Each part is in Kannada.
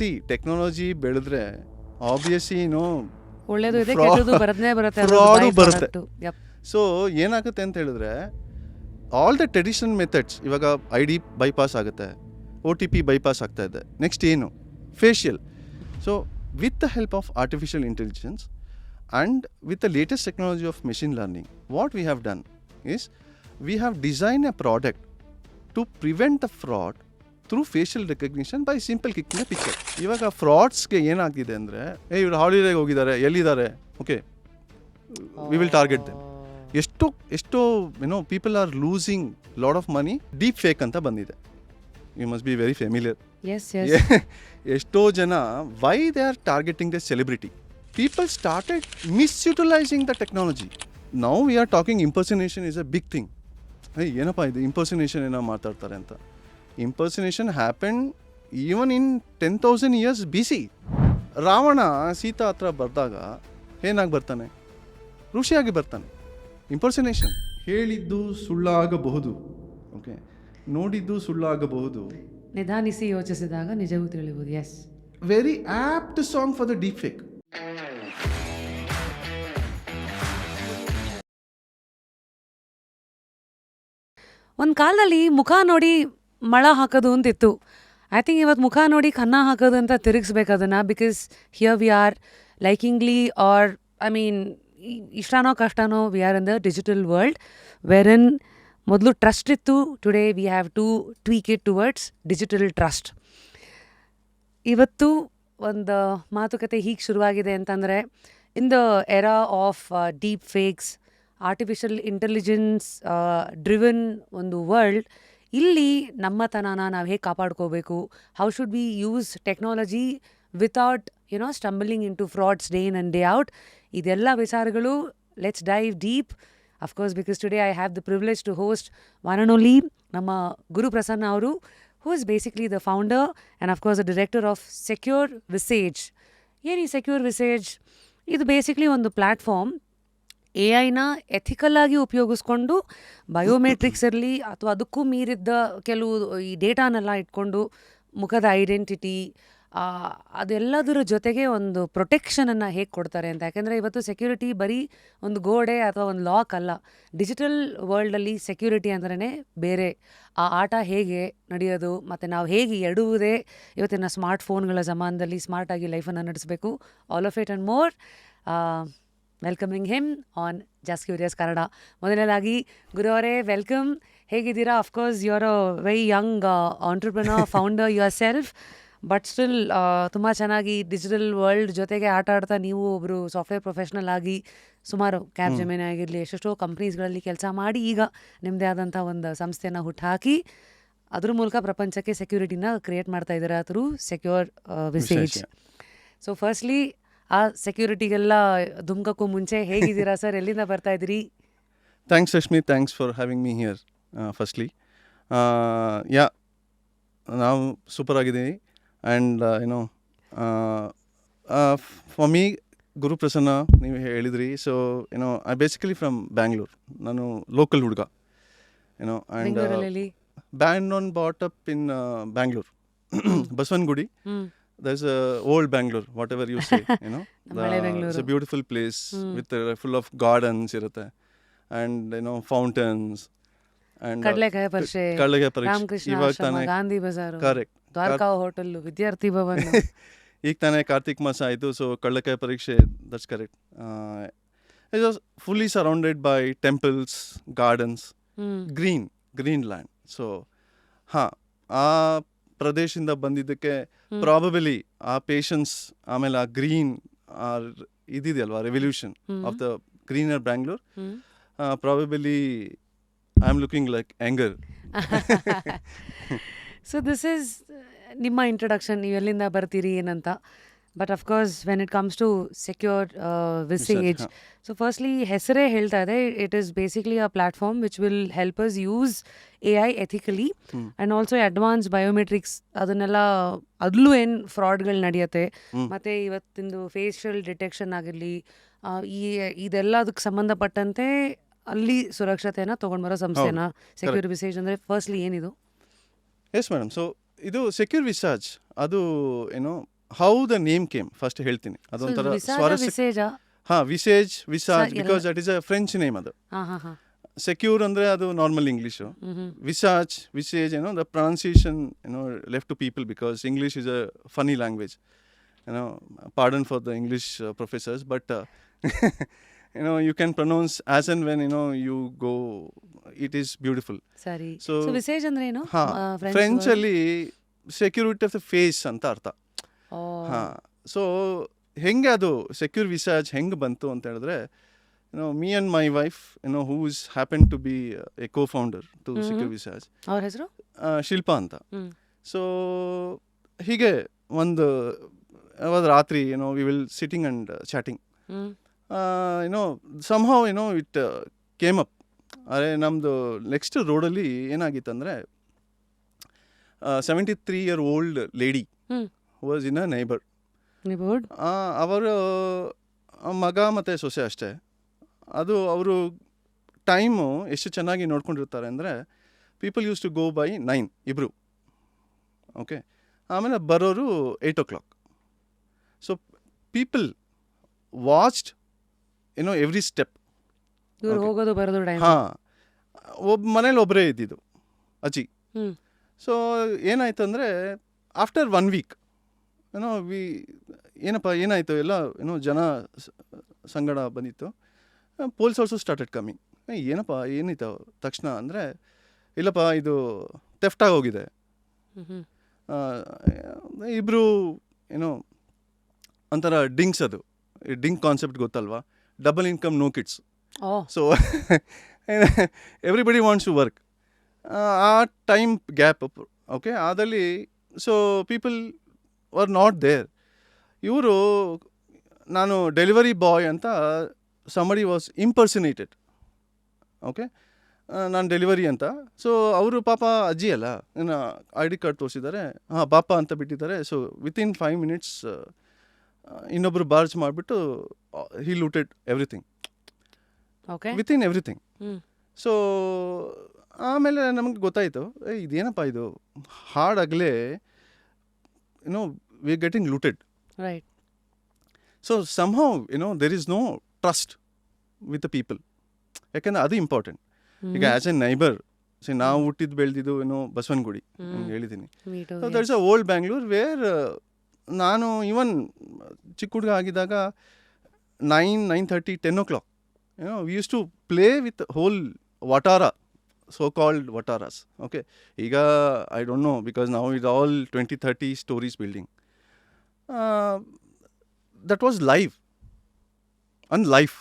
ಸಿ ಟೆಕ್ನಾಲಜಿ ಬೆಳೆದ್ರೆ ಆಬ್ವಿಯಸ್ಲಿ ಒಳ್ಳೇದು ಇದೆ, ಕೆಟ್ಟದ್ದು ಬರುತ್ತೆ, ಫ್ರಾಡು ಬರುತ್ತೆ. Yep. ಸೊ ಏನಾಗುತ್ತೆ ಅಂತ ಹೇಳಿದ್ರೆ ಆಲ್ ದ ಟ್ರೆಡಿಷನಲ್ ಮೆಥಡ್ಸ್, ಇವಾಗ ID ಬೈಪಾಸ್ ಆಗುತ್ತೆ, OTP ಬೈಪಾಸ್ ಆಗ್ತಾ ಇದೆ. ನೆಕ್ಸ್ಟ್ ಏನು? Facial. So with the help of artificial intelligence and with the latest technology of machine learning, what we have done is we have designed a product to prevent the fraud through facial recognition by simple clicking a picture. ಇವಾಗ ಫ್ರಾಡ್ಸ್ಗೆ ಏನಾಗಿದೆ ಅಂದರೆ, ಇವರು ಹಾಲಿಡೇಗೆ ಹೋಗಿದ್ದಾರೆ, ಎಲ್ಲಿದ್ದಾರೆ, okay we will target them. ಎಷ್ಟೋ people are losing lot of money. Deep fake ಅಂತ ಬಂದಿದೆ, you must be very familiar. ಎಷ್ಟೋ ಜನ why they are targeting the celebrity, people started misutilising the technology. Now we are talking impersonation is a big thing. ಏನಪ್ಪ ಇದು ಇಂಪರ್ಸನೇಷನ್ ಏನೋ ಮಾತಾಡ್ತಾರೆ ಅಂತ. Impersonation happen even in 10,000 years BC. Ravana Sita ಹತ್ರ ಬರ್ದಾಗ ಏನಾಗಿ ಬರ್ತಾನೆ? ಋಷಿಯಾಗಿ ಬರ್ತಾನೆ. ಇಂಪರ್ಸನೇಷನ್. ಹೇಳಿದ್ದು ಸುಳ್ಳಾಗಬಹುದು, ಓಕೆ, ನೋಡಿದ್ದು ಸುಳ್ಳಾಗಬಹುದು, ನಿಧಾನಿಸಿ ಯೋಚಿಸಿದಾಗ ನಿಜವೂ ತಿಳಿಯುವುದು. Yes, very apt song for the deep fake. ಒಂದು ಕಾಲದಲ್ಲಿ ಮುಖ ನೋಡಿ ಮಳ ಹಾಕೋದು ಅಂತಿತ್ತು. ಐ ಥಿಂಕ್ ಇವತ್ತು ಮುಖ ನೋಡಿ ಕನ್ನ ಹಾಕೋದು ಅಂತ ತಿರುಗಿಸ್ಬೇಕು ಅದನ್ನು. Because here we are likingly or I mean ಇಷ್ಟನೋ ಕಷ್ಟನೋ we are in the digital world wherein ಮೊದಲು ಟ್ರಸ್ಟ್ ಇತ್ತು. Today we have to tweak it towards digital trust. ಇವತ್ತು ಒಂದು ಮಾತುಕತೆ ಹೀಗೆ ಶುರುವಾಗಿದೆ ಅಂತಂದರೆ, in the era of deep fakes, artificial intelligence driven ಒಂದು ವರ್ಲ್ಡ್, ಇಲ್ಲಿ ನಮ್ಮತನನ ನಾವು ಹೇಗೆ ಕಾಪಾಡ್ಕೋಬೇಕು, how should we use technology without stumbling into frauds day in and day out, ಇದೆಲ್ಲ ವಿಚಾರಗಳು let's dive deep. Of course because today I have the privilege to host one and only ನಮ್ಮ ಗುರು ಪ್ರಸನ್ನ ಅವರು, who is basically the founder and of course the director of Secure Visage. ಏನು ಈ ಸೆಕ್ಯೂರ್ ವಿಸೇಜ್? ಇದು ಬೇಸಿಕ್ಲಿ ಒಂದು ಪ್ಲ್ಯಾಟ್ಫಾರ್ಮ್ AI-ನ ಎಥಿಕಲ್ಲಾಗಿ ಉಪಯೋಗಿಸ್ಕೊಂಡು ಬಯೋಮೆಟ್ರಿಕ್ಸ್ ಇರಲಿ ಅಥವಾ ಅದಕ್ಕೂ ಮೀರಿದ್ದ ಕೆಲವು ಈ ಡೇಟಾನೆಲ್ಲ ಇಟ್ಕೊಂಡು ಮುಖದ ಐಡೆಂಟಿಟಿ ಅದೆಲ್ಲದರ ಜೊತೆಗೆ ಒಂದು ಪ್ರೊಟೆಕ್ಷನನ್ನು ಹೇಗೆ ಕೊಡ್ತಾರೆ ಅಂತ. ಯಾಕೆಂದರೆ ಇವತ್ತು ಸೆಕ್ಯೂರಿಟಿ ಬರೀ ಒಂದು ಗೋಡೆ ಅಥವಾ ಒಂದು ಲಾಕ್ ಅಲ್ಲ. ಡಿಜಿಟಲ್ ವರ್ಲ್ಡಲ್ಲಿ ಸೆಕ್ಯೂರಿಟಿ ಅಂದ್ರೇ ಬೇರೆ. ಆ ಆಟ ಹೇಗೆ ನಡೆಯೋದು ಮತ್ತು ನಾವು ಹೇಗೆ ಎಡುವುದೇ ಇವತ್ತಿನ ಸ್ಮಾರ್ಟ್ ಫೋನ್ಗಳ ಜಮಾನದಲ್ಲಿ ಸ್ಮಾರ್ಟಾಗಿ ಲೈಫನ್ನು ನಡೆಸಬೇಕು. All of it and more. Welcoming him on just curious Kannada. ಮೊದಲನೇದಾಗಿ ಗುರು ಅವರೇ, ವೆಲ್ಕಮ್. ಹೇಗಿದ್ದೀರಾ? Of course you are a very young entrepreneur, founder yourself, but still ತುಂಬ ಚೆನ್ನಾಗಿ ಡಿಜಿಟಲ್ ವರ್ಲ್ಡ್ ಜೊತೆಗೆ ಆಟ ಆಡ್ತಾ ನೀವು ಒಬ್ಬರು ಸಾಫ್ಟ್ವೇರ್ ಪ್ರೊಫೆಷ್ನಲ್ ಆಗಿ ಸುಮಾರು ಕ್ಯಾಬ್ ಜೆಮಿನಿ ಆಗಿರಲಿ ಎಷ್ಟೆಷ್ಟೋ ಕಂಪ್ನೀಸ್ಗಳಲ್ಲಿ ಕೆಲಸ ಮಾಡಿ ಈಗ ನಿಮ್ಮದೇ ಆದಂಥ ಒಂದು ಸಂಸ್ಥೆಯನ್ನು ಹುಟ್ಟುಹಾಕಿ ಅದ್ರ ಮೂಲಕ ಪ್ರಪಂಚಕ್ಕೆ ಸೆಕ್ಯೂರಿಟಿನ ಕ್ರಿಯೇಟ್ ಮಾಡ್ತಾ ಇದ್ದೀರಾ ಥ್ರೂ ಸೆಕ್ಯೂರ್ ವಿಸೇಜ್. ಸೊ ಫಸ್ಟ್ಲಿ ಆ ಸೆಕ್ಯೂರಿಟಿಗೆಲ್ಲ ಧುಮ್ಕಕ್ಕೂ ಮುಂಚೆ ಹೇಗಿದ್ದೀರಾ ಸರ್? ಎಲ್ಲಿಂದ ಬರ್ತಾ ಇದ್ದೀರಿ? Thanks Rashmi, thanks for having me here. Firstly ನಾವು ಸೂಪರ್ ಆಗಿದ್ದೀವಿ. And for me Guru Prasanna ನೀವು ಹೇಳಿದ್ರಿ. So I basically from Bangalore. ನಾನು ಲೋಕಲ್ ಹುಡುಗ. And born and brought up in Bangalore, Basavanagudi. There's a old Bangalore, whatever you say, it's a beautiful place with full of gardens irutte and fountains and ಕಡಲೆಕಾಯಿ ಪರಿಷೆ, ರಾಮಕೃಷ್ಣ ಆಶ್ರಮ, ಗಾಂಧಿ ಬಜಾರ್, ಕರೆಕ್ಟ್, ದ್ವಾರಕಾ ಹೋಟೆಲ್, ವಿದ್ಯಾರ್ಥಿ ಭವನ. ಈಗ ತಾನೇ ಕಾರ್ತಿಕ್ ಮಾಸ ಆಯಿತು, ಸೊ ಕಡಲೆಕಾಯಿ ಪರೀಕ್ಷೆ, that's correct. It was fully surrounded by temples, gardens, green land. So ಆ ಪ್ರದೇಶದಿಂದ ಬಂದಿದ್ದಕ್ಕೆ ಪ್ರಾಬಬಲಿ ಆ ಪೇಷನ್ಸ್, ಆಮೇಲೆ ಆ ಗ್ರೀನ್ ಇದಿದೆಯಲ್ವಾ, revolution of the greener Bangalore, probably I am looking like anger. So this is ನಿಮ್ಮ ಇಂಟ್ರೊಡಕ್ಷನ್, ನೀವು ಎಲ್ಲಿಂದ ಬರ್ತೀರಿ ಏನಂತ. But of course when it comes to Secure ವಿಸೇಜ್, so firstly ಹೆಸರೇ ಹೇಳ್ತಾ ಇದೆ, it is basically a platform which will help us use AI ethically and also advance biometrics. ಅದನ್ನೆಲ್ಲ ಅದರಲ್ಲೂ ಏನು ಫ್ರಾಡ್ಗಳು ನಡೆಯುತ್ತೆ, ಮತ್ತು ಇವತ್ತಿಂದು ಫೇಶಿಯಲ್ ಡಿಟೆಕ್ಷನ್ ಆಗಿರಲಿ, ಇದೆಲ್ಲದಕ್ಕೆ ಸಂಬಂಧಪಟ್ಟಂತೆ ಅಲ್ಲಿ ಸುರಕ್ಷತೆಯನ್ನು ತೊಗೊಂಡ್ಬರೋ ಸಂಸ್ಥೆನ ಸೆಕ್ಯೂರ್ ವಿಸೇಜ್ ಅಂದರೆ. ಫಸ್ಟ್ಲಿ ಏನಿದು? Yes madam. ಸೊ ಇದು ಸೆಕ್ಯೂರ್ ವಿಸೇಜ್ ಅದು ಏನೋ how the name came first ಹೇಳ್ತೀನಿ. ಅದೊಂಥರ ವಿಸಾಜ ಸ್ವಾರಸ್ಯ. ವಿಸೇಜ ವಿಸೇಜ್ ವಿಸಾಜ್ ಎಲ್ಲ- because that is a French name. ಅದು ಹಾಂ ಹಾಂ ಹಾಂ ಸೆಕ್ಯೂರ್ ಅಂದರೆ ಅದು ನಾರ್ಮಲ್ ಇಂಗ್ಲೀಷು. ಹ್ಞೂ Visage Visage the pronunciation left to people because English is a funny language. Pardon for the English professors, but you can pronounce as and when you go. It is beautiful. ಸರಿ. So- ಸೊ ವಿಸೇಜ್ ಅಂದ್ರೆ ಏನು? ಫ್ರೆಂಚ್ ಅಲ್ಲಿ ಸೆಕ್ಯೂರಿಟಿ ಆಫ್ ದ ಫೇಸ್ ಅಂತ ಅರ್ಥ. ಸೊ ಹೆಂಗೆ ಅದು ಸೆಕ್ಯೂರ್ ವಿಸಾಜ್ ಹೆಂಗೆ ಬಂತು ಅಂತ ಹೇಳಿದ್ರೆ, me and my wife who is happen to be a co-founder to Secure Visage, ಅವ್ರ ಹೆಸರು? ಶಿಲ್ಪಾ ಅಂತ. ಹ್ಮ್. ಸೊ ಹೀಗೆ ಒಂದು ರಾತ್ರಿ we will sitting and chatting. somehow it came up. ಅರೆ ನಮ್ಮದು ನೆಕ್ಸ್ಟ್ ರೋಡಲ್ಲಿ ಏನಾಗಿತ್ತಂದರೆ 73-year-old lady was in a neighbour. ಅವರು ಮಗ ಮತ್ತು ಸೊಸೆ ಅಷ್ಟೇ. ಅದು ಅವರು ಟೈಮು ಎಷ್ಟು ಚೆನ್ನಾಗಿ ನೋಡ್ಕೊಂಡಿರ್ತಾರೆ ಅಂದರೆ, people use to go by 9 ಇಬ್ಬರು. ಓಕೆ, ಆಮೇಲೆ ಬರೋರು 8 o'clock. So people watched every step. ಇವ್ರು ಹೋಗೋದು ಬರೋದು ಟೈಮ್. ಮನೇಲಿ ಒಬ್ಬರೇ ಇದ್ದಿದ್ದು ಅಜ್ಜಿ. ಹ್ಮ್. ಸೊ ಏನಾಯ್ತು ಅಂದರೆ, ಆಫ್ಟರ್ 1 week ಏನಪ್ಪ ಏನಾಯಿತು ಎಲ್ಲ ಜನ ಸಂಗಡ ಬಂದಿತ್ತು. Poles also started coming. ಏನಪ್ಪ ಏನಿತ್ತು ತಕ್ಷಣ ಅಂದರೆ, ಇಲ್ಲಪ್ಪ ಇದು ಥೆಫ್ಟ್ ಆಗೋಗಿದೆ. ಇಬ್ಬರು ಒಂಥರ ಡಿಂಕ್ಸ್. ಅದು ಡಿಂಕ್ ಕಾನ್ಸೆಪ್ಟ್ ಗೊತ್ತಲ್ವಾ? Double income, no kids. So everybody wants to work. ಆ ಟೈಮ್ ಗ್ಯಾಪ್. ಓಕೆ, ಅದಲ್ಲಿ so people are not there. ಇವರು ನಾನು ಡೆಲಿವರಿ ಬಾಯ್ ಅಂತ ಸಮಡಿ ವಾಸ್ ಇಂಪರ್ಸನೇಟೆಡ್. ಓಕೆ, ನಾನು ಡೆಲಿವರಿ ಅಂತ. ಸೊ ಅವರು ಪಾಪ ಅಜ್ಜಿ ಅಲ್ಲ, ID ಕಾರ್ಡ್ ತೋರಿಸಿದ್ದಾರೆ, ಪಾಪ ಅಂತ ಬಿಟ್ಟಿದ್ದಾರೆ. ಸೊ ವಿತಿನ್ 5 minutes ಇನ್ನೊಬ್ಬರು ಬಾರ್ಜ್ ಮಾಡಿಬಿಟ್ಟು he looted everything, within everything. So ಆಮೇಲೆ ನಮಗೆ ಗೊತ್ತಾಯಿತು, ಇದೇನಪ್ಪ ಇದು ಹಾಡಾಗಲೇ we are getting looted. Right. So somehow there is no trust with the people. ಯಾಕೆಂದರೆ ಅದು ಇಂಪಾರ್ಟೆಂಟ್. ಈಗ ಆ್ಯಸ್ ಎ ನೈಬರ್, ನಾವು ಹುಟ್ಟಿದ್ದು ಬೆಳೆದಿದ್ದು ಬಸವನಗುಡಿ ಹೇಳಿದ್ದೀನಿ. So that is a old Bangalore where ನಾನು ಇವನ್ ಚಿಕ್ಕ ಹುಡುಗ ಆಗಿದ್ದಾಗ 9:30, 10 o'clock we use to play with whole ವಟಾರ, so called wataras. Okay, ಈಗ I don't know because now it's all 20-30 stories building. That was live and life.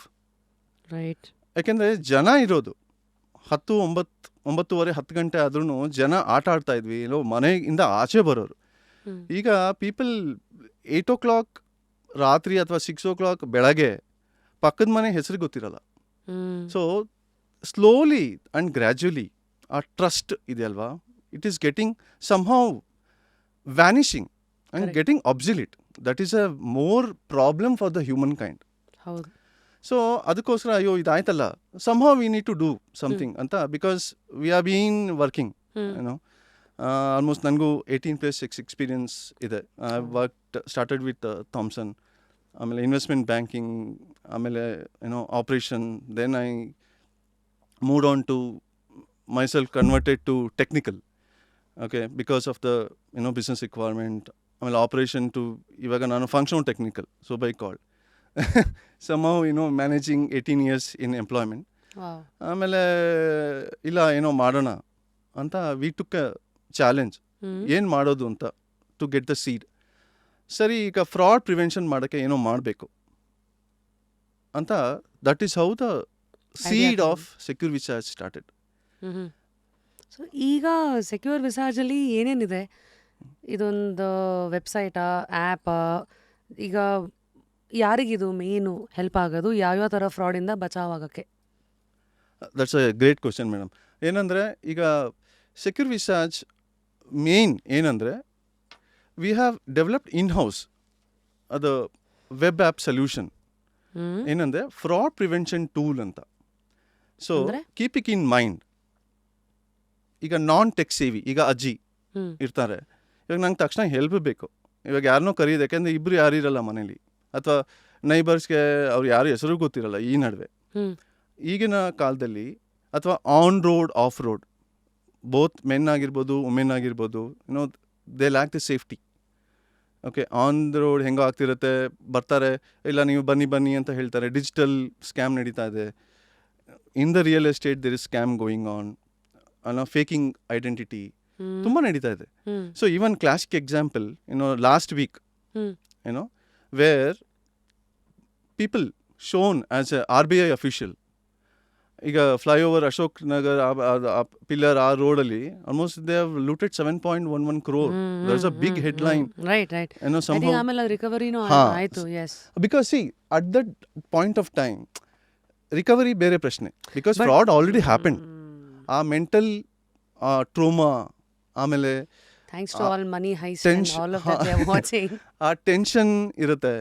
Right. ಯಾಕೆಂದರೆ ಜನ ಇರೋದು 9:30 ಗಂಟೆ ಆದ್ರೂ ಜನ ಆಟ ಆಡ್ತಾ ಇದ್ವಿ, ಮನೆಯಿಂದ ಆಚೆ ಬರೋರು. ಈಗ ಪೀಪಲ್ 8 o'clock ರಾತ್ರಿ ಅಥವಾ 6 o'clock ಬೆಳಗ್ಗೆ ಪಕ್ಕದ ಮನೆ ಹೆಸರು ಗೊತ್ತಿರಲ್ಲ. ಸೊ ಸ್ಲೋಲಿ ಆ್ಯಂಡ್ ಗ್ರ್ಯಾಜುವಲಿ ಆ ಟ್ರಸ್ಟ್ ಇದೆಯಲ್ವಾ, it is getting somehow vanishing and getting absolute. That is a more problem for the humankind. ಹೌದು. ಸೊ ಅದಕ್ಕೋಸ್ಕರ ಅಯ್ಯೋ ಇದಾಯ್ತಲ್ಲ, somehow we need to do something ಅಂತ, because we are been working almost. ನನಗೂ 18+ ಎಕ್ಸ್ಪೀರಿಯನ್ಸ್ ಇದೆ. ಐ ಸ್ಟಾರ್ಟೆಡ್ ವಿತ್ ಥಾಮ್ಸನ್, ಆಮೇಲೆ ಇನ್ವೆಸ್ಟ್ಮೆಂಟ್ ಬ್ಯಾಂಕಿಂಗ್, ಆಮೇಲೆ operation. Then I moved on to myself, converted to technical, okay, because of the business requirement. ಆಮೇಲೆ ಆಪರೇಷನ್ ಟು ಇವಾಗ ನಾನು functional technical, so by called somehow managing 18 years in employment. ಆಮೇಲೆ ಇಲ್ಲ ಮಾಡೋಣ ಅಂತ ವಿ ಟುಕ್ ಅ ಚಾಲೆಂಜ್, ಏನು ಮಾಡೋದು ಅಂತ, ಟು ಗೆಟ್ ದ ಸೀಡ್. ಸರಿ, ಈಗ ಫ್ರಾಡ್ ಪ್ರಿವೆನ್ಷನ್ ಮಾಡೋಕ್ಕೆ ಮಾಡಬೇಕು ಅಂತ, that is how the seed of Secure Visage started. So ಈಗ ಸೆಕ್ಯೂರ್ ವಿಸಾಜಲ್ಲಿ ಏನೇನಿದೆ? ಇದೊಂದು ವೆಬ್ಸೈಟಾ, ಆ್ಯಪಾ? ಈಗ ಯಾರಿಗಿದು ಮೇನು ಹೆಲ್ಪ್ ಆಗೋದು? ಯಾವ್ಯಾವ ಥರ ಫ್ರಾಡಿಂದ ಬಚಾವ್ ಆಗೋಕ್ಕೆ? That's a great question madam. ಏನಂದರೆ, ಈಗ ಸೆಕ್ಯೂರ್ ವಿಸಾಜ್ ಮೇನ್ ಏನಂದರೆ, we have developed in house ಅದು ವೆಬ್ ಆ್ಯಪ್ ಸೊಲ್ಯೂಷನ್. ಏನಂದರೆ ಫ್ರಾಡ್ ಪ್ರಿವೆನ್ಷನ್ ಟೂಲ್ ಅಂತ. So keep it in mind. ಈಗ ನಾನ್ ಟೆಕ್ ಸೇವಿ, ಈಗ ಅಜ್ಜಿ ಇರ್ತಾರೆ, ಇವಾಗ ನಂಗೆ ತಕ್ಷಣ ಹೆಲ್ಪ್ ಬೇಕು. ಇವಾಗ ಯಾರನ್ನೋ ಕರೀದು, ಯಾಕೆಂದರೆ ಇಬ್ಬರು ಯಾರು ಇರಲ್ಲ ಮನೇಲಿ, ಅಥವಾ ನೈಬರ್ಸ್ಗೆ ಅವ್ರು ಯಾರು ಹೆಸರು ಗೊತ್ತಿರಲ್ಲ ಈ ನಡುವೆ. ಈಗಿನ ಕಾಲದಲ್ಲಿ ಅಥವಾ on road of road both men ಆಗಿರ್ಬೋದು ವುಮೆನ್ ಆಗಿರ್ಬೋದು, they lac the safety. Okay, on the road ಹೆಂಗೋ ಆಗ್ತಿರುತ್ತೆ, ಬರ್ತಾರೆ, ಇಲ್ಲ ನೀವು ಬನ್ನಿ ಅಂತ ಹೇಳ್ತಾರೆ, ಡಿಜಿಟಲ್ ಸ್ಕ್ಯಾಮ್ ನಡೀತಾ ಇದೆ. In the real estate there is scam going on, faking identity ತುಂಬ ನಡೀತಾ ಇದೆ. So even classic example, last week where people shown as a RBI official. ಈಗ ಫ್ಲೈಓವರ್ ಅಶೋಕ್ ನಗರ್ ಪಿಲ್ಲರ್ ಆ ರೋಡಲ್ಲಿ almost they have looted 7.11 crore. There's a big headline. Right. ಆಮೇಲೆ ರಿಕವರಿನೂ ಆಯ್ತು. Yes, because see at that point of time recovery ಬೇರೆ ಪ್ರಶ್ನೆ, ಬಿಕಾಸ್ ಫ್ರಾಡ್ ಆಲ್ರೆಡಿ ಹ್ಯಾಪೆಂಡ್. ಆ ಮೆಂಟಲ್ ಟ್ರೋಮಾ, ಆಮೇಲೆ thanks to all money heist and all of that they are watching, ಆ ಟೆನ್ಷನ್ ಇರುತ್ತೆ.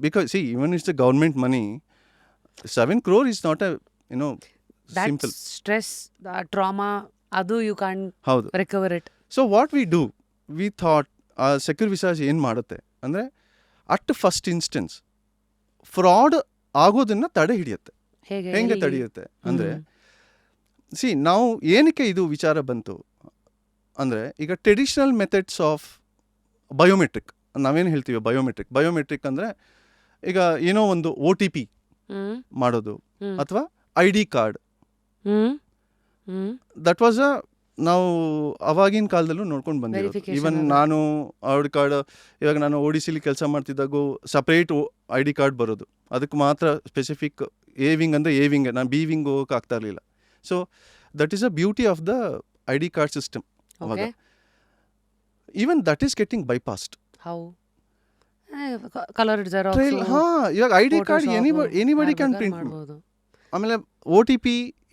Because see even it's the government money, 7 crore is not a simple stress, trauma, adu you can't recover it. So what we thought Secure Visage ಏನು ಮಾಡುತ್ತೆ ಅಂದರೆ, ಅಟ್ ಫಸ್ಟ್ ಇನ್ಸ್ಟೆನ್ಸ್ ಫ್ರಾಡ್ ಆಗೋದನ್ನು ತಡೆ ಹಿಡಿಯುತ್ತೆ. ಹೆಂಗೆ ತಡೆಯುತ್ತೆ ಅಂದರೆ, ನಾವು ಏನಕ್ಕೆ ಇದು ವಿಚಾರ ಬಂತು ಅಂದರೆ, ಈಗ ಟ್ರೆಡಿಷನಲ್ ಮೆಥಡ್ಸ್ ಆಫ್ ಬಯೋಮೆಟ್ರಿಕ್, ನಾವೇನು ಹೇಳ್ತೀವಿ ಬಯೋಮೆಟ್ರಿಕ್ ಅಂದರೆ, ಈಗ ಏನೋ ಒಂದು OTP ಮಾಡೋದು ಅಥವಾ ID ಕಾರ್ಡ್, ದಟ್ ವಾಸ್ ನಾವು ಅವಾಗಿನ ಕಾಲದಲ್ಲೂ ನೋಡ್ಕೊಂಡು ಬಂದಿರೋದು. ಈವನ್ ನಾನು ID ಕಾರ್ಡ್, ಇವಾಗ ನಾನು ODCಲಿ ಕೆಲಸ ಮಾಡ್ತಿದ್ದಾಗೂ ಸಪ್ರೇಟ್ ID ಕಾರ್ಡ್ ಬರೋದು, ಅದಕ್ಕೆ ಮಾತ್ರ ಸ್ಪೆಸಿಫಿಕ್ ಎ ವಿಂಗ್ ಅಂದರೆ ಎ ವಿಂಗ್, ನಾನು B ವಿಂಗ್ ಹೋಗೋಕೆ ಆಗ್ತಾ ಇರಲಿಲ್ಲ. So that is a beauty of the ID card system. ಅವಾಗ even that is getting bypassed. How coloured Xerox, ಇವಾಗ ID card anybody can print. ಆಮೇಲೆ OTP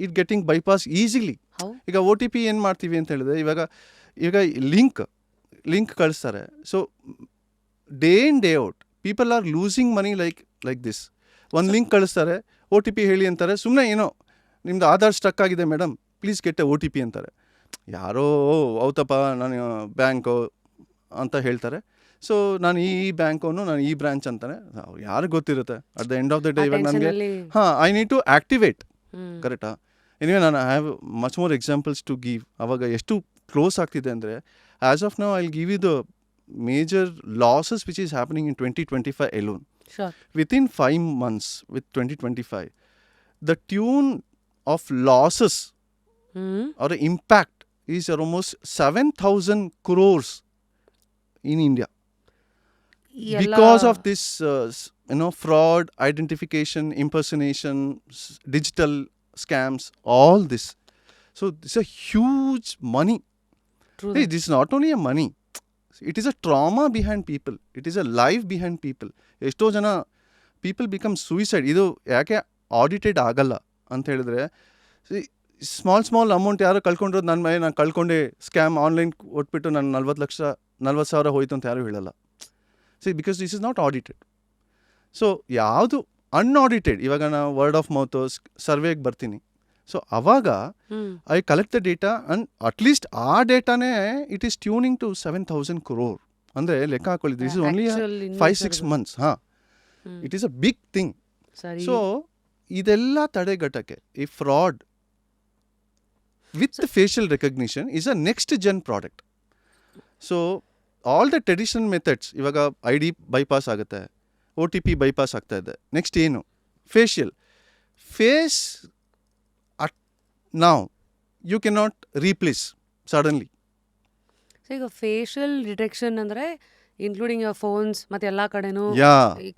it getting bypass easily. ಈಗ OTP ಏನು ಮಾಡ್ತೀವಿ ಅಂತ ಹೇಳಿದ್ರೆ, ಇವಾಗ ಲಿಂಕ್ ಕಳಿಸ್ತಾರೆ. So day in day out people are losing money like this. ಒಂದು ಲಿಂಕ್ ಕಳಿಸ್ತಾರೆ, OTP ಹೇಳಿ ಅಂತಾರೆ, ಸುಮ್ಮನೆ ಏನೋ ನಿಮ್ದು ಆಧಾರ್ ಸ್ಟ್ರಕ್ ಆಗಿದೆ madam please get A OTP ಅಂತಾರೆ. ಯಾರೋ ಹೌದಪ್ಪ ನಾನು ಬ್ಯಾಂಕು ಅಂತ ಹೇಳ್ತಾರೆ. ಸೊ ನಾನು ಈ ಬ್ಯಾಂಕವನು, ನಾನು ಈ ಬ್ರಾಂಚ್ ಅಂತಾನೆ, ಯಾರಿಗೆ ಗೊತ್ತಿರುತ್ತೆ. At the end of the day ಇವಾಗ ನನಗೆ ಐ ನೀಡ್ ಟು ಆಕ್ಟಿವೇಟ್, ಕರೆಕ್ಟಾ? ಎನಿವೆ ನಾನು I have much more examples to give. ಅವಾಗ ಎಷ್ಟು ಕ್ಲೋಸ್ ಆಗ್ತಿದೆ ಅಂದರೆ, as of now I will give you the major losses which is happening in 2025 alone. Within 5 months with 2025, the tune of losses or impact is almost 7,000 crores in India. Because of this fraud, identification, impersonation, digital scams, all this. So this is a huge money. Hey, this is not only a money, it is a trauma behind people, it is a life behind people. ಎಷ್ಟೋ ಜನ ಪೀಪಲ್ ಬಿಕಮ್ ಸೂಯಿಸೈಡ್. ಇದು ಯಾಕೆ ಆಡಿಟೆಡ್ ಆಗಲ್ಲ ಅಂತ ಹೇಳಿದ್ರೆ, ಸ್ಮಾಲ್ ಅಮೌಂಟ್ ಯಾರು ಕಳ್ಕೊಂಡಿರೋದು ನನ್ನ ಮೇಲೆ ನಾನು ಕಳ್ಕೊಂಡೆ, ಸ್ಕ್ಯಾಮ್ ಆನ್ಲೈನ್ ಕೊಟ್ಬಿಟ್ಟು ನಾನು 40,000 ಹೋಯ್ತು ಅಂತ ಯಾರು ಹೇಳಲ್ಲ. Because this is not audited. So ಯಾವುದು ಅನ್ಆಡಿಟೆಡ್, ಇವಾಗ ನಾವು ವರ್ಡ್ ಆಫ್ ಮೌತ್ ಸರ್ವೆಗೆ ಬರ್ತೀನಿ. ಸೊ ಅವಾಗ I collect the data and at least ಆ ಡೇಟಾನೇ it is tuning to 7,000 crore. ಅಂದರೆ ಲೆಕ್ಕ ಹಾಕೊಳ್ಳಿ, this is only 5-6 months. It is a big thing. So ಇದೆಲ್ಲ ತಡೆಗಟ್ಟಕ್ಕೆ ಈ fraud with facial recognition is a next gen product. So all the traditional methods, ಇವಾಗ ID ಬೈಪಾಸ್ ಆಗುತ್ತೆ, OTP ಬೈಪಾಸ್ ಆಗ್ತಾ ಇದೆ. ನೆಕ್ಸ್ಟ್ ಏನು? Facial. Face now you cannot replace suddenly. So ಈಗ ಫೇಶಿಯಲ್ ಡಿಟೆಕ್ಷನ್ ಅಂದರೆ ಇನ್ಕ್ಲೂಡಿಂಗ್ ಯುವರ್ ಫೋನ್ಸ್ ಮತ್ತು ಎಲ್ಲ ಕಡೆನೂ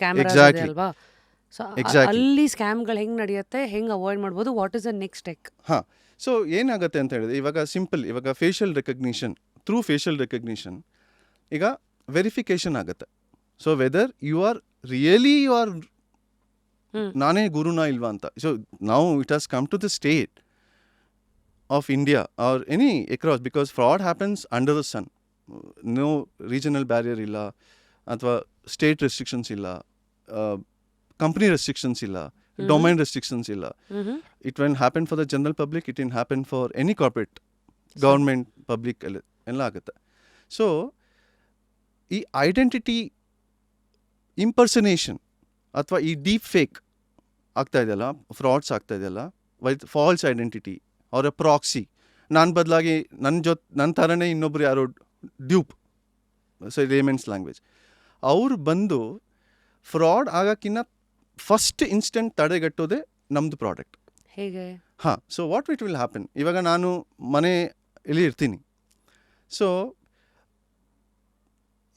ಕ್ಯಾಮೆರಾ ಇದೆ ಅಲ್ವಾ? ಸೊ ಅಲ್ಲಿ ಸ್ಕ್ಯಾಮ್ಗಳು ಹೆಂಗೆ ನಡೆಯುತ್ತೆ, ಹೆಂಗೆ ಅವಾಯ್ಡ್ ಮಾಡ್ಬೋದು, what is the next step? So ಏನಾಗುತ್ತೆ ಅಂತ ಹೇಳಿದ್ರೆ, ಇವಾಗ ಸಿಂಪಲ್, ಇವಾಗ facial recognition, through facial recognition ಈಗ ವೆರಿಫಿಕೇಷನ್ ಆಗುತ್ತೆ. ಸೊ ವೆದರ್ ಯು ಆರ್ ನಾನೇ ಗುರುನಾ ಇಲ್ವಾ ಅಂತ. ಸೊ ನಾವು it has come to the state of India or any across, because fraud happens under the sun. No regional barrier illa, athwa state restrictions illa, company restrictions illa, domain restrictions illa. It will happen for the general public, it will happen for any corporate, government, public ella agutte. So ಈ ಐಡೆಂಟಿಟಿ ಇಂಪರ್ಸನೇಷನ್ ಅಥವಾ ಈ ಡೀಪ್ ಫೇಕ್ ಆಗ್ತಾ ಇದೆಯಲ್ಲ, ಫ್ರಾಡ್ಸ್ ಆಗ್ತಾ ಇದೆಯಲ್ಲ, ವಿತ್ ಫಾಲ್ಸ್ ಐಡೆಂಟಿಟಿ ಅವರ ಪ್ರಾಕ್ಸಿ, ನಾನು ಬದಲಾಗಿ ನನ್ನ ಥರನೇ ಇನ್ನೊಬ್ರು ಯಾರೋ ಡ್ಯೂಪ್, ಸೊ ಲೇಮೆನ್ಸ್ ಲ್ಯಾಂಗ್ವೇಜ್, ಅವ್ರು ಬಂದು ಫ್ರಾಡ್ ಆಗೋಕ್ಕಿಂತ ಫಸ್ಟ್ ಇನ್ಸ್ಟೆಂಟ್ ತಡೆಗಟ್ಟೋದೇ ನಮ್ಮದು ಪ್ರಾಡಕ್ಟ್. ಹೇಗೆ? ಹಾಂ, so what it will happen, ಇವಾಗ ನಾನು ಮನೆಯಲ್ಲಿ ಇರ್ತೀನಿ. ಸೊ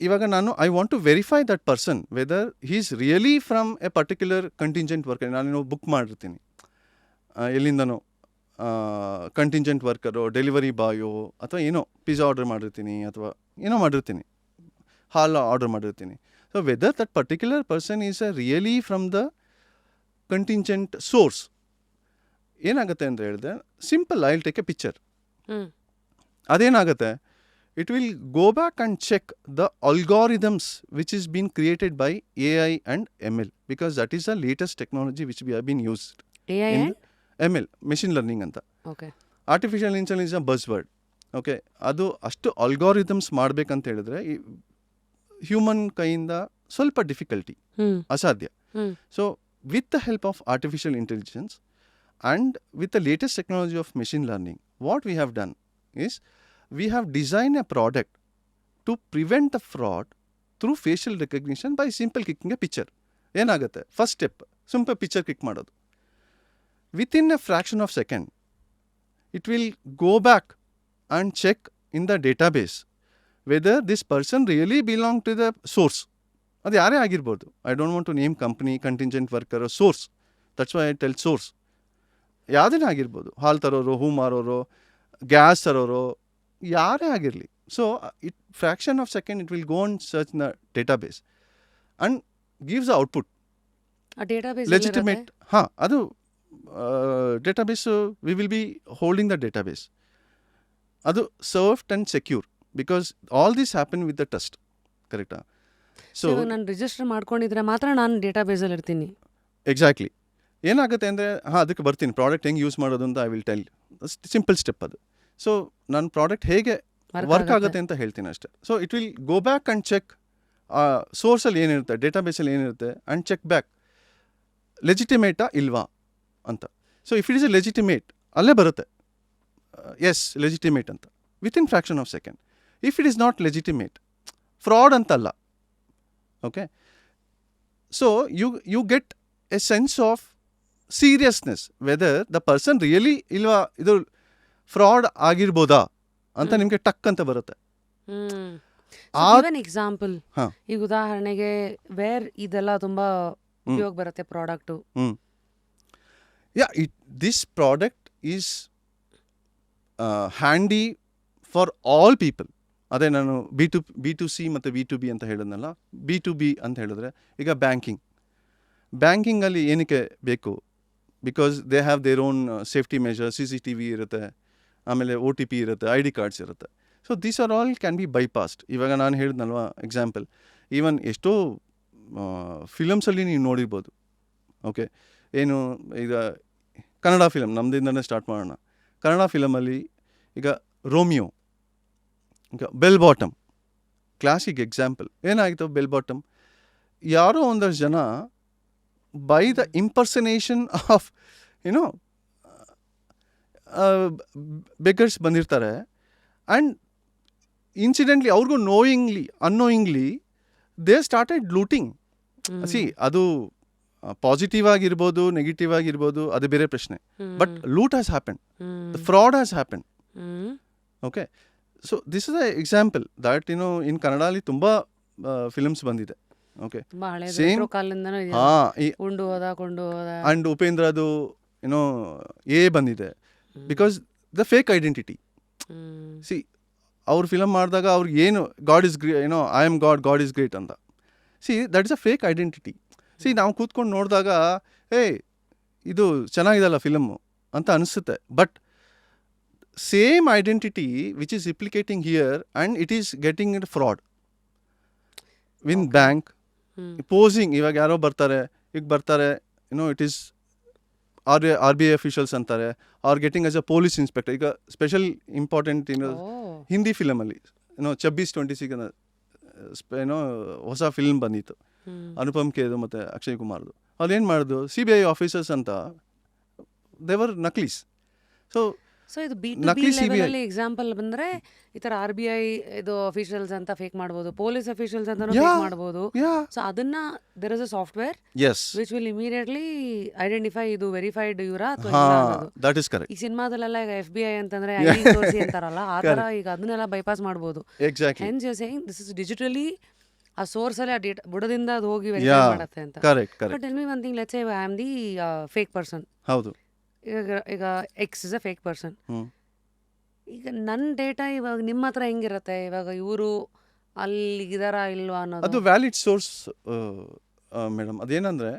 ಇವಾಗ ನಾನು I want to verify that person whether he is really from a particular contingent worker. ನಾನು ಬುಕ್ ಮಾಡಿರ್ತೀನಿ ಎಲ್ಲಿಂದನೋ, ಕಂಟಿಂಜೆಂಟ್ ವರ್ಕರೋ, ಡೆಲಿವರಿ ಬಾಯೋ, ಅಥವಾ ಏನೋ ಪಿಜ್ಜಾ ಆರ್ಡರ್ ಮಾಡಿರ್ತೀನಿ ಅಥವಾ ಏನೋ ಮಾಡಿರ್ತೀನಿ, ಹಾಲು ಆರ್ಡರ್ ಮಾಡಿರ್ತೀನಿ. So whether that particular person is a really from the contingent source, ಏನಾಗುತ್ತೆ ಅಂತ ಹೇಳಿದ್ರೆ simple, I will take A picture. ಅದೇನಾಗುತ್ತೆ, it will go back and check the algorithms which is being created by AI and ML, because that is the latest technology which we have been used. AI and ML, machine learning anta. Okay. Artificial intelligence is a buzzword. Okay, ಅದು ಅಷ್ಟು ಅಲ್ಗಾರಿಥಮ್ಸ್ ಮಾಡ್ಬೇಕಂತ ಹೇಳಿದ್ರೆ ಹ್ಯೂಮನ್ ಕೈಯಿಂದ ಸ್ವಲ್ಪ ಡಿಫಿಕಲ್ಟಿ, ಅಸಾಧ್ಯ. So with the help of artificial intelligence and with the latest technology of machine learning, what we have done is we have designed a product to prevent the fraud through facial recognition by simple clicking a picture. ಏನಾಗುತ್ತೆ, first step simple picture click ಮಾಡೋದು. Within a fraction of second it will go back and check in the database whether this person really belong to the source. ಅದು ಯಾರೇ ಆಗಿರ್ಬೋದು, I don't want to name company, contingent worker, source, that's why I tell source. ಯಾವುದೇ ಆಗಿರ್ಬೋದು, ಹಾಲು ತರೋರು, ಹೂ ಮಾರೋರು, ಗ್ಯಾಸ್ ತರೋರು, ಯಾರೇ ಆಗಿರಲಿ. So it fraction of second it will go and search the database and gives the output legitimate. ಹಾಂ, ಅದು database we will be holding the database. ಅದು served and secure because all this happen with the trust. ಕರೆಕ್ಟಾ? ಸೊ ನಾನು ರಿಜಿಸ್ಟರ್ ಮಾಡ್ಕೊಂಡಿದ್ರೆ ಮಾತ್ರ ನಾನು ಡೇಟಾಬೇಸಲ್ಲಿ ಇರ್ತೀನಿ. ಎಕ್ಸಾಕ್ಟ್ಲಿ. ಏನಾಗುತ್ತೆ ಅಂದರೆ, ಅದಕ್ಕೆ ಬರ್ತೀನಿ, ಪ್ರಾಡಕ್ಟ್ ಹೆಂಗೆ ಯೂಸ್ ಮಾಡೋದು ಅಂತ I will tell. Simple step ಅದು. ಸೊ ನನ್ನ ಪ್ರಾಡಕ್ಟ್ ಹೇಗೆ ವರ್ಕ್ ಆಗುತ್ತೆ ಅಂತ ಹೇಳ್ತೀನಿ ಅಷ್ಟೇ. So it will go back and check ಸೋರ್ಸಲ್ಲಿ ಏನಿರುತ್ತೆ, ಡೇಟಾಬೇಸಲ್ಲಿ ಏನಿರುತ್ತೆ, ಆ್ಯಂಡ್ ಚೆಕ್ ಬ್ಯಾಕ್ ಲೆಜಿಟಿಮೇಟಾ ಇಲ್ವಾ ಅಂತ. So if it is a legitimate, ಅಲ್ಲೇ ಬರುತ್ತೆ ಎಸ್ ಲೆಜಿಟಿಮೇಟ್ ಅಂತ within fraction of second. If it is not legitimate, fraud ಅಂತಲ್ಲ. Okay, so you get a sense of seriousness whether the person really ಇಲ್ವಾ, ಇದು ಫ್ರಾಡ್ ಆಗಿರ್ಬೋದಾ ಅಂತ ನಿಮಗೆ ಟಕ್ ಅಂತ ಬರುತ್ತೆ. ಎಕ್ಸಾಂಪಲ್, ಈಗ ಉದಾಹರಣೆಗೆ ವೇರ್ ಇದೆಲ್ಲ ತುಂಬಾ ಉಪಯೋಗ ಬರುತ್ತೆ product. This product is handy for all people. ಅದೇ ನಾನು ಬಿ ಟು ಸಿ ಮತ್ತು B2B ಅಂತ ಹೇಳಿದ್ನಲ್ಲ. B2B ಅಂತ ಹೇಳಿದ್ರೆ ಈಗ ಬ್ಯಾಂಕಿಂಗಲ್ಲಿ ಏನಕ್ಕೆ ಬೇಕು, because they have their own safety measure, CCTV ಇರುತ್ತೆ, ಆಮೇಲೆ OTP ಇರುತ್ತೆ, ID ಕಾರ್ಡ್ಸ್ ಇರುತ್ತೆ. So these are all can be bypassed. ಇವಾಗ ನಾನು ಹೇಳಿದ್ನಲ್ವ ಎಕ್ಸಾಂಪಲ್, ಈವನ್ ಎಷ್ಟೋ ಫಿಲಮ್ಸಲ್ಲಿ ನೀವು ನೋಡಿರ್ಬೋದು. ಓಕೆ, ಏನು ಈಗ ಕನ್ನಡ ಫಿಲಮ್, ನಮ್ಮದಿಂದನೇ ಸ್ಟಾರ್ಟ್ ಮಾಡೋಣ. ಕನ್ನಡ ಫಿಲಮಲ್ಲಿ ಈಗ ರೋಮಿಯೋ, ಈಗ ಬೆಲ್ ಬಾಟಮ್ ಕ್ಲಾಸಿಕ್ ಎಕ್ಸಾಂಪಲ್. ಏನಾಯಿತು ಬೆಲ್ ಬಾಟಮ್, ಯಾರೋ ಒಂದಷ್ಟು ಜನ by the impersonation of you know beggars ಬಂದಿರ್ತಾರೆ, ಆ್ಯಂಡ್ ಇನ್ಸಿಡೆಂಟ್ಲಿ ಅವ್ರಿಗೂ annoyingly they started looting. See, ಅದು ಪಾಸಿಟಿವ್ ಆಗಿರ್ಬೋದು, ನೆಗೆಟಿವ್ ಆಗಿರ್ಬೋದು, ಅದು ಬೇರೆ ಪ್ರಶ್ನೆ. But loot has happen, the fraud has happen. Okay, so this is a example that in ಕನ್ನಡಲ್ಲಿ ತುಂಬ ಫಿಲ್ಮ್ಸ್ ಬಂದಿದೆ. Okay, same. ಆ್ಯಂಡ್ ಉಪೇಂದ್ರದು ಬಂದಿದೆ, because the fake identity. See, ಅವ್ರು ಫಿಲಮ್ ಮಾಡಿದಾಗ ಅವ್ರಿಗೆ ಏನು God is I am God is great ಅಂತ. See, that is a fake identity. See, ನಾವು ಕೂತ್ಕೊಂಡು ನೋಡಿದಾಗ ಇದು ಚೆನ್ನಾಗಿದಲ್ಲ ಫಿಲಮ್ಮು ಅಂತ ಅನಿಸುತ್ತೆ. But same identity which is replicating here and it is getting it fraud when bank posing. ಇವಾಗ ಯಾರೋ ಬರ್ತಾರೆ ಇಟ್ ಈಸ್ RBI ಅಫಿಷಿಯಲ್ಸ್ ಅಂತಾರೆ, are getting as a police inspector. ಈಗ ಸ್ಪೆಷಲ್ ಇಂಪಾರ್ಟೆಂಟ್ ಹಿಂದಿ ಫಿಲಮಲ್ಲಿ ಏನೋ 26/26 ಏನೋ ಹೊಸ ಫಿಲ್ಮ್ ಬಂದಿತ್ತು, ಅನುಪಮ್ ಖೇರ್ದು ಮತ್ತು ಅಕ್ಷಯ್ ಕುಮಾರ್ದು. ಅದೇನು ಮಾಡಿದ್ರು, CBI ಆಫೀಸರ್ಸ್ ಅಂತ ದೇವರ್ ನಕ್ಲೀಸ್. ಸೊ ಇದು ಬಿ ನಕಲಿ CBI. ಲೆವೆಲಲ್ಲಿ ಎಕ್ಸಾಂಪಲ್ ಬಂದ್ರೆ ಈ ತರ RBI ಇದು ಅಫಿಷಿಯಲ್ಸ್ ಅಂತ ಫೇಕ್ ಮಾಡ್ಬೋದು, ಪೊಲೀಸ್ ಅಫಿಷಿಯಲ್ಸ್ ಅಂತ Yeah. ಫೇಕ್ ಮಾಡ್ಬೋದು. ಯಾ ಸೊ ಅದನ್ನ there is a software as which will immediately identify ಇದು ವೆರಿಫೈಡ್ ಇವರಾ ಅಥವಾ ಹಾಂ, ಇಲ್ಲ ಅನ್ನೋದು. That is correct. ಈ ಸಿನಿಮಾದಲ್ಲೆಲ್ಲ ಈಗ FBI ಅಂತಂದ್ರೆ ID ತೋರಿಸಿ ಅಂತಾರಲ್ಲ, ಆ ತರ ಈಗ ಅದನ್ನೆಲ್ಲ ಬೈಪಾಸ್ ಮಾಡ್ಬೋದು. Exactly, hence you saying this is digitally ಆ ಸೋರ್ಸ್ ಅಲ್ಲಿ ಆ ಡೇಟಾ ಬುಡದಿಂದ ಅದು ಹೋಗಿ ವೆರಿಫೈ ಯಾ ಮಾಡತ್ತೆ ಅಂತ. Correct but correct, tell me one thing, let's say I am the fake person. ಹೌದು. ಈಗ X is a fake person. ಹ್ಞೂ ಈಗ ನನ್ನ ಡೇಟಾ ಇವಾಗ ನಿಮ್ಮ ಹತ್ರ ಹೆಂಗಿರತ್ತೆ? ಇವಾಗ ಇವರು ಅಲ್ಲಿ ಇದಾರಾ ಇಲ್ವಾ ಅದು ಅನ್ನೋದು. Valid source madam. ಅದೇನಂದರೆ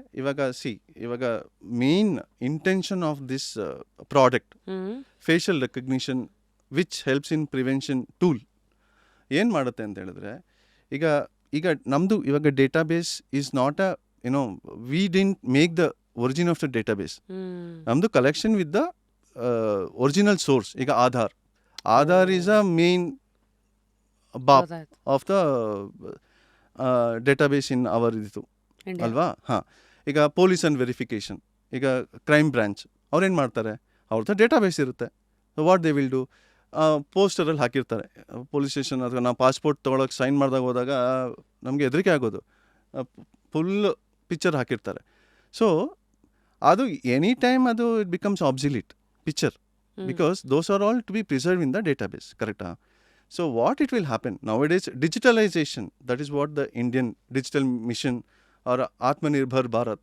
ಇವಾಗ main intention of this product facial recognition which helps in prevention tool ಏನು ಮಾಡುತ್ತೆ ಅಂತ ಹೇಳಿದ್ರೆ, ಈಗ ನಮ್ಮದು ಇವಾಗ database is not a you know we didn't make the origin of the database. ನಮ್ಮದು collection with the original source. ಈಗ ಆಧಾರ್ ಈಸ್ ಅ ಮೇನ್ ಬಾಪ್ ಗೊತ್ತಾಯ್ತು. Of the database in our ಇದು India. ಅಲ್ವಾ. ಹಾಂ, ಈಗ ಪೊಲೀಸ್ ಆ್ಯಂಡ್ ವೆರಿಫಿಕೇಷನ್, ಈಗ ಕ್ರೈಮ್ ಬ್ರಾಂಚ್ ಅವ್ರೇನು ಮಾಡ್ತಾರೆ, ಅವ್ರದ್ದು ಡೇಟಾಬೇಸ್ ಇರುತ್ತೆ. ವಾಟ್ ದೇ ವಿಲ್ ಡೂ, ಪೋಸ್ಟರಲ್ಲಿ ಹಾಕಿರ್ತಾರೆ ಪೊಲೀಸ್ ಸ್ಟೇಷನ್ ಅಥವಾ ನಾವು ಪಾಸ್ಪೋರ್ಟ್ ತೊಗೊಳಕ್ಕೆ ಸೈನ್ ಮಾಡಿದಾಗ ಹೋದಾಗ ನಮಗೆ ಹೆದರಿಕೆ ಆಗೋದು, ಫುಲ್ ಪಿಕ್ಚರ್ ಹಾಕಿರ್ತಾರೆ. ಸೊ ಅದು ಎನಿ ಟೈಮ್ ಅದು it becomes obsolete picture because those are all to be preserved in the database, correct? So what it will happen nowadays, digitalization, that is what the Indian digital mission or Atmanirbhar Bharat,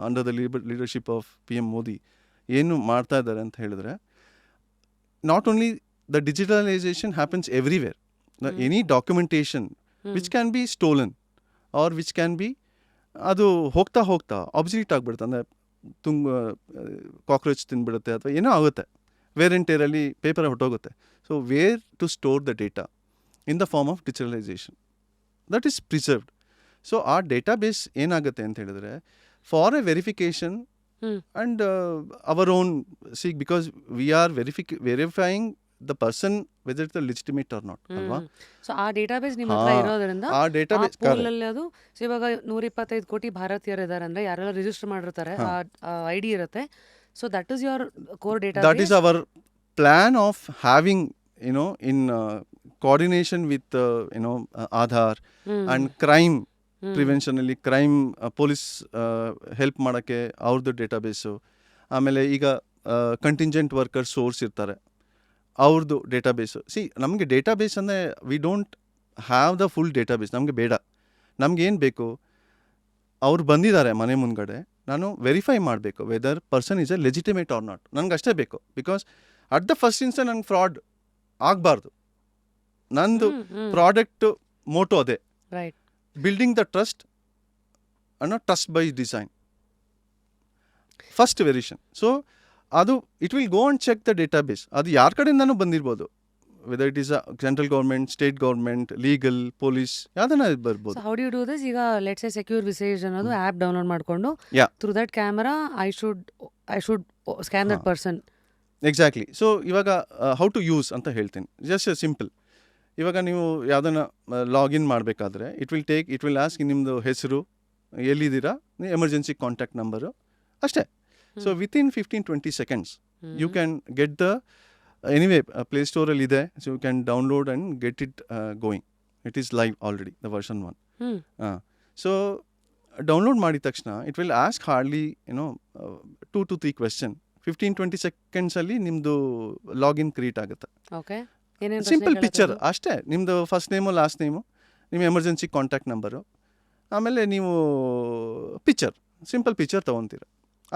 under the leadership of PM Modi ಏನು ಮಾಡ್ತಾ ಇದ್ದಾರೆ ಅಂತ ಹೇಳಿದ್ರೆ, not only the digitalization happens everywhere, any documentation which can be stolen or which can be ಅದು ಹೋಗ್ತಾ ಆಬ್ಸಿಲಿಟ್ ಆಗಿಬಿಡುತ್ತೆ. ಅಂದರೆ ಕಾಕ್ರೋಚ್ ತಿಂದ್ಬಿಡುತ್ತೆ ಅಥವಾ ಏನೋ ಆಗುತ್ತೆ, ವೇರ್ ಆ್ಯಂಡ್ ಟೇರಲ್ಲಿ ಪೇಪರ್ ಹೊಟ್ಟೋಗುತ್ತೆ. So where to store the data in the form of digitalisation, that is preserved. So ಆ ಡೇಟಾಬೇಸ್ ಏನಾಗುತ್ತೆ ಅಂತ ಹೇಳಿದ್ರೆ, for a verification and our own because we are verifying the person whether it's legitimate or not ಅಲ್ವಾ. ಸೊ ಆ ಡೇಟಾಬೇಸ್ ನಿಮ್ಮ ಹತ್ರ ಇರೋದ್ರಿಂದ ಆ ಡೇಟಾಬೇಸ್ ಪೂಲಲ್ಲಿ ಅದು ಸೊ ಇವಾಗ 125 ಕೋಟಿ ಭಾರತೀಯರು ಇದ್ದಾರೆ ಅಂದ್ರೆ ಯಾರೆಲ್ಲ ರಿಜಿಸ್ಟರ್ ಮಾಡಿರ್ತಾರೆ ಆ ID ಇರುತ್ತೆ. So that is your core data. that is our plan of having in coordination with Aadhaar and crime prevention ಅಲ್ಲಿ ಕ್ರೈಮ್ ಪೊಲೀಸ್ ಹೆಲ್ಪ್ ಮಾಡೋಕ್ಕೆ ಅವ್ರದ್ದು ಡೇಟಾಬೇಸು. ಆಮೇಲೆ ಈಗ ಕಂಟಿಂಜೆಂಟ್ ವರ್ಕರ್ ಸೋರ್ಸ್ ಇರ್ತಾರೆ, ಅವ್ರದ್ದು ಡೇಟಾಬೇಸು. ನಮಗೆ ಡೇಟಾಬೇಸ್ ಅಂದರೆ V don't have the full database, ನಮಗೆ ಬೇಡ. ನಮಗೇನು ಬೇಕು, ಅವ್ರು ಬಂದಿದ್ದಾರೆ ಮನೆ ಮುಂದ್ಗಡೆ, ನಾನು ವೆರಿಫೈ ಮಾಡಬೇಕು whether person is a legitimate or not. ನನಗೆ ಅಷ್ಟೇ ಬೇಕು. Because at the first instant ನಂಗೆ ಫ್ರಾಡ್ ಆಗಬಾರ್ದು. ನಂದು ಪ್ರಾಡಕ್ಟ್ ಮೋಟೋ ಅದೇ, ರೈಟ್, ಬಿಲ್ಡಿಂಗ್ ದ ಟ್ರಸ್ಟ್ ಅನ್ನೋ trust by design first version. So ಅದು it will go and check the database. ಅದು ಯಾರ ಕಡೆಯಿಂದನೂ ಬಂದಿರ್ಬೋದು, whether it is a central government, state government, legal, police, ಯಾವ್ದನ್ನ ಬರ್ಬೋದು. So how do you do this? ಈಗ ಲೆಟ್ಸ್ ಸೇ ಸೆಕ್ಯೂರ್ ವಿಸೇಜ್ ಅನ್ನೋದು ಆ್ಯಪ್ ಡೌನ್ಲೋಡ್ ಮಾಡಿಕೊಂಡು Yeah. Through that camera I should scan that person. Exactly. So ಇವಾಗ ಹೌ ಟು ಯೂಸ್ ಅಂತ ಹೇಳ್ತೀನಿ. Just simple. ಇವಾಗ ನೀವು ಯಾವುದನ್ನು ಲಾಗಿನ್ ಮಾಡಬೇಕಾದ್ರೆ ಇಟ್ ವಿಲ್ ಆಸ್ಕ್ ನಿಮ್ಮದು ಹೆಸರು, ಎಲ್ಲಿದ್ದೀರಾ, ಎಮರ್ಜೆನ್ಸಿ ಕಾಂಟ್ಯಾಕ್ಟ್ ನಂಬರು, ಅಷ್ಟೇ. So within 15-20 seconds you can get the anyway ಪ್ಲೇಸ್ಟೋರಲ್ಲಿ ಇದೆ. So you can download and get it going. It is live already, the version 1. So download ಮಾಡಿದ ತಕ್ಷಣ it will ask hardly 2 to 3 question. 15-20 ಸೆಕೆಂಡ್ಸಲ್ಲಿ ನಿಮ್ಮದು ಲಾಗಿನ್ ಕ್ರಿಯೇಟ್ ಆಗುತ್ತೆ. ಓಕೆ, ಸಿಂಪಲ್ ಪಿಕ್ಚರ್ ಅಷ್ಟೇ. ನಿಮ್ಮದು ಫಸ್ಟ್ ನೇಮು, ಲಾಸ್ಟ್ ನೇಮು, ನಿಮ್ಮ ಎಮರ್ಜೆನ್ಸಿ ಕಾಂಟ್ಯಾಕ್ಟ್ ನಂಬರು, ಆಮೇಲೆ ನೀವು ಸಿಂಪಲ್ ಪಿಕ್ಚರ್ ತೊಗೊತೀರ.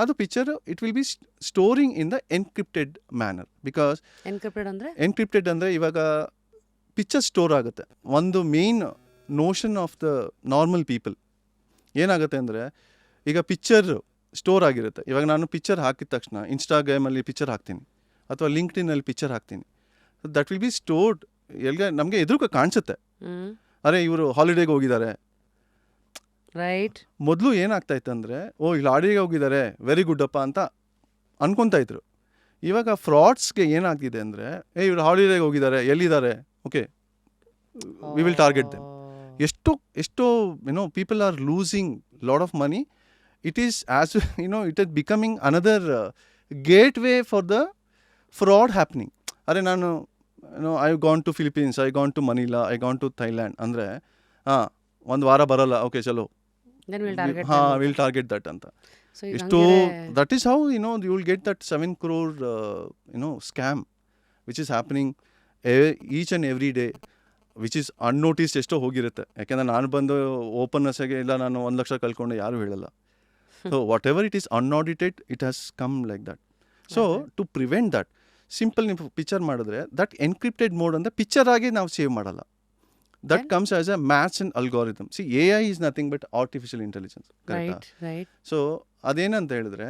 ಅದು picture it will B storing in the encrypted manner. Because encrypted ಅಂದರೆ ಇವಾಗ ಪಿಕ್ಚರ್ ಸ್ಟೋರ್ ಆಗುತ್ತೆ. ಒಂದು main notion of the normal people ಏನಾಗುತ್ತೆ ಅಂದರೆ, ಈಗ ಪಿಕ್ಚರ್ ಸ್ಟೋರ್ ಆಗಿರುತ್ತೆ. ಇವಾಗ ನಾನು ಪಿಕ್ಚರ್ ಹಾಕಿದ ತಕ್ಷಣ ಇನ್ಸ್ಟಾಗ್ರಾಮಲ್ಲಿ ಪಿಕ್ಚರ್ ಹಾಕ್ತೀನಿ ಅಥವಾ ಲಿಂಕ್ಡ್ಇನ್ನಲ್ಲಿ ಪಿಕ್ಚರ್ ಹಾಕ್ತೀನಿ. That will be stored. ನಮಗೆ ಎದುರು ಕಾಣಿಸುತ್ತೆ, ಅರೆ ಇವರು ಹಾಲಿಡೇಗೆ ಹೋಗಿದ್ದಾರೆ. ರೈಟ್. ಮೊದಲು ಏನಾಗ್ತಾ ಇತ್ತು ಅಂದರೆ, ಇಲ್ಲಿ ಹಾಲಿಡೇಗೆ ಹೋಗಿದ್ದಾರೆ, ವೆರಿ ಗುಡ್ ಅಪ್ಪ ಅಂತ ಅನ್ಕೊತಾ ಇದ್ರು. ಇವಾಗ ಫ್ರಾಡ್ಸ್ಗೆ ಏನಾಗಿದೆ ಅಂದರೆ, ಇವರು ಹಾಲಿಡೇಗೆ ಹೋಗಿದ್ದಾರೆ, ಎಲ್ಲಿದ್ದಾರೆ, okay we will target them. ಎಷ್ಟೋ people are losing lot of money. It is as it is becoming another gateway for the fraud happening. ಅರೆ ನಾನು I gone to Philippines, I gone to Manila, I gone to Thailand ಅಂದರೆ ಒಂದು ವಾರ ಬರಲ್ಲ, ಓಕೆ ಚಲೋ Then we'll target them will target that ಅಂತ. So ಈಗ ಎಷ್ಟೋ ಹಂಗಿದ್ರೆ that is how you will get that 7 crore scam which is happening each and every day, which is unnoticed. ಎಷ್ಟೋ ಹೋಗಿರುತ್ತೆ. ಯಾಕೆಂದರೆ ನಾನು ಬಂದು ಓಪನ್ನಸ್ಸಾಗೆ ಇಲ್ಲ ನಾನು 1 ಲಕ್ಷ ಕಳ್ಕೊಂಡು ಯಾರೂ ಹೇಳಲ್ಲ. So whatever it is unaudited it has come like that. So to prevent that, simple ನೀವು ಪಿಕ್ಚರ್ ಮಾಡಿದ್ರೆ ದಟ್ ಎನ್ಕ್ರಿಪ್ಟೆಡ್ ಮೋಡ್ ಅಂದರೆ ಪಿಕ್ಚರ್ ಆಗಿ ನಾವು ಸೇವ್ ಮಾಡಲ್ಲ. That comes as a maths and algorithm. See AI is nothing but artificial intelligence. right. So ಅದೇನಂತ ಹೇಳಿದ್ರೆ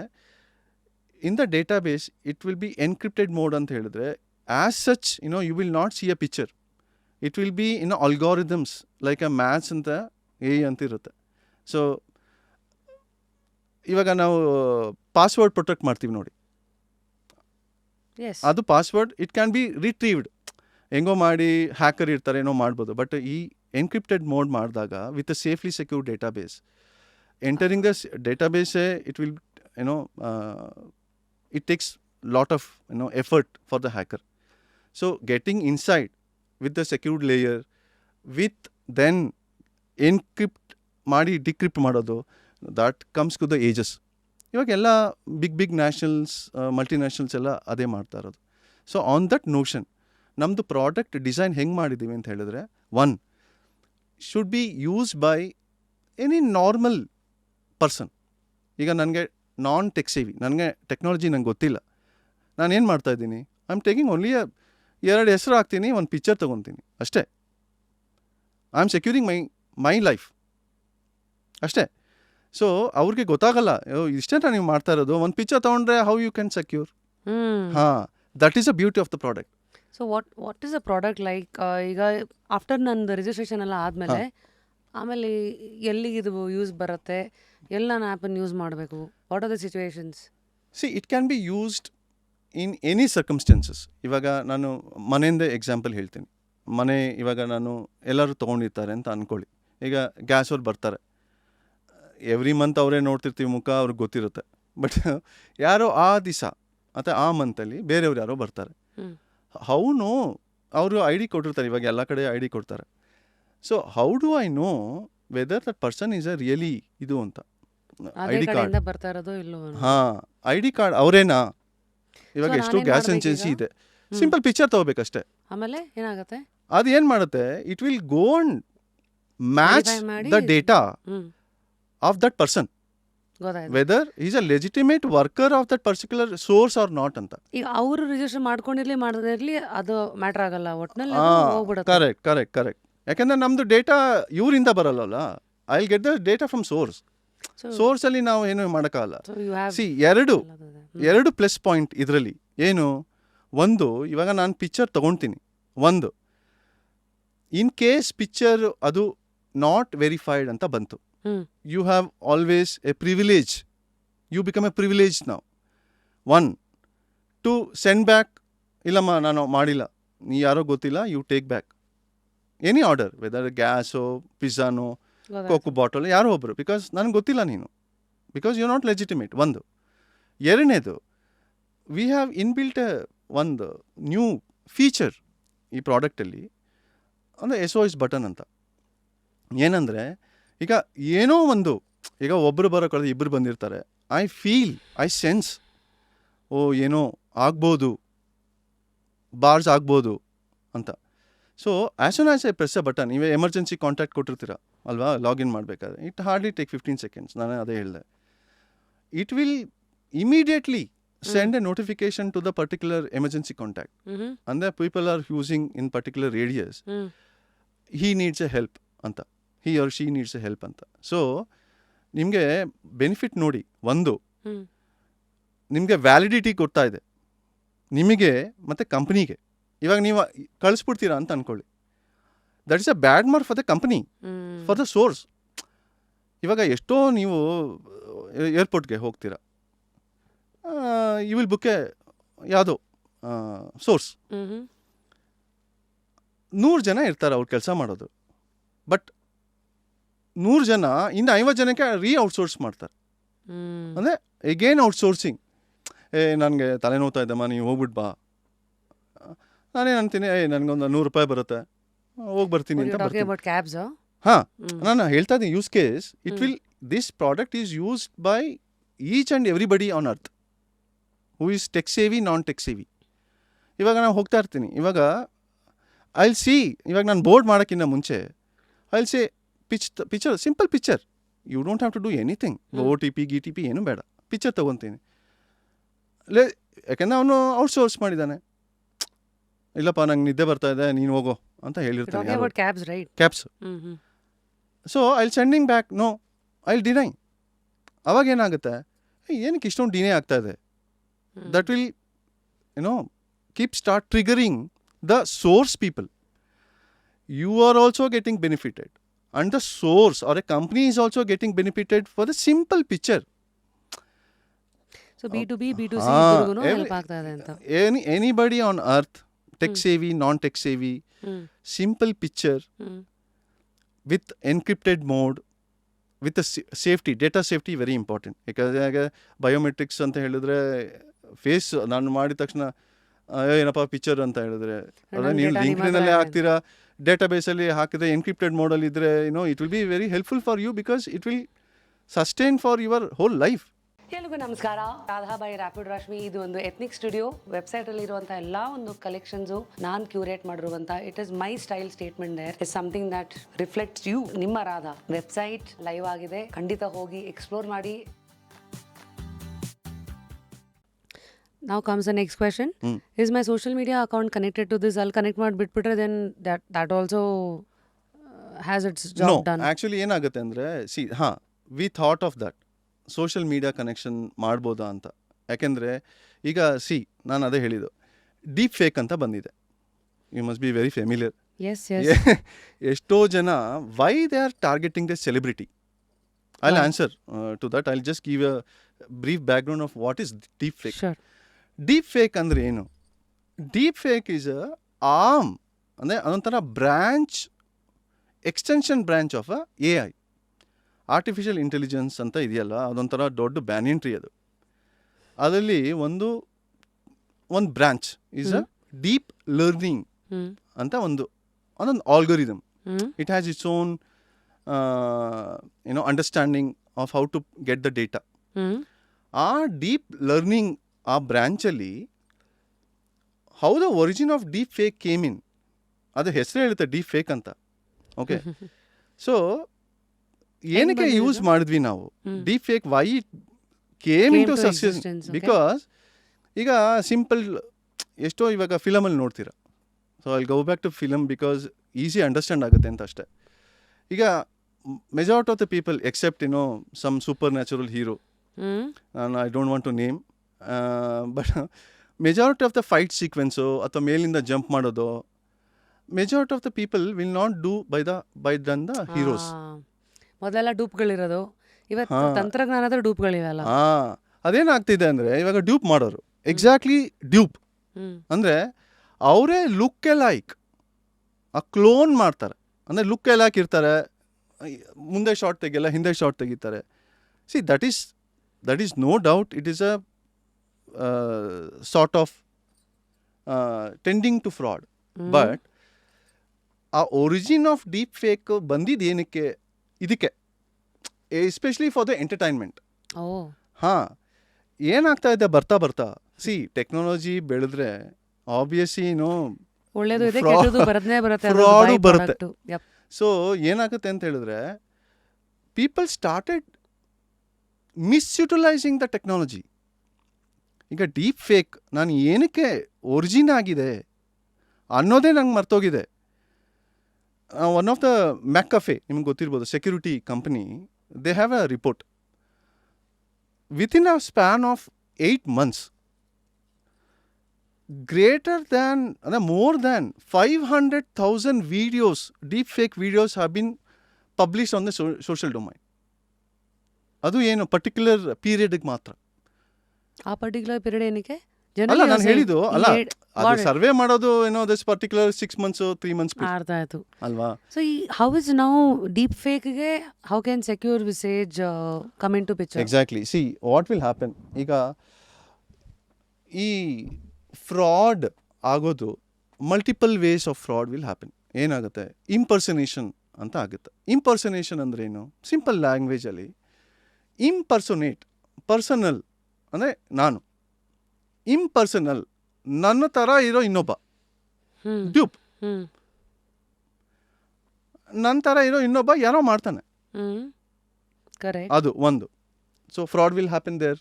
in the database it will be encrypted mode ಅಂತ ಹೇಳಿದ್ರೆ as such you will not see a picture. It will B algorithms like a maths ಅಂತ AI ಅಂತ ಇರುತ್ತೆ. ಸೊ ಇವಾಗ ನಾವು ಪಾಸ್ವರ್ಡ್ ಪ್ರೊಟೆಕ್ಟ್ ಮಾಡ್ತೀವಿ ನೋಡಿ, Yes. ಅದು password it can be retrieved. ಹೆಂಗೋ ಮಾಡಿ ಹ್ಯಾಕರ್ ಇರ್ತಾರೆ, ಏನೋ ಮಾಡ್ಬೋದು. ಬಟ್ ಈ ಎನ್ಕ್ರಿಪ್ಟೆಡ್ ಮೋಡ್ ಮಾಡಿದಾಗ with a safely secure database, entering the ಡೇಟಾಬೇಸೇ it will it takes lot of effort for the hacker. So getting inside with the secured layer with then encrypt ಮಾಡಿ ಡಿಕ್ರಿಪ್ಟ್ ಮಾಡೋದು, that comes to the ages. ಇವಾಗೆಲ್ಲ ಬಿಗ್ ನ್ಯಾಷನಲ್ಸ್ ಮಲ್ಟಿನ್ಯಾಷನಲ್ಸ್ ಎಲ್ಲ ಅದೇ ಮಾಡ್ತಾ ಇರೋದು. ಸೊ ಆನ್ ದಟ್ ನೋಷನ್ ನಮ್ಮದು ಪ್ರಾಡಕ್ಟ್ ಡಿಸೈನ್ ಹೆಂಗೆ ಮಾಡಿದ್ದೀವಿ ಅಂತ ಹೇಳಿದ್ರೆ, 1 should be use by any normal person. ಈಗ ನನಗೆ ನಾನ್ ಟೆಕ್ ಸೇವಿ, ನನಗೆ ಟೆಕ್ನಾಲಜಿ ನಂಗೆ ಗೊತ್ತಿಲ್ಲ, ನಾನೇನು ಮಾಡ್ತಾಯಿದ್ದೀನಿ, ಐ ಆಮ್ ಟೇಕಿಂಗ್ ಓನ್ಲಿ 2 ಹೆಸರು ಹಾಕ್ತೀನಿ, ಒಂದು ಪಿಕ್ಚರ್ ತೊಗೊತೀನಿ ಅಷ್ಟೇ. I am securing my life ಅಷ್ಟೇ. ಸೊ ಅವ್ರಿಗೆ ಗೊತ್ತಾಗಲ್ಲ ಇಷ್ಟೇನಾ ನೀವು ಮಾಡ್ತಾ ಇರೋದು, ಒಂದು ಪಿಕ್ಚರ್ ತೊಗೊಂಡ್ರೆ how you can secure. That is a beauty of the product. So what is a product like? ಈಗ ಆಫ್ಟರ್ ನಂದು ರಿಜಿಸ್ಟ್ರೇಷನ್ ಎಲ್ಲ ಆದಮೇಲೆ ಆಮೇಲೆ ಎಲ್ಲಿಗೆ ಇದು ಯೂಸ್ ಬರುತ್ತೆ, ಎಲ್ಲಿ ನಾನು ಆ್ಯಪನ್ನು ಯೂಸ್ ಮಾಡಬೇಕು, what are the situations? C it can be used in any circumstances. ಇವಾಗ ನಾನು ಮನೆಯಿಂದ ಎಕ್ಸಾಂಪಲ್ ಹೇಳ್ತೀನಿ. ಮನೆ ಇವಾಗ ನಾನು ಎಲ್ಲರೂ ತೊಗೊಂಡಿರ್ತಾರೆ ಅಂತ ಅಂದ್ಕೊಳ್ಳಿ. ಈಗ ಗ್ಯಾಸ್ ಅವ್ರು ಬರ್ತಾರೆ, ಎವ್ರಿ ಮಂತ್ ಅವರೇ ನೋಡ್ತಿರ್ತೀವಿ ಮುಖ, ಅವ್ರಿಗೆ ಗೊತ್ತಿರುತ್ತೆ. ಬಟ್ ಯಾರೋ ಆ ದಿವಸ ಅಥವಾ ಆ ಮಂತಲ್ಲಿ ಬೇರೆಯವ್ರು ಯಾರೋ ಬರ್ತಾರೆ. ಹೌನು ಅವರು ID ಕೊಟ್ಟಿರ್ತಾರೆ, ಇವಾಗ ಎಲ್ಲ ಕಡೆ ID ಕೊಡ್ತಾರೆ. So how do I know whether that person is a really ಇದು ಅಂತ ID ಕಾರ್ಡ್ ಬರ್ತಾ ಇರೋದು ಇಲ್ಲೋ? ID ಕಾರ್ಡ್ ಅವರೇನಾ? ಇವಾಗ So ಎಷ್ಟು ನಾನೇನ್ ಗ್ಯಾಸ್ ಮಾಡ್ಬೇಕು ಏಜೆನ್ಸಿ ಈಗ? ಇದೆ, ಸಿಂಪಲ್ ಪಿಕ್ಚರ್ ತಗೋಬೇಕಷ್ಟೇ. ಆಮೇಲೆ ಏನಾಗುತ್ತೆ? ಅದು ಏನು ಮಾಡುತ್ತೆ, it will go and match Verify ಮಾಡಿ the data hmm of that person, ಗೊತ್ತಾಯ್ತು. Whether is a legitimate worker of that particular source or not ಅಂತ. ಈಗ ಅವರು ರಿಜಿಸ್ಟರ್ ಮಾಡ್ಕೊಂಡಿರ್ಲಿ ಮಾಡದಿರ್ಲಿ ಅದು ಮ್ಯಾಟರ್ ಆಗಲ್ಲ, ಒಟ್ನಲ್ಲಿ ಹೋಗ್ಬಿಡುತ್ತೆ. Correct correct correct. ಯಾಕಂದ್ರೆ ನಮ್ದು ಡೇಟಾ ಇವರಿಂದ ಬರಲ್ಲಲ್ಲ. I will get the data from source. ಸೋರ್ಸಲ್ಲಿ ನಾವು ಏನು ಮಾಡೋಕ್ಕಾಗಲ್ಲ. ಸೊ ಯು ಹ್ಯಾವ್ ಸಿ ಎರಡು ಪ್ಲಸ್ ಪಾಯಿಂಟ್ ಇದರಲ್ಲಿ ಏನು, ಒಂದು ಇವಾಗ ನಾನು ಪಿಕ್ಚರ್ ತೊಗೊಳ್ತೀನಿ, ಒಂದು ಇನ್ ಕೇಸ್ ಪಿಕ್ಚರ್ ಅದು ನಾಟ್ ವೆರಿಫೈಡ್ ಅಂತ ಬಂತು, you have always a privilege. You become a privileged now. 1 to send back, ಇಲ್ಲಮ್ಮ ನಾನು ಮಾಡಿಲ್ಲ, ನೀ ಯಾರೋ ಗೊತ್ತಿಲ್ಲ, you take back any order, whether ಗ್ಯಾಸೋ ಪಿಜ್ಜಾನೋ ಕೋಕು ಬಾಟಲ್ ಯಾರೋ ಒಬ್ಬರು, ಬಿಕಾಸ್ ನನಗೆ ಗೊತ್ತಿಲ್ಲ ನೀನು, ಬಿಕಾಸ್ ಯು ನಾಟ್ ಲೆಜಿಟಿಮೇಟ್. ಒಂದು. ಎರಡನೇದು, ವಿ ಹ್ಯಾವ್ ಇನ್ಬಿಲ್ಟ್ ಒಂದು ನ್ಯೂ ಫೀಚರ್ ಈ ಪ್ರಾಡಕ್ಟಲ್ಲಿ, ಅಂದರೆ SOS ಬಟನ್ ಅಂತ. ಏನಂದರೆ ಈಗ ಏನೋ ಒಂದು, ಈಗ ಒಬ್ಬರು ಬರೋ ಕಳೆದ ಇಬ್ಬರು ಬಂದಿರ್ತಾರೆ, ಐ ಸೆನ್ಸ್ ಏನೋ ಆಗ್ಬೋದು, ಬಾರ್ಸ್ ಆಗ್ಬೋದು ಅಂತ. So as soon as I press a button, ನೀವೇ ಎಮರ್ಜೆನ್ಸಿ ಕಾಂಟ್ಯಾಕ್ಟ್ ಕೊಟ್ಟಿರ್ತೀರ ಅಲ್ವಾ ಲಾಗಿನ್ ಮಾಡಬೇಕಾದ್ರೆ, ಇಟ್ ಹಾರ್ಡ್ಲಿ ಟೇಕ್ 15 seconds. ನಾನು ಅದೇ ಹೇಳಿದೆ. It will immediately send a notification to the particular emergency contact. And the people are using in particular areas. He needs a help ಅಂತ, he or she needs a help ಅಂತ. ಸೊ ನಿಮಗೆ ಬೆನಿಫಿಟ್ ನೋಡಿ, ಒಂದು ನಿಮಗೆ ವ್ಯಾಲಿಡಿಟಿ ಕೊಡ್ತಾ ಇದೆ ನಿಮಗೆ ಮತ್ತು ಕಂಪ್ನಿಗೆ. ಇವಾಗ ನೀವು ಕಳಿಸ್ಬಿಡ್ತೀರಾ ಅಂತ ಅಂದ್ಕೊಳ್ಳಿ, that is a bad mark for the company, for the source. ಇವಾಗ ಎಷ್ಟೋ ನೀವು ಏರ್ಪೋರ್ಟ್ಗೆ ಹೋಗ್ತೀರಾ, ಯು ವಿಲ್ ಬುಕ್ ಎ ಯಾವುದೋ ಸೋರ್ಸ್, 100 ಜನ ಇರ್ತಾರೆ ಅವ್ರು ಕೆಲಸ ಮಾಡೋದು. ಬಟ್ 100 ಜನ ಇನ್ನು 50 ಜನಕ್ಕೆ ಔಟ್ಸೋರ್ಸ್ ಮಾಡ್ತಾರೆ. ಅಂದರೆ ಎಗೇನ್ ಔಟ್ಸೋರ್ಸಿಂಗ್. ನನಗೆ ತಲೆನೋವ್ತಾ ಇದ್ದಮ್ಮ, ನೀವು ಹೋಗ್ಬಿಟ್ಟು ಬಾ. ನಾನೇನು ಅಂತೀನಿ, ನನಗೊಂದು 100 ರೂಪಾಯಿ ಬರುತ್ತೆ, ಹೋಗಿ ಬರ್ತೀನಿ ಅಂತ ಬರ್ತೀನಿ. ಹಾಂ, ನಾನು ಹೇಳ್ತಾ ಇದ್ದೀನಿ use case. This product is used by each and everybody on earth who is tech savvy, non tech savvy. ಇವಾಗ ನಾನು ಹೋಗ್ತಾ ಇರ್ತೀನಿ, ಇವಾಗ ಇವಾಗ ನಾನು ಬೋರ್ಡ್ ಮಾಡೋಕ್ಕಿಂತ ಮುಂಚೆ say picture, simple picture, you don't have to do anything. OTP GTP ಏನೂ ಬೇಡ, ಪಿಕ್ಚರ್ ತೊಗೊತೀನಿ. ಯಾಕೆಂದರೆ ಅವನು ಔಟ್ಸೋರ್ಸ್ ಮಾಡಿದ್ದಾನೆ. ಇಲ್ಲಪ್ಪ ನಂಗೆ ನಿದ್ದೆ ಬರ್ತಾ ಇದೆ, ನೀನು ಹೋಗೋ ಅಂತ ಹೇಳಿರ್ತಾನೆ. Cabs. So sending back, no, deny. ಅವಾಗ ಏನಾಗುತ್ತೆ, ಏನಕ್ಕೆ ಇಷ್ಟೊಂದು ಡಿನೇ ಆಗ್ತಾ ಇದೆ? That will start triggering the source people. You are also getting benefited, and the source or a company is also getting benefited for the simple picture. So B2B, B2C ಇಬ್ಬರಿಗೂ ಹೆಲ್ಪ್ ಆಗ್ತಾ ಇದೆ ಅಂತ. Anybody on earth, tech savvy, non tech savvy, simple picture with encrypted mode, with the safety, data safety very important. ಯಾಕಂದರೆ ಬಯೋಮೆಟ್ರಿಕ್ಸ್ ಅಂತ ಹೇಳಿದ್ರೆ ಫೇಸ್ ನಾನು ಮಾಡಿದ ತಕ್ಷಣ ಏನಪ್ಪ ಪಿಕ್ಚರ್ ಅಂತ ಹೇಳಿದ್ರೆ, ನೀವು ಲಿಂಕ್ಡ್ಇನ್ನಲ್ಲೇ ಹಾಕ್ತೀರಾ, ಡೇಟಾಬೇಸಲ್ಲಿ ಹಾಕಿದ್ರೆ ಎನ್ಕ್ರಿಪ್ಟೆಡ್ ಮೋಡಲ್ಲಿ ಇದ್ದರೆ it will be very helpful for you, because it will sustain for your whole life. ಎಲ್ರಿಗೂ ನಮಸ್ಕಾರ. Radha by rapid Rashmi. ಇದು ಒಂದು ಎಥ್ನಿಕ್ ಸ್ಟುಡಿಯೋ. ವೆಬ್ಸೈಟಲ್ಲಿ ಇರುವಂಥ ಎಲ್ಲ ಒಂದು ಕಲೆಕ್ಷನ್ಸು ನಾನು ಕ್ಯೂರೇಟ್ ಮಾಡಿರುವಂಥ, it is my style statement. There is something that reflects you. ನಿಮ್ಮ ರಾಧಾ ವೆಬ್ಸೈಟ್ ಲೈವ್ ಆಗಿದೆ, ಖಂಡಿತ ಹೋಗಿ ಎಕ್ಸ್ಪ್ಲೋರ್ ಮಾಡಿ. Now comes the next question. Is my social media account connected to this? I'll connect ಮಾಡಿಬಿಟ್ಬಿಟ್ರೆ then that also has its job done. No, actually ಏನಾಗುತ್ತೆ ಅಂದರೆ, we thought of that. Social media connection ಮಾಡ್ಬೋದಾ ಅಂತ. ಯಾಕೆಂದರೆ ಈಗ ನಾನು ಅದೇ ಹೇಳಿದ್ದು, ಡೀಪ್ ಫೇಕ್ ಅಂತ ಬಂದಿದೆ. You must be very familiar. ಎಷ್ಟೋ ಜನ why they are targeting the celebrity. I will answer to that. I will just give a brief background of what is deep fake. Deep fake ಅಂದರೆ ಏನು? ಡೀಪ್ ಫೇಕ್ ಈಸ್ ಆರ್ಮ್, ಅಂದರೆ ಅದೊಂಥರ branch, extension branch of AI. Artificial intelligence ಅಂತ ಇದೆಯಲ್ಲ, ಅದೊಂಥರ ದೊಡ್ಡ ಬ್ಯಾನಿಯನ್ ಟ್ರೀ ಅದು. ಅದರಲ್ಲಿ ಒಂದು branch is a deep learning ಅಂತ ಅದೊಂದು algorithm. It has its own understanding of how to get the data. ಆ ಡೀಪ್ ಲರ್ನಿಂಗ್ ಆ ಬ್ರ್ಯಾಂಚಲ್ಲಿ how the origin of deep fake came in, ಅದು ಹೆಸರು ಹೇಳುತ್ತೆ ಡೀಪ್ ಫೇಕ್ ಅಂತ. ಓಕೆ, ಸೊ ಏನಕ್ಕೆ ಯೂಸ್ ಮಾಡಿದ್ವಿ ನಾವು deep fake? Why it came in to success? Because ಈಗ ಸಿಂಪಲ್ ಎಷ್ಟೋ ಇವಾಗ ಫಿಲಮಲ್ಲಿ ನೋಡ್ತೀರಾ. So I go back to film because easy understand ಆಗುತ್ತೆ ಅಂತ ಅಷ್ಟೇ. ಈಗ majority of the people except some super natural hero, I don't want to name, but majority of the fight sequence ಅಥವಾ ಮೇಲಿಂದ ಜಂಪ್ ಮಾಡೋದು, majority of the people will not do by then the heroes. ಮೊದಲೆಲ್ಲ ಡೂಪ್ಗಳಿರೋದು, ಇವತ್ತು ತಂತ್ರಜ್ಞಾನದ ಡೂಪ್ಗಳಿವೆಲ್ಲ. ಅದೇನಾಗ್ತಿದೆ ಅಂದರೆ ಇವಾಗ ಡ್ಯೂಪ್ ಮಾಡೋರು ಎಕ್ಸಾಕ್ಟ್ಲಿ ಡ್ಯೂಪ್ ಅಂದರೆ ಅವರೇ ಲುಕ್ ಲೈಕ್ ಆ ಕ್ಲೋನ್ ಮಾಡ್ತಾರೆ. ಅಂದರೆ ಲುಕ್ ಲೈಕ್ ಇರ್ತಾರೆ, ಮುಂದೆ ಶಾರ್ಟ್ ತೆಗಿಯಲ್ಲ, ಹಿಂದೆ ಶಾರ್ಟ್ ತೆಗಿತಾರೆ. See that is no doubt it is a sort of tending to fraud. But ಆ ಒರಿಜಿನ್ ಆಫ್ ಡೀಪ್ ಫೇಕ್ ಬಂದಿದ್ದು ಏನಕ್ಕೆ? ಇದಕ್ಕೆ, ಎಸ್ಪೆಷಲಿ ಫಾರ್ ದ ಎಂಟರ್ಟೈನ್ಮೆಂಟ್. ಏನಾಗ್ತಾ ಇದೆ ಬರ್ತಾ ಬರ್ತಾ, ಟೆಕ್ನಾಲಜಿ ಬೆಳೆದ್ರೆ ಆಬ್ವಿಯಸ್ಲಿ ಫ್ರಾಡು ಬರುತ್ತೆ. ಸೊ ಏನಾಗುತ್ತೆ ಅಂತ ಹೇಳಿದ್ರೆ, people started misutilising the technology. ಈಗ ಡೀಪ್ ಫೇಕ್ ನಾನು ಏನಕ್ಕೆ ಒರಿಜಿನ್ ಆಗಿದೆ ಅನ್ನೋದೇ ನಂಗೆ ಮರ್ತೋಗಿದೆ. ಒನ್ ಆಫ್ ದ ಮ್ಯಾಕಫೆ, ನಿಮ್ಗೆ ಗೊತ್ತಿರ್ಬೋದು, security company, they have a report. Within a span of 8 months, more than 500,000 videos, deepfake videos have been published on the social domain. ಅದು ಏನು ಪರ್ಟಿಕ್ಯುಲರ್ ಪೀರಿಯಡ್ಗೆ ಮಾತ್ರ. ಆ ಪರ್ಟಿಕ್ಯುಲರ್ ಪೀರಿಯಡ್ ಏನಕ್ಕೆ? ಅಲ್ಲ ನಾನು ಹೇಳಿದ್ದು ಅಲ್ಲ ಅದು ಸರ್ವೆ ಮಾಡೋದು ಏನೋ ದಿಸ್ ಪರ್ಟಿಕ್ಯುಲರ್ 6 months 3 months ಅರ್ಥ ಆಯ್ತು. ಅಲ್ವಾ. So how is now deep ಫೇಕ್ಗೆ how can secure visage come in to picture? Exactly. See what will happen, ಈಗ ಈ ಫ್ರಾಡ್ ಆಗೋದು multiple ways of fraud will happen. ಏನಾಗುತ್ತೆ, ಇಂಪರ್ಸನೇಷನ್ ಅಂತ ಆಗುತ್ತೆ. ಇಂಪರ್ಸನೇಷನ್ ಅಂದ್ರೆ ಏನು, ಸಿಂಪಲ್ ಲ್ಯಾಂಗ್ವೇಜಲ್ಲಿ ಇಂಪರ್ಸೊನೇಟ್, ಪರ್ಸನಲ್ ಅಂದರೆ ನಾನು, ಇಂಪರ್ಸನಲ್ ನನ್ನ ಥರ ಇರೋ ಇನ್ನೊಬ್ಬ, ಡ್ಯೂಪ್ ನನ್ನ ಥರ ಇರೋ ಇನ್ನೊಬ್ಬ ಯಾರೋ ಮಾಡ್ತಾನೆ, ಅದು ಒಂದು. So fraud will happen there.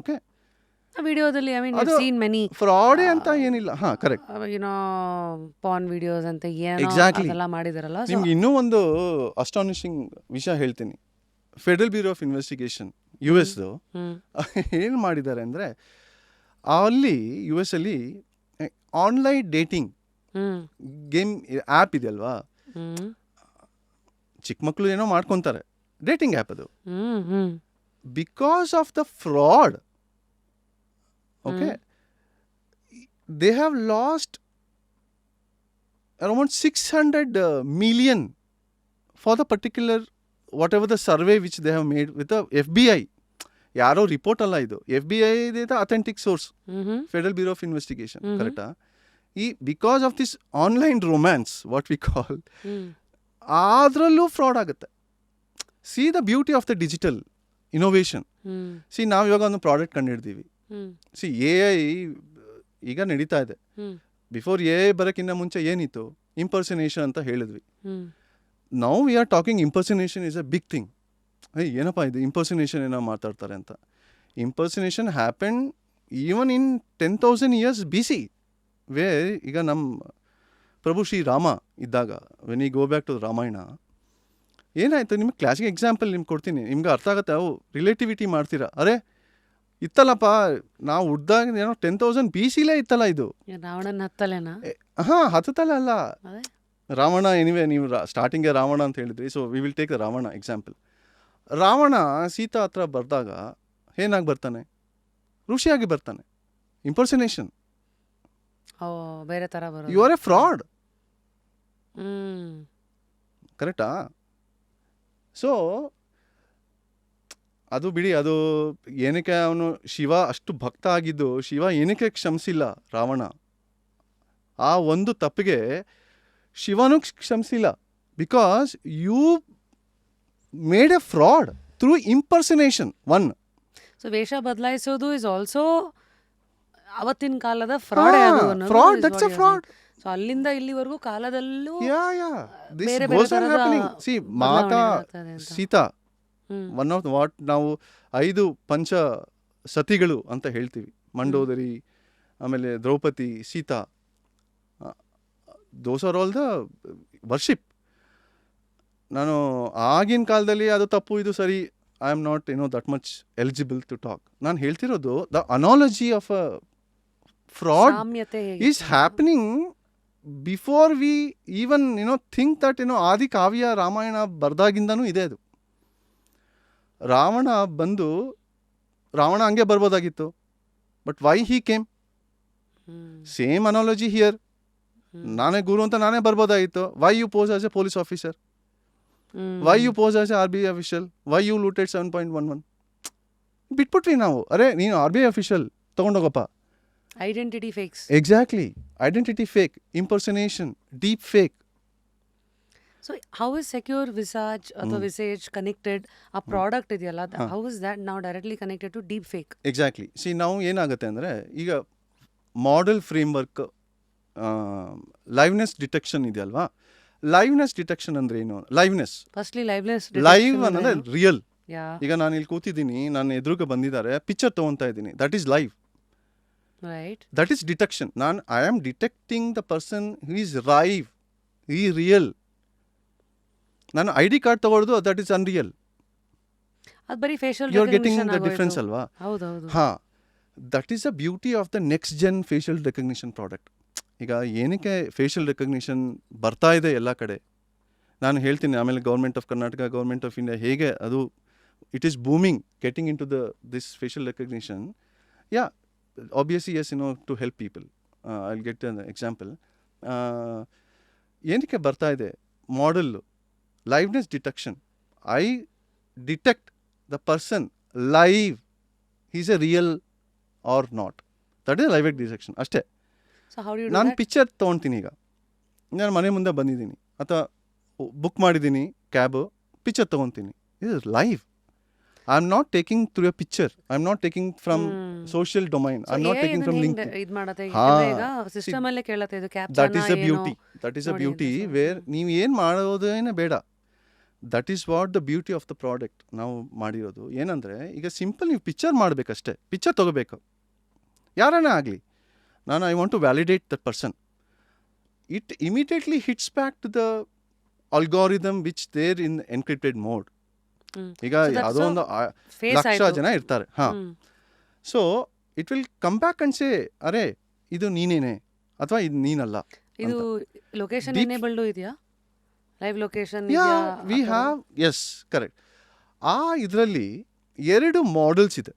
Okay, ವಿಡಿಯೋದಲ್ಲಿ ಐ ಮೀನ್ ಸೀನ್ ಮೆನಿ ಫ್ರಾಡೇ ಅಂತ ಏನಿಲ್ಲ. ಹಾ ಕರೆಕ್ಟ್, ಯುನೋ ಪಾನ್ ವಿಡಿಯೋಸ್ ಅಂತ ಎಕ್ಸಾಕ್ಟ್ಲಿ ಎಲ್ಲ ಮಾಡಿದಾರಲ್ಲ. ನಿಮ್ಗೆ ಇನ್ನೂ ಒಂದು ಅಸ್ಟಾನಿಶಿಂಗ್ ವಿಷಯ ಹೇಳ್ತೀನಿ. Federal bureau of investigation US ಏನು ಮಾಡಿದ್ದಾರೆ ಅಂದರೆ, ಅಲ್ಲಿ US ಅಲ್ಲಿ ಆನ್ಲೈನ್ ಡೇಟಿಂಗ್ ಗೇಮ್ ಆ್ಯಪ್ ಇದೆಯಲ್ವಾ, ಚಿಕ್ಕ ಮಕ್ಕಳು ಏನೋ ಮಾಡ್ಕೊತಾರೆ, ಡೇಟಿಂಗ್ ಆ್ಯಪ್ ಅದು. Because of the fraud, okay, they have lost around 600 million for the particular what ever the survey which they have made with FBI. ಯಾರೋ ರಿಪೋರ್ಟ್ ಅಲ್ಲ ಇದು, FBI ಇದೆ authentic source, federal bureau of investigation. ಕರೆಕ್ಟಾ? ಈ because of this online romance what we call, ಅದರಲ್ಲೂ ಫ್ರಾಡ್ ಆಗುತ್ತೆ. C the beauty of the digital innovation. C ನಾವು ಇವಾಗ ಒಂದು ಪ್ರಾಡಕ್ಟ್ ಕಂಡುಹಿಡ್ದೀವಿ. ಸಿ AI ಈಗ ನಡೀತಾ ಇದೆ. ಬಿಫೋರ್ AI ಬರೋಕ್ಕಿಂತ ಮುಂಚೆ ಏನಿತ್ತು, ಇಂಪರ್ಸನೇಷನ್ ಅಂತ ಹೇಳಿದ್ವಿ. Now we are talking impersonation is a big thing. ಏನಪ್ಪ ಇದು ಇಂಪರ್ಸನೇಷನ್ ಏನೋ ಮಾತಾಡ್ತಾರೆ ಅಂತ. Impersonation happen even in 10,000 years BC, ವೇ ಈಗ ನಮ್ಮ ಪ್ರಭು ಶ್ರೀ ರಾಮ ಇದ್ದಾಗ, when he go back to Ramayana, ಏನಾಯಿತು, ನಿಮ್ಗೆ ಕ್ಲಾಸಿಕ್ ಎಕ್ಸಾಂಪಲ್ ನಿಮ್ಗೆ ಕೊಡ್ತೀನಿ, ನಿಮ್ಗೆ ಅರ್ಥ ಆಗುತ್ತೆ. ಅವು ರಿಲೇಟಿವಿಟಿ ಮಾಡ್ತೀರಾ, ಅರೆ ಇತ್ತಲ್ಲಪ್ಪ ನಾವು ಹುಡ್ದಾಗ ಏನೋ 10,000 BCಲೇ ಇತ್ತಲ್ಲ ಇದು. ರಾವಣನ ಹತ್ತಲೇನಾ? ಹಾಂ, ಹತ್ತಲ್ಲ ಅಲ್ಲ, ರಾವಣ. ಎನಿವೆ ನೀವು ಸ್ಟಾರ್ಟಿಂಗ್ಗೆ ರಾವಣ ಅಂತ ಹೇಳಿದ್ರಿ, so we will take the Ravana example. Ravana Sita ಹತ್ರ ಬರ್ದಾಗ ಏನಾಗಿ ಬರ್ತಾನೆ, ಋಷಿಯಾಗಿ ಬರ್ತಾನೆ. ಇಂಪರ್ಸನೇಷನ್, ಬೇರೆ ಥರ ಬರೋದು. You are a fraud. ಕರೆಕ್ಟಾ? ಸೊ ಅದು ಬಿಡಿ, ಅದು ಏನಕ್ಕೆ ಅವನು ಶಿವ ಅಷ್ಟು ಭಕ್ತ ಆಗಿದ್ದು, ಶಿವ ಏನಕ್ಕೆ ಕ್ಷಮಿಸಿಲ್ಲ ರಾವಣ? ಆ ಒಂದು ತಪ್ಪಿಗೆ ಶಿವನೂ ಕ್ಷಮಿಸಿಲ್ಲ. Because you made a fraud through impersonation. One, so ವೇಷ ಬದಲಾಯಿಸೋದು ಇಸ್ ಆಲ್ಸೋ ಅವತ್ತಿನ ಕಾಲದ fraud. Fraud, that's a fraud. So ಅಲ್ಲಿಂದ ಇಲ್ಲಿವರೆಗೂ ಕಾಲದಲ್ಲೂ this goes on happening. See, Mata Sita, one of what ನಾವು 5 ಪಂಚ ಸತಿಗಳು ಅಂತ ಹೇಳ್ತೀವಿ. ಮಂಡೋದರಿ, ಆಮೇಲೆ Draupadi, Sita, those are all the worship. ನಾನು ಆಗಿನ ಕಾಲದಲ್ಲಿ ಅದು ತಪ್ಪು ಇದು ಸರಿ, I am not that much eligible to talk. ನಾನು ಹೇಳ್ತಿರೋದು the analogy of a fraud is happening before we even think that ಆದಿ ಕಾವ್ಯ ರಾಮಾಯಣ ಬರ್ದಾಗಿಂದನೂ ಇದೆ ಅದು. ರಾವಣ ಹಂಗೆ ಬರ್ಬೋದಾಗಿತ್ತು, but why he came? Same analogy here. ನಾನೇ ಗುರು ಅಂತ ನಾನೇ ಬರ್ಬೋದಾಗಿತ್ತು. Why you pose as a police officer? Why you pose as a RBI official? Why you looted 7.11? ಬಿಟ್ಬಿಟ್ರಿ ನಾವು. ಅರೆ ನೀನು RBI ಅಫಿಷಿಯಲ್ ತಗೊಂಡೋಗಪ್ಪ. Identity fakes. Exactly, identity fake, impersonation, deep fake. So how is secure visage ಅಥವಾ ವಿಸೇಜ್ ಕನೆಕ್ಟೆಡ್? ಆ ಪ್ರಾಡಕ್ಟ್ ಇದೆಯಲ್ಲ, ಹೌ ಇಸ್ ದ್ಯಾಟ್ ನಾವು directly connected to deep fake? Exactly. See ನಾವು ಏನಾಗುತ್ತೆ ಅಂದರೆ, ಈಗ ಮಾಡೆಲ್ ಫ್ರೇಮ್ವರ್ಕ್ ಲೈವ್ನೆಸ್ ಡಿಟೆಕ್ಷನ್ ಇದೆಯಲ್ವಾ. ಲೈವ್ನೆಸ್ ಡಿಟೆಕ್ಷನ್ ಅಂದ್ರೆ ಏನು? ಲೈವ್ನೆಸ್, ಫಸ್ಟ್ಲಿ ಲೈವ್ನೆಸ್, ಲೈವ್ ಅಂದರೆ ರಿಯಲ್. ಈಗ ನಾನು ಇಲ್ಲಿ ಕೂತಿದ್ದೀನಿ, ನಾನು ಎದುರುಗೆ ಬಂದಿದ್ದಾರೆ, ಪಿಕ್ಚರ್ ತೊಗೊತಾ ಇದ್ದೀನಿ, that is live. Right, that is detection. I am detecting the person who is live, ಈ ರಿಯಲ್. ನಾನು ID ಕಾರ್ಡ್ ತಗೊಳ್ಳೋದು, ದಟ್ ಈಸ್ ಅನ್ರಿಯಲ್. ಅದು ಬರೀ facial you are getting the difference ಅಲ್ವಾ? ಹೌದೌದು. ಹಾಂ, that is the beauty of the next gen facial recognition product. ಈಗ ಏನಕ್ಕೆ ಫೇಶಿಯಲ್ ರೆಕಗ್ನಿಷನ್ ಬರ್ತಾ ಇದೆ ಎಲ್ಲ ಕಡೆ ನಾನು ಹೇಳ್ತೀನಿ. ಆಮೇಲೆ government of Karnataka, government of India ಹೇಗೆ ಅದು it is booming, getting in to this facial recognition. Yeah, obviously yes, to help people. I'll get an example. ಏನಕ್ಕೆ ಬರ್ತಾ ಇದೆ model liveness detection. I detect the person live, is a real or not. That is live detection ಅಷ್ಟೇ. So how do you do ನಾನು that? ಪಿಕ್ಚರ್ ತೊಗೊಳ್ತೀನಿ. ಈಗ ನಾನು ಮನೆ ಮುಂದೆ ಬಂದಿದ್ದೀನಿ ಅಥವಾ ಬುಕ್ ಮಾಡಿದ್ದೀನಿ ಕ್ಯಾಬು, ಪಿಕ್ಚರ್ ತೊಗೊತೀನಿ. Is live. I am not taking through a picture, I am not taking from social domain, I am not taking from link. ಇದು ಮಾಡತ್ತೆ ಹಾ. ಈಗ ಸಿಸ್ಟಮ್ ಅಲ್ಲೇ ಕೇಳತ್ತೆ ಇದು that is capture a beauty, that is ಅ ನೋಡಿ ಬ್ಯೂಟಿ ಅಂತ. So, ವೇರ್ ನೀವು ಏನು ಮಾಡೋದೇನೆ ಬೇಡ. That is what the beauty of the product ನಾವು ಮಾಡಿರೋದು. ಏನಂದರೆ ಈಗ ಸಿಂಪಲ್ ನೀವು ಪಿಕ್ಚರ್ ಮಾಡಬೇಕಷ್ಟೇ, ಪಿಕ್ಚರ್ ತೊಗೋಬೇಕು ಯಾರನ್ನೇ ಆಗಲಿ. ನಾನು I want to validate that person. It immediately hits back to the algorithm which there in encrypted mode. ಈಗ So that's ಯಾವುದೋ so ಒಂದು ಫೇಸ್ ಲಕ್ಷ ಆಯ್ತು. ಜನ ಇರ್ತಾರೆ. ಹಾಂ, so it will come back and say ಅರೆ ಇದು ನೀನೇನೆ ಅಥವಾ ಇದು ನೀನಲ್ಲ. ಇದು ಲೊಕೇಶನ್ Deep- ಎನೇಬಲ್ಡ್ ಇದೆಯಾ? Live location yeah we have, yes correct. ಆ ಇದರಲ್ಲಿ 2 ಮಾಡೆಲ್ಸ್ ಇದೆ.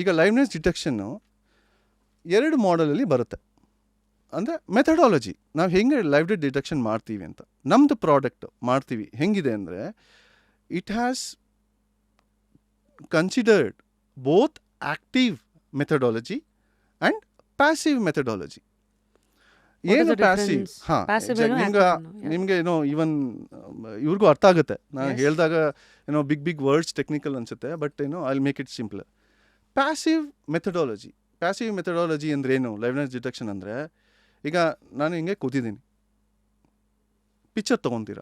ಈಗ ಲೈವ್ನೆಸ್ ಡಿಟೆಕ್ಷನ್ನು 2 ಮಾಡೆಲಲ್ಲಿ ಬರುತ್ತೆ. ಅಂದರೆ ಮೆಥಡಾಲಜಿ ನಾವು ಹೆಂಗೆ ಲೈವ್ ಡಿಟೆಕ್ಷನ್ ಮಾಡ್ತೀವಿ ಅಂತ. ನಮ್ಮದು ಪ್ರಾಡಕ್ಟ್ ಮಾಡ್ತೀವಿ ಹೆಂಗಿದೆ ಅಂದರೆ it has considered both active methodology and passive methodology. What is ಏನು the ಪ್ಯಾಸಿವ್? difference? ಹಾಂ, Passive ಏನು, ನಿಮ್ಗೆ active ಏನು? Yeah. ನಿಮಗೆ ಈವನ್ ಇವ್ರಿಗೂ ಅರ್ಥ ಆಗುತ್ತೆ ನಾನು Yes. ಹೇಳಿದಾಗ. ಬಿಗ್ ವರ್ಡ್ಸ್ ಟೆಕ್ನಿಕಲ್ ಅನಿಸುತ್ತೆ, but I make it simple. Passive methodology ಅಂದ್ರೆ ಏನು? ಲೈವ್ನೆಸ್ ಡಿಟೆಕ್ಷನ್ ಅಂದರೆ ಈಗ ನಾನು ಹಿಂಗೆ ಕೂತಿದ್ದೀನಿ, ಪಿಕ್ಚರ್ ತೊಗೊತೀರ,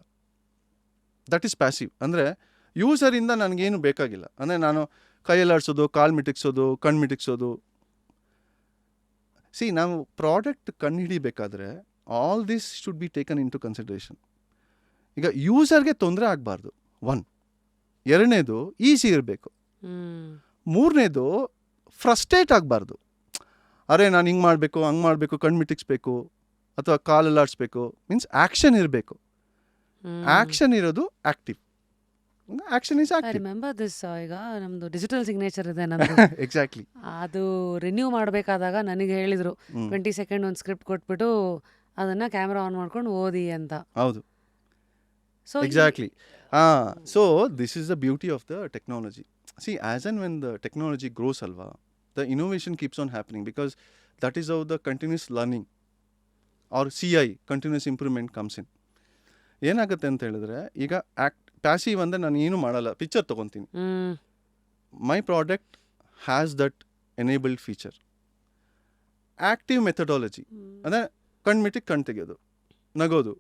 ದಟ್ ಈಸ್ ಪ್ಯಾಸಿವ್. ಅಂದರೆ ಯೂಸರಿಂದ ನನಗೇನು ಬೇಕಾಗಿಲ್ಲ. ಅಂದರೆ ನಾನು ಕೈಯಲ್ಲಾಡ್ಸೋದು, ಕಾಲು ಮಿಟಿಕ್ಸೋದು, ಕಣ್ಣು ಮಿಟಿಕ್ಸೋದು. ನಾವು ಪ್ರಾಡಕ್ಟ್ ಕಣ್ಣು ಹಿಡಿಬೇಕಾದ್ರೆ all this should be taken in to consideration. ಈಗ ಯೂಸರ್ಗೆ ತೊಂದರೆ ಆಗಬಾರ್ದು, 1. 2ನೇದು ಈಸಿ ಇರಬೇಕು. 3ನೇದು ಫ್ರಸ್ಟ್ರೇಟ್ ಆಗಬಾರ್ದು. ಅರೆ ನಾನು ಹಿಂಗೆ ಮಾಡಬೇಕು, ಹಂಗೆ ಮಾಡಬೇಕು, ಕಣ್ಣು ಮಿಟಿಕ್ಸ್ಬೇಕು ಅಥವಾ ಕಾಲಲ್ಲಾಡಿಸ್ಬೇಕು. ಮೀನ್ಸ್ ಆ್ಯಕ್ಷನ್ ಇರಬೇಕು. ಆ್ಯಕ್ಷನ್ ಇರೋದು active. Action is I active. Remember this. ಈಗ ನಮ್ದು ಡಿಜಿಟಲ್ ಸಿಗ್ನೇಚರ್ ಇದೆ ನಮ್ದು. ಎಕ್ಸಾಕ್ಟ್ಲಿ. ಅದು ರಿನ್ಯೂ ಮಾಡಬೇಕಾದಾಗ ನನಗೆ ಹೇಳಿದ್ರು 20 ಸೆಕೆಂಡ್ ಒಂದು ಸ್ಕ್ರಿಪ್ಟ್ ಕೊಟ್ಬಿಟ್ಟು ಅದನ್ನ ಕ್ಯಾಮ್ರಾ ಆನ್ ಮಾಡ್ಕೊಂಡು ಓದಿ ಅಂತ. ಹೌದು, so exactly. So this is the beauty of the technology. See, as and when the technology grows alva, the innovation keeps on happening, because that is how the continuous learning or CI, continuous improvement, comes in. ಏನಾಗುತ್ತೆ ಅಂತ ಹೇಳಿದ್ರೆ ಈಗ ಪ್ಯಾಸಿವ್ ಅಂದರೆ ನಾನು ಏನು ಮಾಡಲ್ಲ, ಪಿಕ್ಚರ್ ತೊಗೊತೀನಿ. My product has that enabled feature. Active methodology ಅಂದರೆ ಕಣ್ಮಿಟ್ಟಿಗೆ ಕಣ್ ತೆಗೆಯೋದು, ನಗೋದು,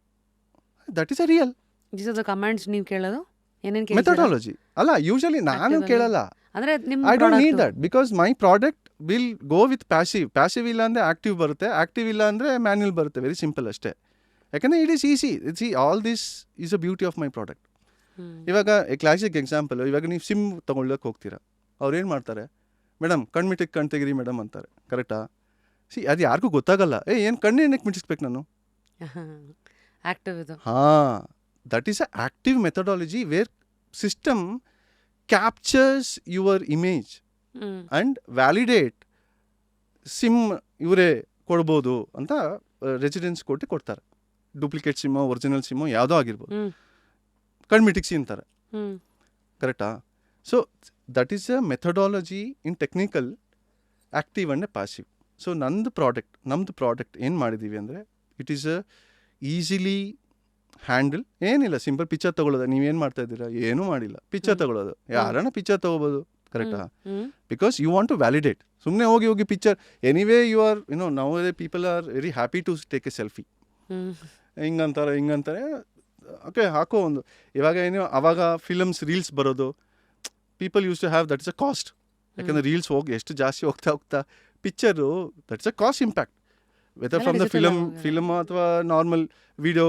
that is a real this is the comments ನೀವು ಕೇಳೋದು ಏನೇನು ಕೇಳ್ತೀರಾ? ಮೆಥಡಾಲಜಿ ಅಲ್ಲ. ಯೂಶಲಿ ನಾನು Active ಅಲ್ಲಿ? ಕೇಳಲ್ಲ. ಅಂದ್ರೆ ನಿಮ್ಮ I don't need product- that, because my product will go with passive. Passive ಇಲ್ಲ ಅಂದರೆ ಆ್ಯಕ್ಟಿವ್ ಬರುತ್ತೆ, ಆ್ಯಕ್ಟಿವ್ ಇಲ್ಲ ಅಂದರೆ ಮ್ಯಾನ್ಯಲ್ ಬರುತ್ತೆ. ವೆರಿ ಸಿಂಪಲ್ ಅಷ್ಟೇ. ಯಾಕಂದರೆ it is easy. All this is a beauty of my product. ಇವಾಗ ಕ್ಲಾಸಿಕ್ ಎಕ್ಸಾಂಪಲ್, ಇವಾಗ ನೀವು ಸಿಮ್ ತೊಗೊಳ್ಳೋಕೆ ಹೋಗ್ತೀರಾ, ಅವ್ರು ಏನು ಮಾಡ್ತಾರೆ, ಮೇಡಮ್ ಕಣ್ಣು ಮಿಟ್ಟಿಗೆ ಕಣ್ ತೆಗಿರಿ ಮೇಡಮ್ ಅಂತಾರೆ. ಕರೆಕ್ಟಾ? ಅದು ಯಾರಿಗೂ ಗೊತ್ತಾಗಲ್ಲ. ಏನು ಕಣ್ಣು ಏನಕ್ಕೆ ಮಿಟ್ಟಿಸ್ಬೇಕು ನಾನು? ಆಕ್ಟಿವ್ ಇದು. ಹಾಂ, that is a active methodology where system captures your image and validate ಸಿಮ್ ಇವರೇ ಕೊಡ್ಬೋದು ಅಂತ ರೆಸಿಡೆನ್ಸ್ ಕೊಡ್ತಾರೆ. ಡೂಪ್ಲಿಕೇಟ್ ಸಿಮ್ಮೋ ಒರಿಜಿನಲ್ ಸಿಮ್ಮೋ ಯಾವುದೋ ಆಗಿರ್ಬೋದು, ಕಣ್ಮಿಟಿಕ್ಸಿ ಅಂತಾರೆ. ಕರೆಕ್ಟಾ? So that is a methodology in technical active and passive. So ನಮ್ಮದು ಪ್ರಾಡಕ್ಟ್ ಏನು ಮಾಡಿದ್ದೀವಿ ಅಂದರೆ it is a easily handle. ಏನಿಲ್ಲ, ಸಿಂಪಲ್ ಪಿಕ್ಚರ್ ತೊಗೊಳ್ಳೋದು. ನೀವೇನು ಮಾಡ್ತಾ ಇದ್ದೀರಾ? ಏನೂ ಮಾಡಿಲ್ಲ, ಪಿಕ್ಚರ್ ತೊಗೊಳ್ಳೋದು. ಯಾರನ್ನ ಪಿಕ್ಚರ್ ತೊಗೋಬೋದು. ಕರೆಕ್ಟಾ? Because you want to validate. ಸುಮ್ಮನೆ ಹೋಗಿ picture anyway you are now people are very happy to take a selfie. ಹಿಂಗಂತಾರೆ ಓಕೆ ಹಾಕೋ ಒಂದು. ಇವಾಗ ಅವಾಗ ಫಿಲಮ್ಸ್ ರೀಲ್ಸ್ ಬರೋದು, people use to have, that is a cost. ಯಾಕಂದರೆ ರೀಲ್ಸ್ ಎಷ್ಟು ಜಾಸ್ತಿ ಹೋಗ್ತಾ picture, that is a cost impact. Whether from the film ಅಥವಾ ನಾರ್ಮಲ್ ವಿಡಿಯೋ.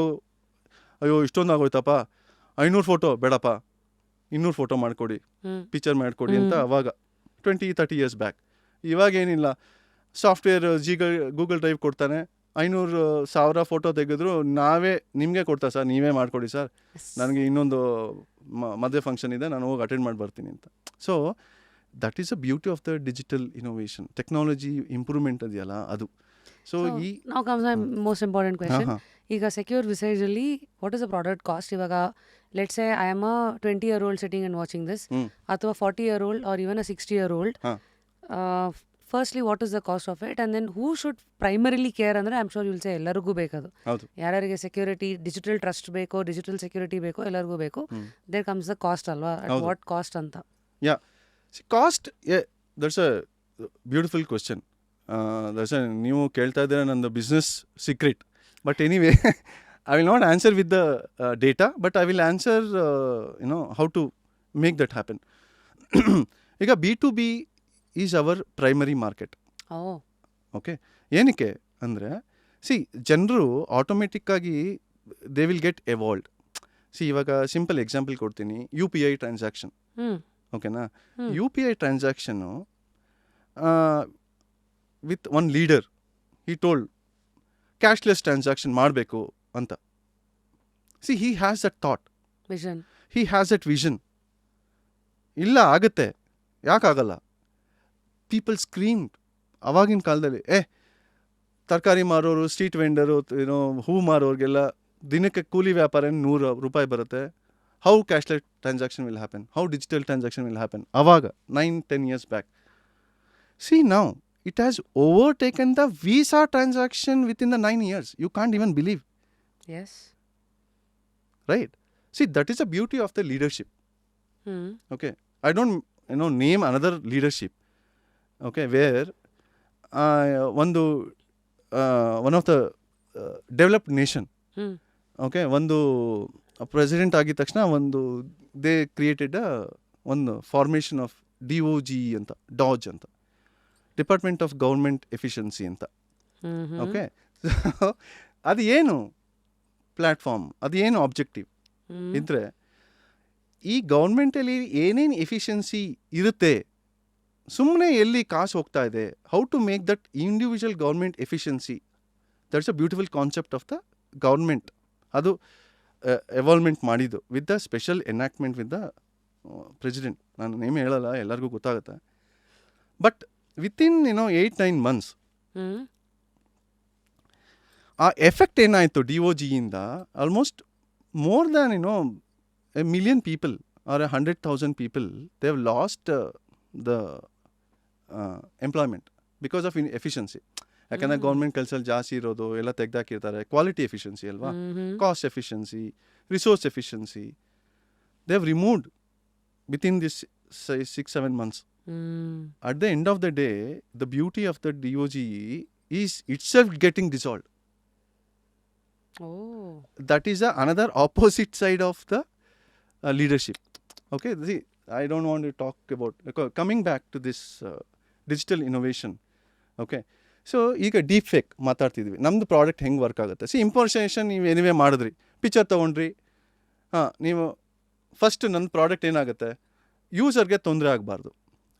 ಅಯ್ಯೋ ಇಷ್ಟೊಂದು ಆಗೋಯ್ತಪ್ಪ, 500 ಫೋಟೋ ಬೇಡಪ್ಪ, 200 ಫೋಟೋ ಮಾಡಿಕೊಡಿ, ಪಿಕ್ಚರ್ ಮಾಡಿಕೊಡಿ ಅಂತ ಅವಾಗ 20-30 ಇಯರ್ಸ್ ಬ್ಯಾಕ್. ಇವಾಗೇನಿಲ್ಲ, ಸಾಫ್ಟ್ವೇರ್ ಗೂಗಲ್ ಡ್ರೈವ್ ಕೊಡ್ತಾನೆ, 500,000 ಫೋಟೋ ತೆಗೆದ್ರು ನಾವೇ ನಿಮಗೆ ಕೊಡ್ತಾ ಸರ್, ನೀವೇ ಮಾಡಿಕೊಡಿ ಸರ್, ನನಗೆ ಇನ್ನೊಂದು ಮದುವೆ ಫಂಕ್ಷನ್ ಇದೆ, ನಾನು ಹೋಗಿ ಅಟೆಂಡ್ ಮಾಡಿ ಬರ್ತೀನಿ ಅಂತ. So that is a beauty of the digital innovation, technology improvement ಅದೆಯಲ್ಲ ಅದು. ಸೊ ಈ ನಾವು ಕಮ್ಸ್ ಮೋಸ್ಟ್ ಇಂಪಾರ್ಟೆಂಟ್ ಕ್ವೆಶನ್. ಹಾಂ ಈಗ ಸೆಕ್ಯೂರ್ ವಿಸೇಜಲ್ಲಿ what is the product cost? ಇವಾಗ let's say I am a 20-year-old sitting and watching this, ಅಥವಾ 40-year-old or even a 60-year-old. ಹಾಂ firstly what is the cost of it, and then who should primarily care ಅಂದರೆ I am sure you'll say ಎಲ್ಲರಿಗೂ ಬೇಕದು. ಹೌದು. ಯಾರ್ಯಾರಿಗೆ ಸೆಕ್ಯೂರಿಟಿ, ಡಿಜಿಟಲ್ ಟ್ರಸ್ಟ್ ಬೇಕೋ, ಡಿಜಿಟಲ್ ಸೆಕ್ಯೂರಿಟಿ ಬೇಕೋ, ಎಲ್ಲರಿಗೂ ಬೇಕು. ದೇರ್ ಕಮ್ಸ್ ದ ಕಾಸ್ಟ್ ಅಲ್ವಾ, ಅಟ್ ವಾಟ್ ಕಾಸ್ಟ್ ಅಂತ. ಯಾ cost, that's a beautiful question. ನೀವು ಕೇಳ್ತಾ ಇದ್ದೀರ ನಂದು business secret, but anyway I will not answer with the data, but I will answer how to make that happen. ಈಗ B2B is our primary market. Okay, ಏನಕ್ಕೆ ಅಂದರೆ ಜನರು ಆಟೋಮೆಟಿಕ್ಕಾಗಿ ದೇ ವಿಲ್ ಗೆಟ್ ಎವಾಲ್ವ್ಡ್. ಇವಾಗ ಸಿಂಪಲ್ ಎಕ್ಸಾಂಪಲ್ ಕೊಡ್ತೀನಿ, UPI ಟ್ರಾನ್ಸಾಕ್ಷನ್. ಓಕೆನಾ, UPI ಟ್ರಾನ್ಸಾಕ್ಷನ್ನು with one leader he told cashless transaction ಮಾಡಬೇಕು ಅಂತ. He has that thought, vision, he has that vision. ಇಲ್ಲ ಆಗುತ್ತೆ, ಯಾಕಾಗಲ್ಲ? ಪೀಪಲ್ ಸ್ಕ್ರೀಮ್ಡ್ ಅವಾಗಿನ ಕಾಲದಲ್ಲಿ. ತರಕಾರಿ ಮಾರೋರು, ಸ್ಟ್ರೀಟ್ ವೆಂಡರು, ಹೂ ಮಾರೋರಿಗೆಲ್ಲ ದಿನಕ್ಕೆ ಕೂಲಿ ವ್ಯಾಪಾರ ₹100 ಬರುತ್ತೆ. How cashless transaction will happen, how digital transaction will happen? ಅವಾಗ 9-10 years back. Now it has overtaken the visa transaction within the 9 years. You can't even believe. Yes. Right? That is the beauty of the leadership. Okay. I don't name another leadership. Okay, where one of the developed nation. Okay, ಒಂದು ಪ್ರೆಸಿಡೆಂಟ್ ಆಗಿದ ತಕ್ಷಣ ದೇ ಕ್ರಿಯೇಟೆಡ್ ಒಂದು ಫಾರ್ಮೇಷನ್ ಆಫ್ DOG ಅಂತ, ಡಾಜ್ ಅಂತ, ಡಿಪಾರ್ಟ್ಮೆಂಟ್ ಆಫ್ ಗೌರ್ಮೆಂಟ್ ಎಫಿಷಿಯನ್ಸಿ ಅಂತ. ಓಕೆ, ಅದು ಏನು ಪ್ಲ್ಯಾಟ್ಫಾರ್ಮ್, ಅದು ಏನು ಆಬ್ಜೆಕ್ಟಿವ್ ಇದ್ದರೆ, ಈ ಗೌರ್ಮೆಂಟಲ್ಲಿ ಏನೇನು ಎಫಿಷಿಯನ್ಸಿ ಇರುತ್ತೆ, ಸುಮ್ಮನೆ ಎಲ್ಲಿ ಕಾಸು ಹೋಗ್ತಾ ಇದೆ, how to make that individual government efficiency. That's a beautiful concept of the government. ಅದು ಎವಾಲ್ವ್ಮೆಂಟ್ ಮಾಡಿದ್ದು with the special enactment with the president. ನಾನು ನೇಮ್ ಹೇಳಲ್ಲ, ಎಲ್ಲರಿಗೂ ಗೊತ್ತಾಗುತ್ತೆ. ಬಟ್ ವಿತಿನ್ 8-9 months ಆ ಎಫೆಕ್ಟ್ ಏನಾಯಿತು DOGಯಿಂದ, almost more than 1 million people or 100,000 people, they have lost the employment because of efficiency. ಯಾಕಂದರೆ ಗೌರ್ಮೆಂಟ್ ಕೆಲಸದಲ್ಲಿ ಜಾಸ್ತಿ ಇರೋದು ಎಲ್ಲ ತೆಗ್ದಾಕಿರ್ತಾರೆ. ಕ್ವಾಲಿಟಿ ಎಫಿಷಿಯನ್ಸಿ ಅಲ್ವಾ, cost efficiency, resource efficiency, they have removed within this 6-7 months. At the end of the day, the beauty of the DOG is itself getting dissolved. That is another opposite side of the leadership. Okay, I don't want to talk about, coming back to this digital innovation. Okay, ಈಗ ಡೀಪ್ ಫೇಕ್ ಮಾತಾಡ್ತಿದ್ವಿ. ನಮ್ಮದು ಪ್ರಾಡಕ್ಟ್ ಹೆಂಗೆ ವರ್ಕ್ ಆಗುತ್ತೆ? ಇಂಪೋರ್ಷನೇಷನ್ ನೀವು ಎನಿವೇ ಮಾಡಿದ್ರಿ, ಪಿಕ್ಚರ್ ತೊಗೊಂಡ್ರಿ, ನೀವು ಫಸ್ಟ್ ನನ್ನ ಪ್ರಾಡಕ್ಟ್ ಏನಾಗುತ್ತೆ, ಯೂಸರ್ಗೆ ತೊಂದರೆ ಆಗಬಾರ್ದು,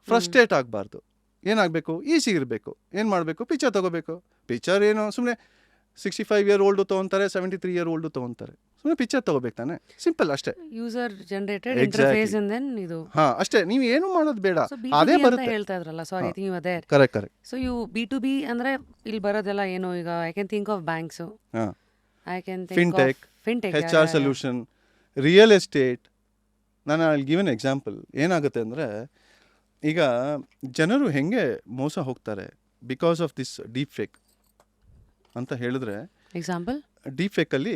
ಫ್ರಸ್ಟ್ರೇಟ್ ಆಗಬಾರ್ದು. ಏನಾಗಬೇಕು? ಈಸಿ ಇರಬೇಕು. ಏನು ಮಾಡಬೇಕು? ಪಿಕ್ಚರ್ ತೊಗೋಬೇಕು. ಪಿಕ್ಚರ್ ಏನು ಸುಮ್ಮನೆ 65-year-old ತೊಗೊತಾರೆ, 73-year-old ತೊಗೊತಾರೆ, ಸುಮ್ಮನೆ ಪಿಕ್ಚರ್ ತೊಗೋಬೇಕು ತಾನೆ, ಸಿಂಪಲ್ ಅಷ್ಟೇ. User generated interface and then ಇದು. ಅಷ್ಟೇ, ನೀವು ಏನು ಮಾಡೋದು ಬೇಡ, ಅದೇ ಬರುತ್ತೆ. ಹೇಳ್ತಾ ಇದ್ರಲ್ಲ, sorry, think you are there. Correct. So you B2B ಅಂದ್ರೆ ಇಲ್ಲಿ ಬರೋದೆಲ್ಲ ಏನು? ಈಗ I can think of banks, I can think of fintech, HR solution, real estate. ನಾನು ಅಲ್ಲಿ ಗಿವ್ ಎನ್ ಎಕ್ಸಾಂಪಲ್. ಏನಾಗುತ್ತೆ ಅಂದರೆ, ಈಗ ಜನರು ಹೆಂಗೆ ಮೋಸ ಹೋಗ್ತಾರೆ because of this deep fake ಅಂತ ಹೇಳಿದ್ರೆ, ಎಕ್ಸಾಂಪಲ್ ಡೀಪ್ ಫೇಕಲ್ಲಿ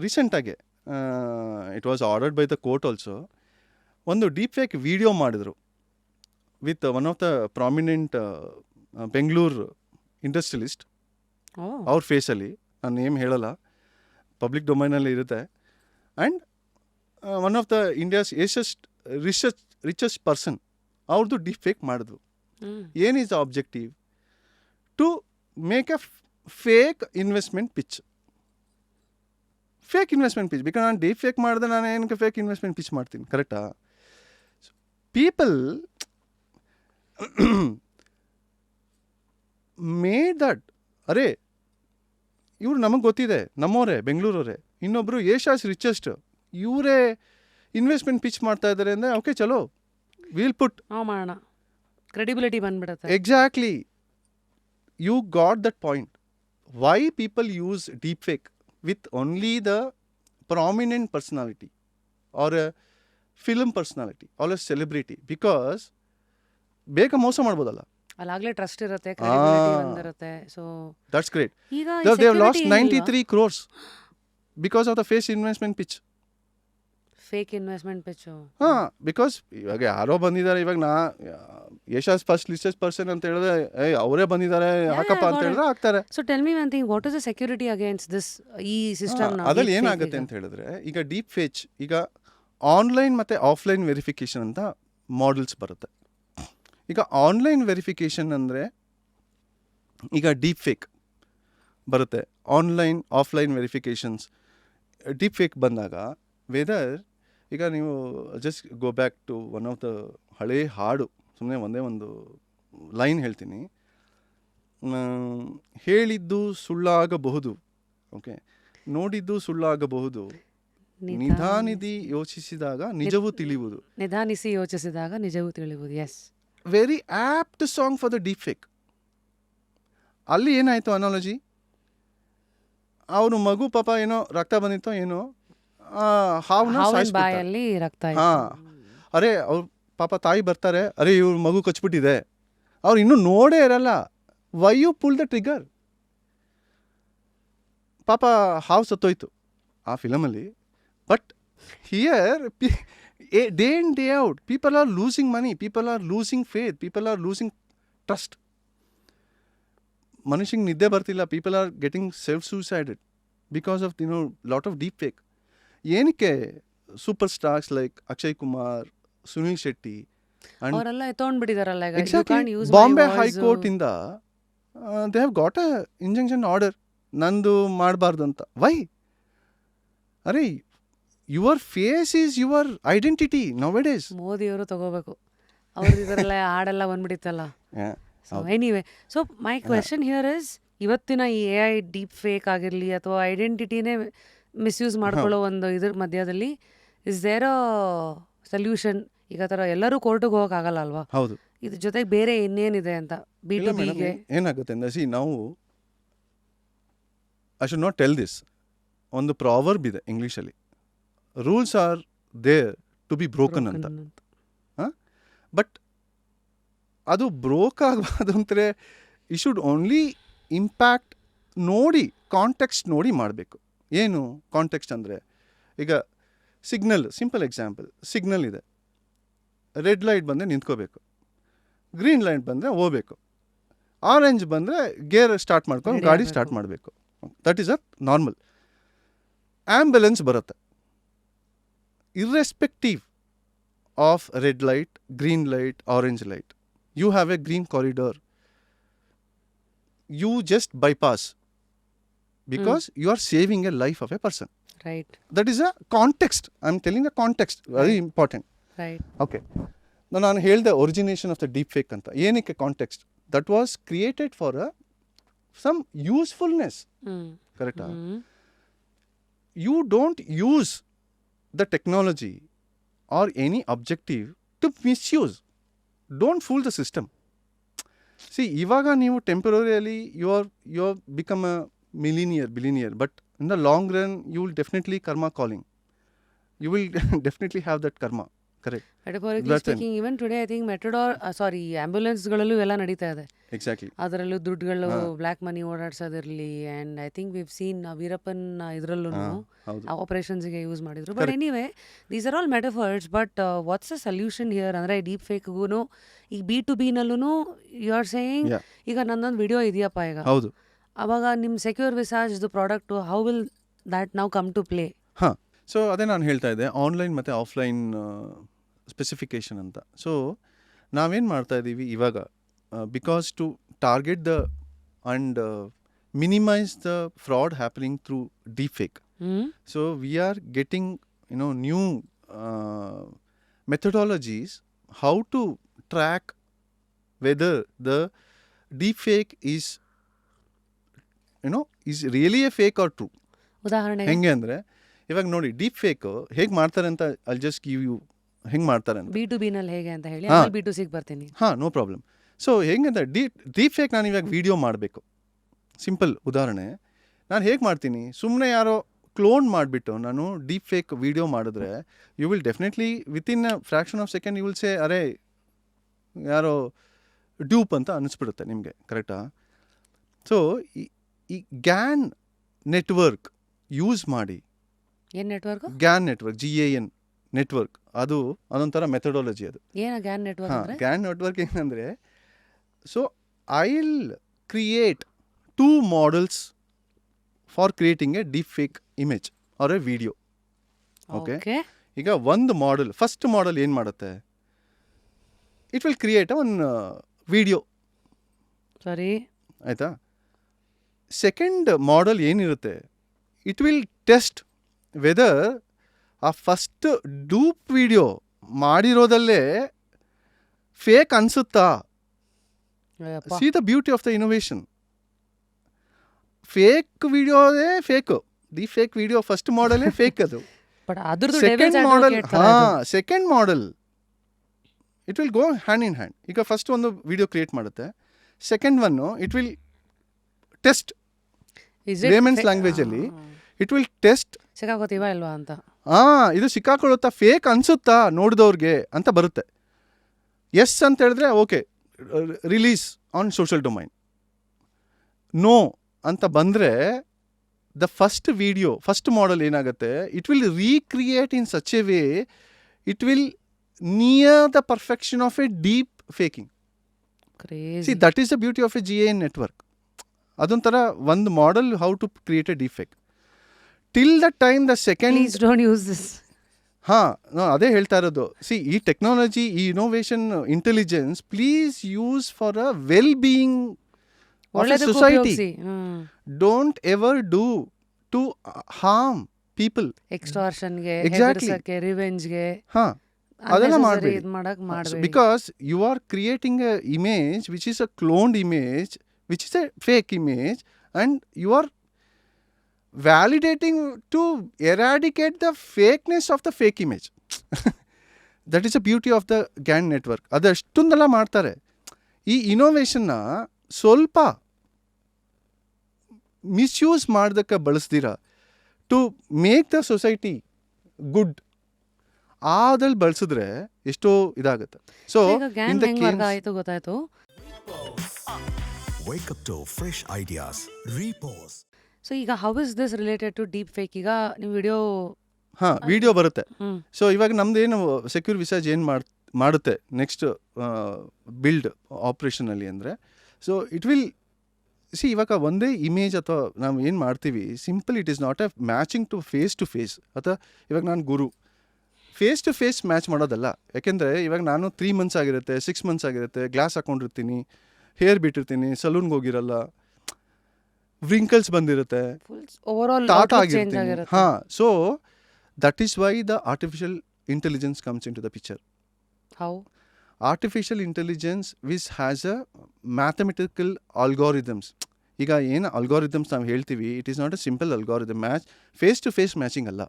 ರೀಸೆಂಟಾಗೆ it was ordered by the court also. ಒಂದು ಡೀಪ್ ಫೇಕ್ ವಿಡಿಯೋ ಮಾಡಿದ್ರು with one of the prominent Bengaluru industrialist. ಅವ್ರ ಫೇಸಲ್ಲಿ, ನಾನು ನೇಮ್ ಹೇಳಲ್ಲ, ಪಬ್ಲಿಕ್ ಡೊಮೈನಲ್ಲಿ ಇರುತ್ತೆ. And one of the India's richest person, ಅವ್ರದ್ದು ಡೀಪ್ ಫೇಕ್ ಮಾಡಿದ್ರು. ಏನಿಸ್ the objective? To make a fake investment pitch. Fake investment pitch. Because ನಾನು ಡೀಪ್ ಫೇಕ್ ಮಾಡಿದೆ, ನಾನು ಏನಕ್ಕೆ ಫೇಕ್ ಇನ್ವೆಸ್ಟ್ಮೆಂಟ್ ಪಿಚ್ ಮಾಡ್ತೀನಿ? ಕರೆಕ್ಟಾ? People made that. ಅರೆ, ಇವ್ರು ನಮಗೆ ಗೊತ್ತಿದೆ, ನಮ್ಮವರೇ, ಬೆಂಗಳೂರವರೇ. ಇನ್ನೊಬ್ಬರು ಏಷ್ಯಾಸ್ ರಿಚೆಸ್ಟ್, ಇವರೇ ಇನ್ವೆಸ್ಟ್ಮೆಂಟ್ ಪಿಚ್ ಮಾಡ್ತಾ ಇದ್ದಾರೆ ಅಂದರೆ, ಓಕೆ ಚಲೋ, ವಿಲ್ ಪುಟ್ ಮಾಡೋಣ. ಕ್ರೆಡಿಬಿಲಿಟಿ ಬಂದ್ಬಿಡುತ್ತೆ. Exactly. You got that point. Why people use deepfake with only the prominent personality or a film personality or a celebrity? Because ಬೇಗ ಮೋಸ ಮಾಡ್ಬೋದಲ್ಲ. ಅಲ್ಲಾಗ್ಲೇ ಟ್ರಸ್ಟ್ ಇರುತ್ತೆ, ಕ್ರೆಡಿಬಿಲಿಟಿ Ah. ಬಂದಿರುತ್ತೆ. So That's great. ಈಗ They have lost 93 crores because of the face investment pitch. Fake investment pitch. Because ಇವಾಗ ಯಾರೋ ಬಂದಿದ್ದಾರೆ, ಇವಾಗ ಯಶಸ್ ಫಸ್ಟ್ ಲಿಸ್ಟೆಡ್ ಪರ್ಸನ್ ಅಂತ ಹೇಳಿದ್ರೆ ಅವರೇ ಬಂದಿದ್ದಾರೆ ಹಾಕಪ್ಪ ಅಂತ ಹೇಳಿದ್ರೆ ಹಾಕ್ತಾರೆ. So tell me one thing, what is the security against this ಈ ಸಿಸ್ಟಮ್? ಅದ್ರಲ್ಲಿ ಏನಾಗುತ್ತೆ ಅಂತ ಹೇಳಿದ್ರೆ, ಈಗ ಡೀಪ್ ಫೇಕ್, ಈಗ ಆನ್ಲೈನ್ ಮತ್ತು ಆಫ್ಲೈನ್ ವೆರಿಫಿಕೇಷನ್ ಅಂತ ಮಾಡೆಲ್ಸ್ ಬರುತ್ತೆ. ಈಗ ಆನ್ಲೈನ್ ವೆರಿಫಿಕೇಷನ್ ಅಂದರೆ ಈಗ ಡೀಪ್ ಫೇಕ್ ಬರುತ್ತೆ. Online offline verifications deep fake ಬಂದಾಗ ವೆದರ್, ಈಗ ನೀವು just go back to one of the ಹಳೇ ಹಾಡು, ಸುಮ್ಮನೆ ಒಂದೇ ಒಂದು ಲೈನ್ ಹೇಳ್ತೀನಿ. ಹೇಳಿದ್ದು ಸುಳ್ಳಾಗಬಹುದು, ಓಕೆ, ನೋಡಿದ್ದು ಸುಳ್ಳಾಗಬಹುದು, ನಿಧಾನಿಸಿ ಯೋಚಿಸಿದಾಗ ನಿಜವೂ ತಿಳಿಯುವುದು. ನಿಧಾನಿಸಿ ಯೋಚಿಸಿದಾಗ ನಿಜವೂ ತಿಳಿಯುವುದು. Yes, very apt song for the deep fake. ಅಲ್ಲಿ ಏನಾಯಿತು ಅನಾಲಜಿ, ಅವನು ಮಗು ಪಾಪ ಏನೋ ರಕ್ತ ಬಂದಿತ್ತೋ ಏನೋ, ಹಾವನ್ನ ಸಾಯಿಸ್ಬಿಟ್ಟ. ಬಾಯಲ್ಲಿ ರಕ್ತ. ಅರೆ ಅವ್ರು ಪಾಪ ತಾಯಿ ಬರ್ತಾರೆ, ಅರೆ ಇವ್ರ ಮಗು ಕಚ್ಬಿಟ್ಟಿದೆ, ಅವ್ರು ಇನ್ನೂ ನೋಡೇ ಇರಲ್ಲ. Why you pull the trigger? ಪಾಪ ಹಾವು ಸತ್ತೋಯ್ತು ಆ ಫಿಲಮಲ್ಲಿ. But here day in day out people are losing money, people are losing faith, people are losing trust. ಮನುಷ್ಯಂಗೆ ನಿದ್ದೆ ಬರ್ತಿಲ್ಲ, people are getting self suicided because of lot of deep fake. ಏನಕ್ಕೆ super stars like Akshay Kumar, Sunil Shetty ಅವರೆಲ್ಲ ಎತ್ಕೊಂಡ್ಬಿಟ್ಟಿದಾರಲ್ಲ ಈಗ. ಎಕ್ಸಾಕ್ಟ್ಲಿ ಬಾಂಬೆ ಹೈಕೋರ್ಟ್ ಇಂದ they have got a injunction order ನಂದು ಮಾಡಬಾರ್ದು ಅಂತ. ವೈ? ಅರೆ your face is your identity nowadays. ಮೋದಿಯವರು ತಗೋಬೇಕು, ಅವ್ರದ್ದು ಇದರಲ್ಲ ಹಾಡೆಲ್ಲ ಬಂದ್ಬಿಟ್ಟಿತ್ತಲ್ಲ. So anyway, so my question here is, ಇವತ್ತಿನ ಈ AI ಡೀಪ್ ಫೇಕ್ ಆಗಿರಲಿ ಅಥವಾ ಐಡೆಂಟಿಟಿನೇ ಮಿಸ್ಯೂಸ್ ಮಾಡ್ಕೊಳ್ಳೋ ಒಂದು ಇದ್ರ ಮಧ್ಯದಲ್ಲಿ ಇಸ್ ದೇರ್ ಅ ಸೊಲ್ಯೂಷನ್? ಈಗ ಥರ ಎಲ್ಲರೂ ಕೋರ್ಟಿಗೆ ಹೋಗೋಕ್ಕಾಗಲ್ಲ ಅಲ್ವಾ? ಹೌದು. ಇದ್ರ ಜೊತೆಗೆ ಬೇರೆ ಇನ್ನೇನಿದೆ ಅಂತ B2Bಗೆ ಏನಾಗುತ್ತೆ ಅಂದರೆ, ನಾವು I should not tell this, ಒಂದು ಪ್ರಾವರ್ಬ್ ಇದೆ ಇಂಗ್ಲೀಷಲ್ಲಿ, rules are there to be broken ಅಂತ. ಬಟ್ ಅದು ಬ್ರೋಕ್ ಆಗಬಾರ್ದು ಅಂದರೆ ಯು ಶುಡ್ ಓನ್ಲಿ ಇಂಪ್ಯಾಕ್ಟ್ ನೋಡಿ, ಕಾಂಟೆಕ್ಸ್ಟ್ ನೋಡಿ ಮಾಡಬೇಕು. ಏನು ಕಾಂಟೆಕ್ಸ್ಟ್ ಅಂದರೆ, ಈಗ ಸಿಗ್ನಲ್, ಸಿಂಪಲ್ ಎಕ್ಸಾಂಪಲ್, ಸಿಗ್ನಲ್ ಇದೆ, ರೆಡ್ ಲೈಟ್ ಬಂದರೆ ನಿಂತ್ಕೋಬೇಕು, ಗ್ರೀನ್ ಲೈಟ್ ಬಂದರೆ ಹೋಗಬೇಕು, ಆರೆಂಜ್ ಬಂದರೆ ಗೇರ್ ಸ್ಟಾರ್ಟ್ ಮಾಡ್ಕೊಂಡು ಗಾಡಿ ಸ್ಟಾರ್ಟ್ ಮಾಡಬೇಕು. That is a normal. Ambulance ಬರುತ್ತೆ, irrespective of red light, green light, orange light, you have a green corridor, you just bypass because you are saving a life of a person. Right. That is a context. I am telling the context. Very important. Right. Okay. ನಾನು ಹೇಳಿದೆ origination of the deep fake ಅಂತ. ಏನಕ್ಕೆ context? That was created for some usefulness. ಕರೆಕ್ಟಾ? You don't use the technology or any objective to misuse. Don't fool the system. See, ಇವಾಗ ನೀವು ಟೆಂಪರರಿಯಲ್ಲಿ you are become a billionaire, but in the long run you will definitely karma calling. You will definitely have that karma. Correct. Metaphorically speaking, even today I think ಮೆಟ್ರೋಡಾರ್, ಆಂಬ್ಯುಲೆನ್ಸ್ಗಳಲ್ಲೂ ಎಲ್ಲ ನಡೀತಾ ಇದೆ. ಎಕ್ಸಾಕ್ಟ್ಲಿ. ಅದರಲ್ಲೂ ದುಡ್ಡುಗಳು, ಬ್ಲ್ಯಾಕ್ ಮನಿ ಓಡಾಡ್ಸೋದಿರಲಿ, and I think we've seen Veerappan ಇದರಲ್ಲೂ ಆಪರೇಷನ್ಸ್ಗೆ ಯೂಸ್ ಮಾಡಿದ್ರು. But anyway, these are all metaphors. But what's the solution here? ಅಂದರೆ ಡೀಪ್ ಫೇಕ್ಗೂ ಈಗ B2B ಯು ಆರ್ ಸೇಯಿಂಗ್, ಈಗ ನನ್ನೊಂದು ವಿಡಿಯೋ ಇದೆಯಪ್ಪ ಈಗ, ಹೌದು, ಅವಾಗ ನಿಮ್ಮ ಸೆಕ್ಯೂರ್ ವಿಸಾಜ್ದು product how will that now come to play? ಹಾಂ, ಸೊ ಅದೇ ನಾನು ಹೇಳ್ತಾ ಇದ್ದೆ, ಆನ್ಲೈನ್ ಮತ್ತು ಆಫ್ಲೈನ್ ಸ್ಪೆಸಿಫಿಕೇಷನ್ ಅಂತ. ಸೊ ನಾವೇನು ಮಾಡ್ತಾ ಇದ್ದೀವಿ ಇವಾಗ, because to target the and minimise the fraud happening through deep fake. So we are getting new methodologies how to track whether the deep fake is really a fake or true. ಉದಾಹರಣೆ ಹೆಂಗೆ ಅಂದರೆ, ಇವಾಗ ನೋಡಿ, ಡೀಪ್ ಫೇಕ್ ಹೇಗೆ ಮಾಡ್ತಾರೆ ಅಂತ ಐಲ್ ಜಸ್ಟ್ ಗಿವ್ ಯು ಹೆಂಗೆ ಮಾಡ್ತಾರೆ ಅಂತ. B2B ನಲ್ಲಿ ಹೇಗೆ ಅಂತ ಹೇಳಿ ಹಾ. B2Cಗೆ ಬರ್ತೀನಿ. ಹಾಂ, ನೋ ಪ್ರಾಬ್ಲಮ್. ಸೊ ಹೆಂಗಂತ ಡೀಪ್ ಫೇಕ್ ನಾನು ಇವಾಗ ವಿಡಿಯೋ ಮಾಡಬೇಕು. ಸಿಂಪಲ್ ಉದಾಹರಣೆ, ನಾನು ಹೇಗೆ ಮಾಡ್ತೀನಿ, ಸುಮ್ಮನೆ ಯಾರೋ ಕ್ಲೋನ್ ಮಾಡಿಬಿಟ್ಟು ನಾನು ಡೀಪ್ ಫೇಕ್ ವಿಡಿಯೋ ಮಾಡಿದ್ರೆ you will definitely within a fraction of second you will say ಅರೆ ಯಾರೋ ಡ್ಯೂಪ್ ಅಂತ ಅನಿಸ್ಬಿಡುತ್ತೆ ನಿಮಗೆ, ಕರೆಕ್ಟಾ? ಸೊ ಈ ಗ್ಯಾನ್ ನೆಟ್ವರ್ಕ್ ಯೂಸ್ ಮಾಡಿ, ಏನ್ network? GAN network, GAN network, ಅದೊಂಥರ ಮೆಥಡಾಲಜಿ ಅದು. ಏನ ಗ್ಯಾನ್ ನೆಟ್ವರ್ಕ್ ಹಾಂ, ಅಂದ್ರೆ? ಗ್ಯಾನ್ ನೆಟ್ವರ್ಕ್ ಏನಂದರೆ, so I will create 2 models for creating a deep fake image or a video. Okay, okay. ಈಗ ಒಂದು ಮಾಡೆಲ್, ಫಸ್ಟ್ ಮಾಡೆಲ್ ಏನು ಮಾಡುತ್ತೆ, it will create one video, ಸರಿ. ಆಯಿತಾ? ಸೆಕೆಂಡ್ ಮಾಡೆಲ್ ಏನಿರುತ್ತೆ, ಇಟ್ ವಿಲ್ ಟೆಸ್ಟ್ ವೆದರ್ ಆ ಫಸ್ಟ್ ಡೂಪ್ ವಿಡಿಯೋ ಮಾಡಿರೋದಲ್ಲೇ ಫೇಕ್ ಅನಿಸುತ್ತಾ. ಅಯ್ಯಪ್ಪ. See the beauty of the innovation. Fake ವಿಡಿಯೋದೇ fake, the fake video first ಮಾಡೆಲೇ ಫೇಕ್ ಅದು. ಬಟ್ ಅದ್ರದ್ದು ಸೆಕೆಂಡ್ devil's ಮಾಡೆಲ್, advocate ತರ ಇದು. ಹಾಂ, second model it will go hand in hand. ಈಗ ಫಸ್ಟ್ ಒಂದು ವಿಡಿಯೋ ಕ್ರಿಯೇಟ್ ಮಾಡುತ್ತೆ, ಸೆಕೆಂಡ್ ಒನ್ನು it will test Is it layman's fa- ಲ್ಯಾಂಗ್ವೇಜಲ್ಲಿ, ಆ, ಇಟ್ ವಿಲ್ ಟೆಸ್ಟ್ ಸಿಕ್ಕಾಕೋತೀವಾ ಇಲ್ವಾ ಅಂತ. ಇದು ಸಿಕ್ಕಾಕೊಳ್ಳುತ್ತಾ, ಫೇಕ್ ಅನಿಸುತ್ತಾ ನೋಡಿದವ್ರಿಗೆ ಅಂತ ಬರುತ್ತೆ. ಎಸ್ ಅಂತ ಹೇಳಿದ್ರೆ okay, release on social domain. No ಅಂತ ಬಂದರೆ the first video, first model ಏನಾಗುತ್ತೆ, it will recreate in such a way, it will near the perfection of a deep faking. Crazy. See that is the beauty of a GAN network. ಅದೊಂಥರ ಒಂದು model how to create a deep fake. Till the time the second, please don't use this. ಹಾಂ, ಅದೇ ಹೇಳ್ತಾ ಇರೋದು. ಸಿ ಈ ಟೆಕ್ನಾಲಜಿ, ಈ innovation, intelligence please use for a well being of a ಒಳ್ಳೆದಕ್ಕೆ ಸೊಸೈಟಿ. ಉಪಯೋಗಿಸಿ. Don't ever do to harm people. ಎಕ್ಸ್ಟಾರ್ಷನ್ಗೆ, Exactly. ಹೆದರ್ಸಕ್ಕೆ, ರಿವೆಂಜ್ಗೆ, ಹಾಂ, ಅದೆಲ್ಲ ಮಾಡಬೇಡಿ. ಇದು ಮಾಡಕ್ ಮಾಡಬೇಡಿ. Because you are creating a image which is a cloned image, which is a fake image, and you are validating to eradicate the fakeness of the fake image. That is a beauty of the GAN network. ಅದಷ್ಟೊಂದೆಲ್ಲ ಮಾಡ್ತಾರೆ. ಈ ಇನೋವೇಷನ್ನ ಸ್ವಲ್ಪ ಮಿಸ್ಯೂಸ್ ಮಾಡೋದಕ್ಕೆ ಬಳಸ್ದಿರ to make the society good, ಅದ್ರಲ್ಲಿ ಬಳಸಿದ್ರೆ ಎಷ್ಟೋ ಇದಾಗುತ್ತೆ. ಸೊ ಈಗ ಗ್ಯಾನ್ ಇನ್ ದ ಹೆಂಗ್ ವರ್ಗ ಆಯ್ತು ಗೊತ್ತಾಯ್ತು. Wake up to fresh ideas. Repose. So ಈಗ how is this related to deep fake? ಈಗ ನೀವು ವಿಡಿಯೋ ಹಾಂ, ವಿಡಿಯೋ ಬರುತ್ತೆ. ಹ್ಮ್ ಸೊ ಇವಾಗ ನಮ್ದೇನು ಸೆಕ್ಯೂರ್ ವಿಸಾಜ್ ಏನು ಮಾಡುತ್ತೆ ನೆಕ್ಸ್ಟ್ ಬಿಲ್ಡ್ ಆಪ್ರೇಷನಲ್ಲಿ ಅಂದರೆ, ಸೊ ಇಟ್ ವಿಲ್ ಸಿ ಇವಾಗ ಒಂದೇ ಇಮೇಜ್ ಅಥವಾ ನಾವು ಏನು ಮಾಡ್ತೀವಿ, simple it is not a matching to face. ಅಥವಾ ಇವಾಗ ನಾನು ಗುರು ಫೇಸ್ ಟು ಫೇಸ್ ಮ್ಯಾಚ್ ಮಾಡೋದಲ್ಲ. ಯಾಕೆಂದರೆ ಇವಾಗ ನಾನು 3 months ಆಗಿರುತ್ತೆ, 6 months ಆಗಿರುತ್ತೆ, ಗ್ಲಾಸ್ ಹಾಕೊಂಡಿರ್ತೀನಿ, ಹೇರ್ ಬಿಟ್ಟಿರ್ತೀನಿ, ಸಲೂನ್ಗೆ ಹೋಗಿರಲ್ಲ, ವ್ರಿಂಕಲ್ಸ್ ಬಂದಿರುತ್ತೆ, ಫುಲ್ ಓವರ್ ಆಲ್ ಟಾಟಾ ಚೇಂಜ್ ಆಗಿರ್ತೀನಿ. ಆಗಿರುತ್ತೆ. ಹಾಂ, so that is why the artificial intelligence comes in to the picture. How? Artificial intelligence which has a mathematical algorithms. ಈಗ ಏನು ಅಲ್ಗಾರಿದಮ್ಸ್ ನಾವು ಹೇಳ್ತೀವಿ, it is not a simple algorithm. Face to face matching ಅಲ್ಲ.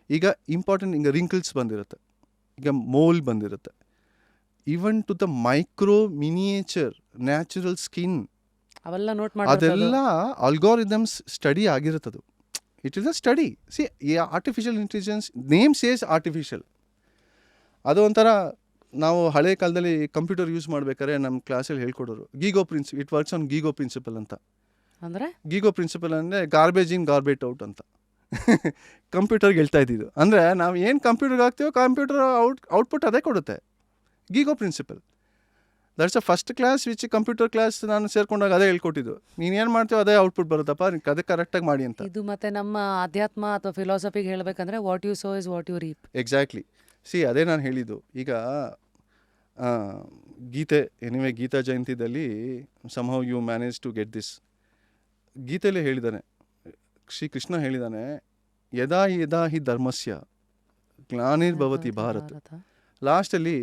ಈಗ ಇಂಪಾರ್ಟೆಂಟ್, ಈಗ ರಿಂಕಲ್ಸ್ ಬಂದಿರುತ್ತೆ, ಈಗ ಮೋಲ್ ಬಂದಿರುತ್ತೆ, even to the micro miniature natural skin, ಅವೆಲ್ಲ ನೋಟ್ ಅದೆಲ್ಲ ಅಲ್ಗಾರಿದಮ್ಸ್ ಸ್ಟಡಿ ಆಗಿರುತ್ತದು. It is a study. See artificial intelligence name says artificial. ಅದು ಒಂಥರ ನಾವು ಹಳೆ ಕಾಲದಲ್ಲಿ ಕಂಪ್ಯೂಟರ್ ಯೂಸ್ ಮಾಡ್ಬೇಕಾದ್ರೆ ನಮ್ಮ ಕ್ಲಾಸಲ್ಲಿ ಹೇಳ್ಕೊಡೋರು ಇಟ್ ವರ್ಕ್ಸ್ ಆನ್ ಗೀಗೋ ಪ್ರಿನ್ಸಿಪಲ್ ಅಂತ. ಅಂದ್ರೆ ಗೀಗೋ ಪ್ರಿನ್ಸಿಪಲ್ ಅಂದರೆ ಗಾರ್ಬೇಜ್ ಇನ್ ಗಾರ್ಬೇಜ್ ಔಟ್ ಅಂತ ಕಂಪ್ಯೂಟರ್ಗೆ ಹೇಳ್ತಾ ಇದ್ದಿದ್ದು. ಅಂದರೆ ನಾವು ಏನು ಕಂಪ್ಯೂಟರ್ಗೆ ಹಾಕ್ತೀವೋ ಕಂಪ್ಯೂಟರ್ ಔಟ್ಪುಟ್ ಅದೇ ಕೊಡುತ್ತೆ. GIGO principle, that's a first class which computer class ನಾನು ಸೇರ್ಕೊಂಡಾಗ ಅದೇ ಹೇಳ್ಕೊಟ್ಟಿದ್ದು. ನೀನು ಏನು ಮಾಡ್ತೀವೋ ಅದೇ ಔಟ್ಪುಟ್ ಬರುತ್ತಪ್ಪ, ಅದೇ ಕರೆಕ್ಟಾಗಿ ಮಾಡಿ ಅಂತ. ಇದು ಮತ್ತೆ ನಮ್ಮ ಅಧ್ಯಾತ್ಮ ಅಥವಾ ಫಿಲಾಸಫಿಗೆ ಹೇಳ್ಬೇಕಂದ್ರೆ what you sow is what you reap. Exactly. See ಅದೇ ನಾನು ಹೇಳಿದ್ದು. ಈಗ ಗೀತೆ, ಗೀತಾ ಜಯಂತಿದಲ್ಲಿ somehow you manage to get this. ಗೀತೆಯಲ್ಲೇ ಹೇಳಿದ್ದಾನೆ, ಶ್ರೀಕೃಷ್ಣ ಹೇಳಿದ್ದಾನೆ, ಯದಾ ಯದಾ ಹಿ ಧರ್ಮಸ್ಯ ಗ್ಲಾನಿರ್ಭವತಿ ಭಾರತ. ಲಾಸ್ಟಲ್ಲಿ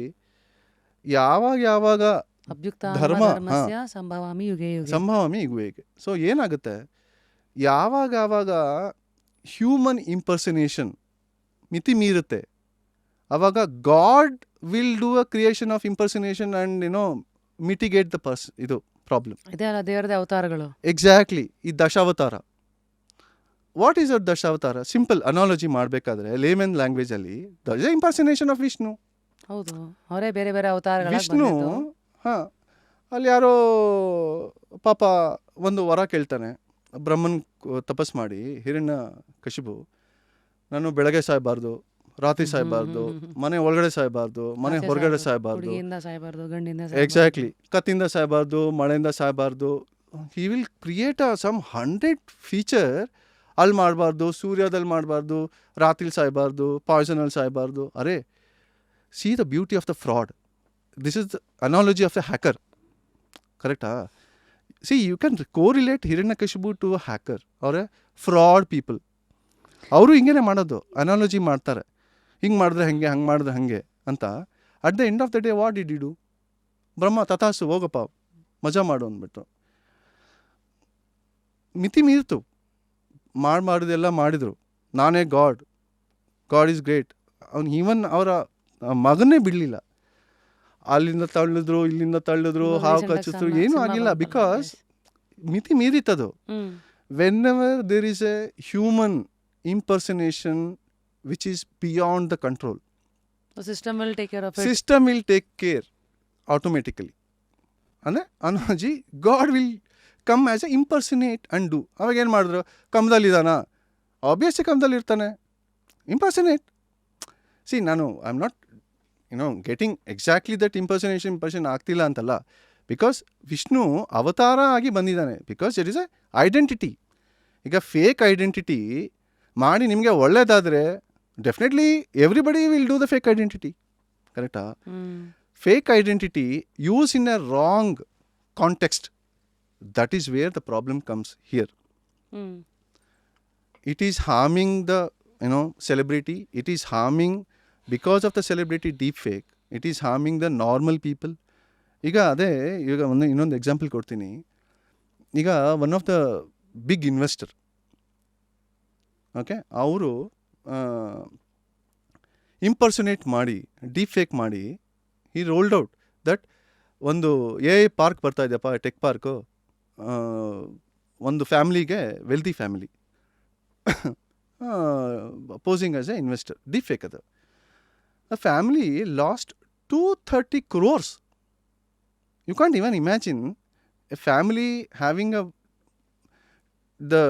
ಯಾವಾಗ ಅಭ್ಯುಕ್ತ ಧರ್ಮ, ಧರ್ಮಸ್ಯ ಸಂಭವಾಮಿ ಯುಗೆ ಯುಗೆ. ಸಂಭವಾಮಿ ಯುಗೇಗೆ. ಸೊ ಏನಾಗುತ್ತೆ, ಯಾವಾಗ ಹ್ಯೂಮನ್ ಇಂಪರ್ಸನೇಷನ್ ಮಿತಿ ಮೀರುತ್ತೆ, ಅವಾಗ God will do a creation of impersonation and mitigate the ಇದು ಪ್ರಾಬ್ಲಮ್. ಇದೇ ಅಲ್ಲ ದೇವರದೇ ಅವತಾರಗಳು. ಎಕ್ಸಾಕ್ಟ್ಲಿ. ಈ Dashavatara, what is a Dashavatara? Simple analogy ಮಾಡಬೇಕಾದ್ರೆ ಲೇಮನ್ ಲ್ಯಾಂಗ್ವೇಜಲ್ಲಿ that is impersonation of Vishnu. ಹೌದು, ಅವರೇ ಬೇರೆ ಬೇರೆ ಅವತಾರಗಳು. ವಿಷ್ಣು ಹಾಂ, ಅಲ್ಲಿ ಯಾರೋ ಪಾಪ ಒಂದು ವರ ಕೇಳ್ತಾನೆ, ಬ್ರಹ್ಮನ್ ತಪಸ್ ಮಾಡಿ ಹಿರಣ್ಯ ಕಶಿಪು, ನಾನು ಬೆಳಗ್ಗೆ ಸಾಯಬಾರ್ದು, ರಾತ್ರಿ ಸಾಯಬಾರ್ದು, ಮನೆ ಒಳಗಡೆ ಸಾಯಬಾರ್ದು, ಮನೆ ಹೊರಗಡೆ ಸಾಯಬಾರ್ದು, ಎಕ್ಸಾಕ್ಟ್ಲಿ, ಕತ್ತಿಂದ ಸಾಯಬಾರ್ದು, ಮಳೆಯಿಂದ ಸಾಯಬಾರ್ದು. He will create some 100 feature. ಅಲ್ಲಿ ಮಾಡಬಾರ್ದು, ಸೂರ್ಯದಲ್ಲಿ ಮಾಡಬಾರ್ದು, ರಾತ್ರಿ ಸಾಯಬಾರ್ದು, ಪಾಯ್ಸನಲ್ಲಿ ಸಾಯಬಾರ್ದು. ಅರೆ, see the beauty of the fraud. This is the analogy of the hacker. ಕರೆಕ್ಟಾ? See you can correlate Hiranyakashipu to a hacker or a fraud people. ಅವರು ಹಿಂಗೇನೆ ಮಾಡೋದು, ಅನಾಲಜಿ ಮಾಡ್ತಾರೆ, ಹಿಂಗೆ ಮಾಡಿದ್ರೆ ಹಾಗೆ, ಹಂಗೆ ಮಾಡಿದ್ರೆ ಹಾಗೆ ಅಂತ. At the end of the day what did you do? Brahma ತಥಾಸು, ಹೋಗಪ್ಪ ಮಜಾ ಮಾಡು ಅಂದ್ಬಿಟ್ಟು. ಮಿತಿ ಮೀರ್ತು, ಮಾಡಿದೆಲ್ಲ ಮಾಡಿದರು. ನಾನೇ ಗಾಡ್, ಗಾಡ್ ಈಸ್ ಗ್ರೇಟ್. ಅವ್ನು ಈವನ್ ಅವರ ಮಗನ್ನೇ ಬಿಡಲಿಲ್ಲ. ಅಲ್ಲಿಂದ ತಳ್ಳಿದ್ರು, ಇಲ್ಲಿಂದ ತಳ್ಳಿದ್ರು, ಹಾವು ಕಚ್ಚಿದ್ರು, ಏನೂ ಆಗಿಲ್ಲ. ಬಿಕಾಸ್ ಮಿತಿ ಮೀರಿತದು. Whenever there is a human impersonation which is beyond the control, the system will take care of it. System will take care automatically. ಅಂದರೆ analogy, God will come as a impersonate and do. ಅವಾಗ ಏನು ಮಾಡಿದ್ರು? ಕಮ್ದಲ್ಲಿದ್ದಾನ? ಆಬ್ವಿಯಸ್ಲಿ ಕಮ್ದಲ್ಲಿ ಇರ್ತಾನೆ. ಇಂಪರ್ಸನೇಟ್. ಸಿ, ನಾನು I am not getting exactly that in person ಆಗ್ತಿಲ್ಲ ಅಂತಲ್ಲ. ಬಿಕಾಸ್ ವಿಷ್ಣು ಅವತಾರ ಆಗಿ ಬಂದಿದ್ದಾನೆ. Because it is a identity. ಈಗ ಫೇಕ್ ಐಡೆಂಟಿಟಿ ಮಾಡಿ ನಿಮಗೆ ಒಳ್ಳೇದಾದರೆ definitely everybody will do the fake identity. ಕರೆಕ್ಟಾ? Fake identity use in a wrong context, that is where the problem comes here. It is harming the celebrity. It is harming, because of the celebrity deep fake, it is harming the normal people. ಈಗ ಇನ್ನೊಂದು ಎಕ್ಸಾಂಪಲ್ ಕೊಡ್ತೀನಿ. ಈಗ one of the big investor, okay, ಅವರು ಇಂಪರ್ಸನೇಟ್ ಮಾಡಿ, ಡೀಪ್ ಫೇಕ್ ಮಾಡಿ, ಈ ರೋಲ್ಡ್ ಔಟ್ ದಟ್ ಒಂದು ಪಾರ್ಕ್ ಬರ್ತಾ ಇದೆಯಪ್ಪ, ಟೆಕ್ ಪಾರ್ಕು, ಒಂದು ಫ್ಯಾಮ್ಲಿಗೆ, wealthy family, posing as an investor. Deep fake ಅದು. The family lost 230 crores. You can't even imagine a family having the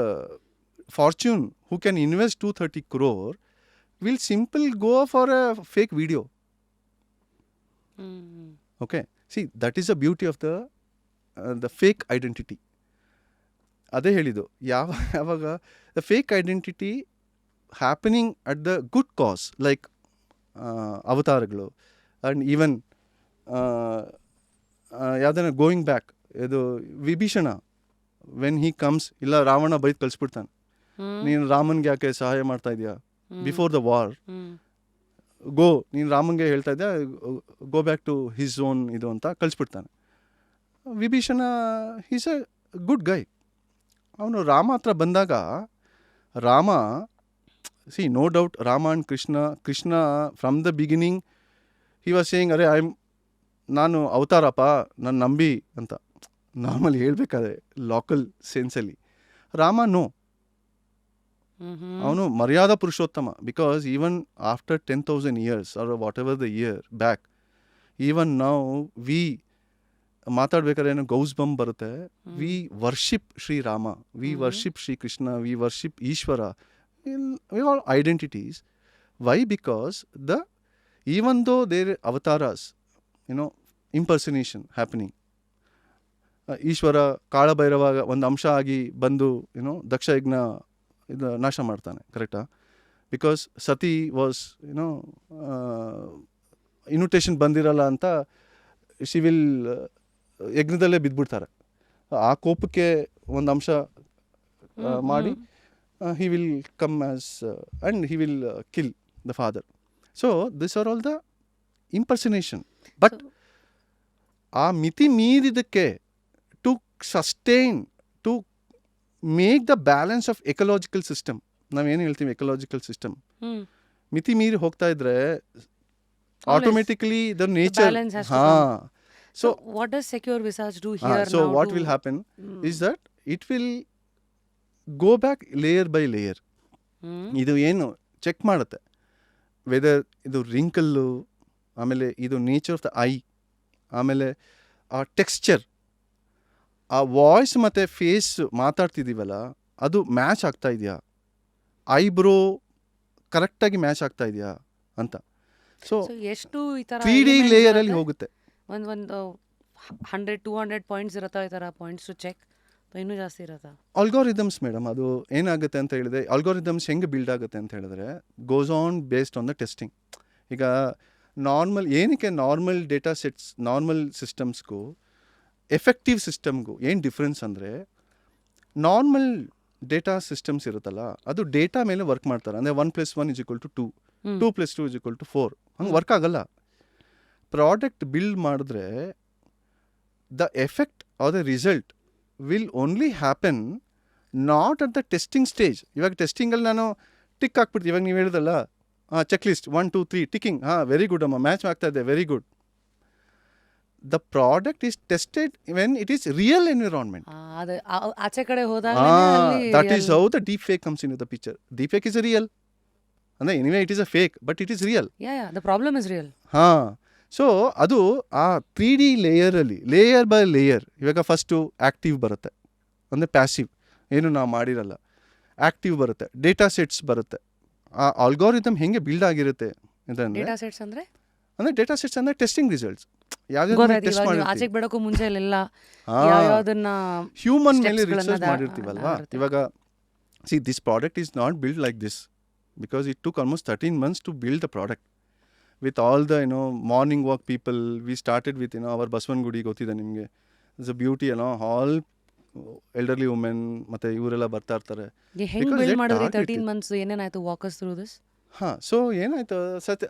fortune who can invest 230 crore will simply go for a fake video. Okay. See, that is the beauty of the fake identity. ಅದೇ ಹೇಳಿದ್ದು. ಯಾವಾಗ the fake identity happening at the good cause, like ಅವತಾರಗಳು, ಆ್ಯಂಡ್ ಈವನ್ ಯಾವುದನ್ನ ಗೋಯಿಂಗ್ ಬ್ಯಾಕ್, ಇದು ವಿಭೀಷಣ, ವೆನ್ ಹಿ ಕಮ್ಸ್, ಇಲ್ಲ ರಾವಣ ಬೈದು ಕಳಿಸ್ಬಿಡ್ತಾನೆ, ನೀನು ರಾಮನ್ಗೆ ಯಾಕೆ ಸಹಾಯ ಮಾಡ್ತಾ ಇದೆಯಾ, ಬಿಫೋರ್ ದ ವಾರ್ ನೀನು ರಾಮನ್ಗೆ ಹೇಳ್ತಾ ಇದೆಯಾ, go back to his own ಇದು ಅಂತ ಕಳಿಸ್ಬಿಡ್ತಾನೆ. Vibhishana is a good guy. ಅವನು ರಾಮ ಹತ್ರ ಬಂದಾಗ, Rama, see, no doubt, Rama and Krishna from the beginning he was saying, ಅರೆ ನಾನು ಅವತಾರಪ್ಪ, ನಾನು ನಂಬಿ ಅಂತ ನಾರ್ಮಲಿ ಹೇಳ್ಬೇಕಾದ್ರೆ ಲಾಕಲ್ ಸೆನ್ಸಲ್ಲಿ. ರಾಮ ನೋ, ಅವನು ಮರ್ಯಾದಾ ಪುರುಷೋತ್ತಮ. Because even after 10,000 years or whatever the year back, even ನಾವು ಮಾತಾಡ್ಬೇಕಾದ್ರೆ ಏನೋ ಗೌಸ್ ಬಂಬ್ ಬರುತ್ತೆ. We worship Shri Rama, we worship Shri Krishna, we worship Ishwara, we all identities. Why? Because even though there avatars, impersonation happening. Ishwara Kalabhairava ಒಂದು ಅಂಶ ಆಗಿ ಬಂದು ದಕ್ಷ ಯಜ್ಞ ಇದು ನಾಶ ಮಾಡ್ತಾನೆ. ಕರೆಕ್ಟಾ? ಬಿಕಾಸ್ ಸತಿ ವಾಸ್ ಇನ್ವಿಟೇಷನ್ ಬಂದಿರಲ್ಲ ಅಂತ ಶಿ ವಿಲ್ ಯಜ್ಞದಲ್ಲೇ ಬಿದ್ದುಬಿಡ್ತಾರೆ. ಆ ಕೋಪಕ್ಕೆ ಒಂದು ಅಂಶ ಮಾಡಿ he will come as and he will kill the father. So these are all the impersonation. But ಆ ಮಿತಿ ಮೀರಿದಕ್ಕೆ, to sustain, to make the balance of ecological system, ನಾವೇನು ಹೇಳ್ತೀವಿ ಎಕಲಾಜಿಕಲ್ ಸಿಸ್ಟಮ್, ಮಿತಿ ಮೀರಿ ಹೋಗ್ತಾ ಇದ್ರೆ automatically the nature balance has to ಹಾಂ So, so what does Secure Visage do here so now? what to- will happen Hmm. is that it will go back layer by layer. Hmm. ಇದು ಏನು ಚೆಕ್ ಮಾಡುತ್ತೆ ವೆದರ್ ಇದು ರಿಂಕಲ್ಲು, ಆಮೇಲೆ ಇದು ನೇಚರ್ ಆಫ್ ದ ಐ, ಆಮೇಲೆ ಆ ಟೆಕ್ಸ್ಚರ್, ಆ ವಾಯ್ಸ್ ಮತ್ತು ಫೇಸ್ ಮಾತಾಡ್ತಿದ್ದೀವಲ್ಲ ಅದು ಮ್ಯಾಚ್ ಆಗ್ತಾ ಇದೆಯಾ, ಐಬ್ರೋ ಕರೆಕ್ಟಾಗಿ ಮ್ಯಾಚ್ ಆಗ್ತಾ ಇದೆಯಾ ಅಂತ. ಸೊ So, ಎಷ್ಟು ಈ ಥರ 3D elements ಲೇಯರಲ್ಲಿ ಇರುತ್ತೆ? ಹೋಗುತ್ತೆ. ಒಂದು 100-200 ಪಾಯಿಂಟ್ಸ್ ಇರುತ್ತಾ ಈ ಥರ ಪಾಯಿಂಟ್ಸ್ ಟು ಚೆಕ್, ಇನ್ನೂ ಜಾಸ್ತಿ ಇರುತ್ತಾ? ಆಲ್ಗೋರಿದಮ್ಸ್ ಮೇಡಮ್, ಅದು ಏನಾಗುತ್ತೆ ಅಂತ ಹೇಳಿದ್ರೆ, ಆಲ್ಗೋರಿದಮ್ಸ್ ಹೆಂಗೆ ಬಿಲ್ಡ್ ಆಗುತ್ತೆ ಅಂತ ಹೇಳಿದ್ರೆ goes on based on the testing. ಈಗ ಏನಕ್ಕೆ ನಾರ್ಮಲ್ ಡೇಟಾ ಸೆಟ್ಸ್, ನಾರ್ಮಲ್ ಸಿಸ್ಟಮ್ಸ್ಗೂ ಎಫೆಕ್ಟಿವ್ ಸಿಸ್ಟಮ್ಗೂ ಏನು ಡಿಫ್ರೆನ್ಸ್ ಅಂದರೆ, ನಾರ್ಮಲ್ ಡೇಟಾ ಸಿಸ್ಟಮ್ಸ್ ಇರುತ್ತಲ್ಲ ಅದು ಡೇಟಾ ಮೇಲೆ ವರ್ಕ್ ಮಾಡ್ತಾರೆ. ಅಂದರೆ 1+1 = 2, 2+2 = 4, ಹಂಗೆ ವರ್ಕ್ ಆಗಲ್ಲ. ಪ್ರಾಡಕ್ಟ್ ಬಿಲ್ಡ್ ಮಾಡಿದ್ರೆ the effect or the result will only happen not at the testing stage. ಇವಾಗ ಟೆಸ್ಟಿಂಗಲ್ಲಿ ನಾನು ಟಿಕ್ ಹಾಕ್ಬಿಡ್ತೀನಿ. ಇವಾಗ ನೀವು ಹೇಳಿದಲ್ಲ check list 1 2 3 ticking, very good ಅಮ್ಮ, ಮ್ಯಾಚ್ ಆಗ್ತಾ ಇದೆ, very good. The product is tested when it is real environment. ಅದು ಆಚೆ ಕಡೆ ಹೋದಾಗ that is how the deep fake comes in the picture. Deep fake is real ಅಂದರೆ anyway it is a fake but it is real. The problem is real. ಹಾಂ, ಸೊ ಅದು ಆ 3D ಲೇಯರಲ್ಲಿ ಲೇಯರ್ ಬೈ ಲೇಯರ್. ಇವಾಗ ಫಸ್ಟು ಆ್ಯಕ್ಟಿವ್ ಬರುತ್ತೆ, ಅಂದರೆ ಪ್ಯಾಸಿವ್, ಏನು ನಾವು ಮಾಡಿರಲ್ಲ. ಆ್ಯಕ್ಟಿವ್ ಬರುತ್ತೆ, ಡೇಟಾ ಸೆಟ್ಸ್ ಬರುತ್ತೆ. ಆ ಆಲ್ಗೋರಿದಮ್ ಹೆಂಗೆ ಬಿಲ್ಡ್ ಆಗಿರುತ್ತೆ ಅಂತಂದರೆ, ಡೇಟಾ ಸೆಟ್ಸ್ ಅಂದರೆ ಡೇಟಾ ಸೆಟ್ಸ್ ಅಂದರೆ ಟೆಸ್ಟಿಂಗ್ ರಿಸಲ್ಟ್ಸ್. ಗೊತ್ತಾಯ್ತು. ಟೆಸ್ಟ್ ಇವಾಗ ನೀವು ಮಾಡಿರ್ತೀವಿ, ಆಚೆಗೆ ಬಿಡೋಕ್ಕೂ ಮುಂಚೆ ಎಲ್ಲ ಯಾವ್ಯಾವ್ದನ್ನ ಹ್ಯೂಮನ್ ಮೇಲೆ steps ಗಳನ್ನ ರಿಸರ್ಚ್ ಮಾಡಿರ್ತೀವಲ್ವಾ. ಇವಾಗ see this product is not build like this because it took almost 13 months to build the product. With all the morning walk people, we started with our Basavanagudi, ಗೊತ್ತಿದೆ ನಿಮಗೆ, it's a beauty all elderly women ಮತ್ತು ಇವರೆಲ್ಲ ಬರ್ತಾ ಇರ್ತಾರೆ. ಹೆಂಗ್ Because ಬಿಲ್ಡ್ they ಮಾಡಿದ್ರಿ target 13 it. months? ಏನೇನಾಯ್ತು? Walk us through this. ಹಾಂ, ಸೊ ಏನಾಯ್ತು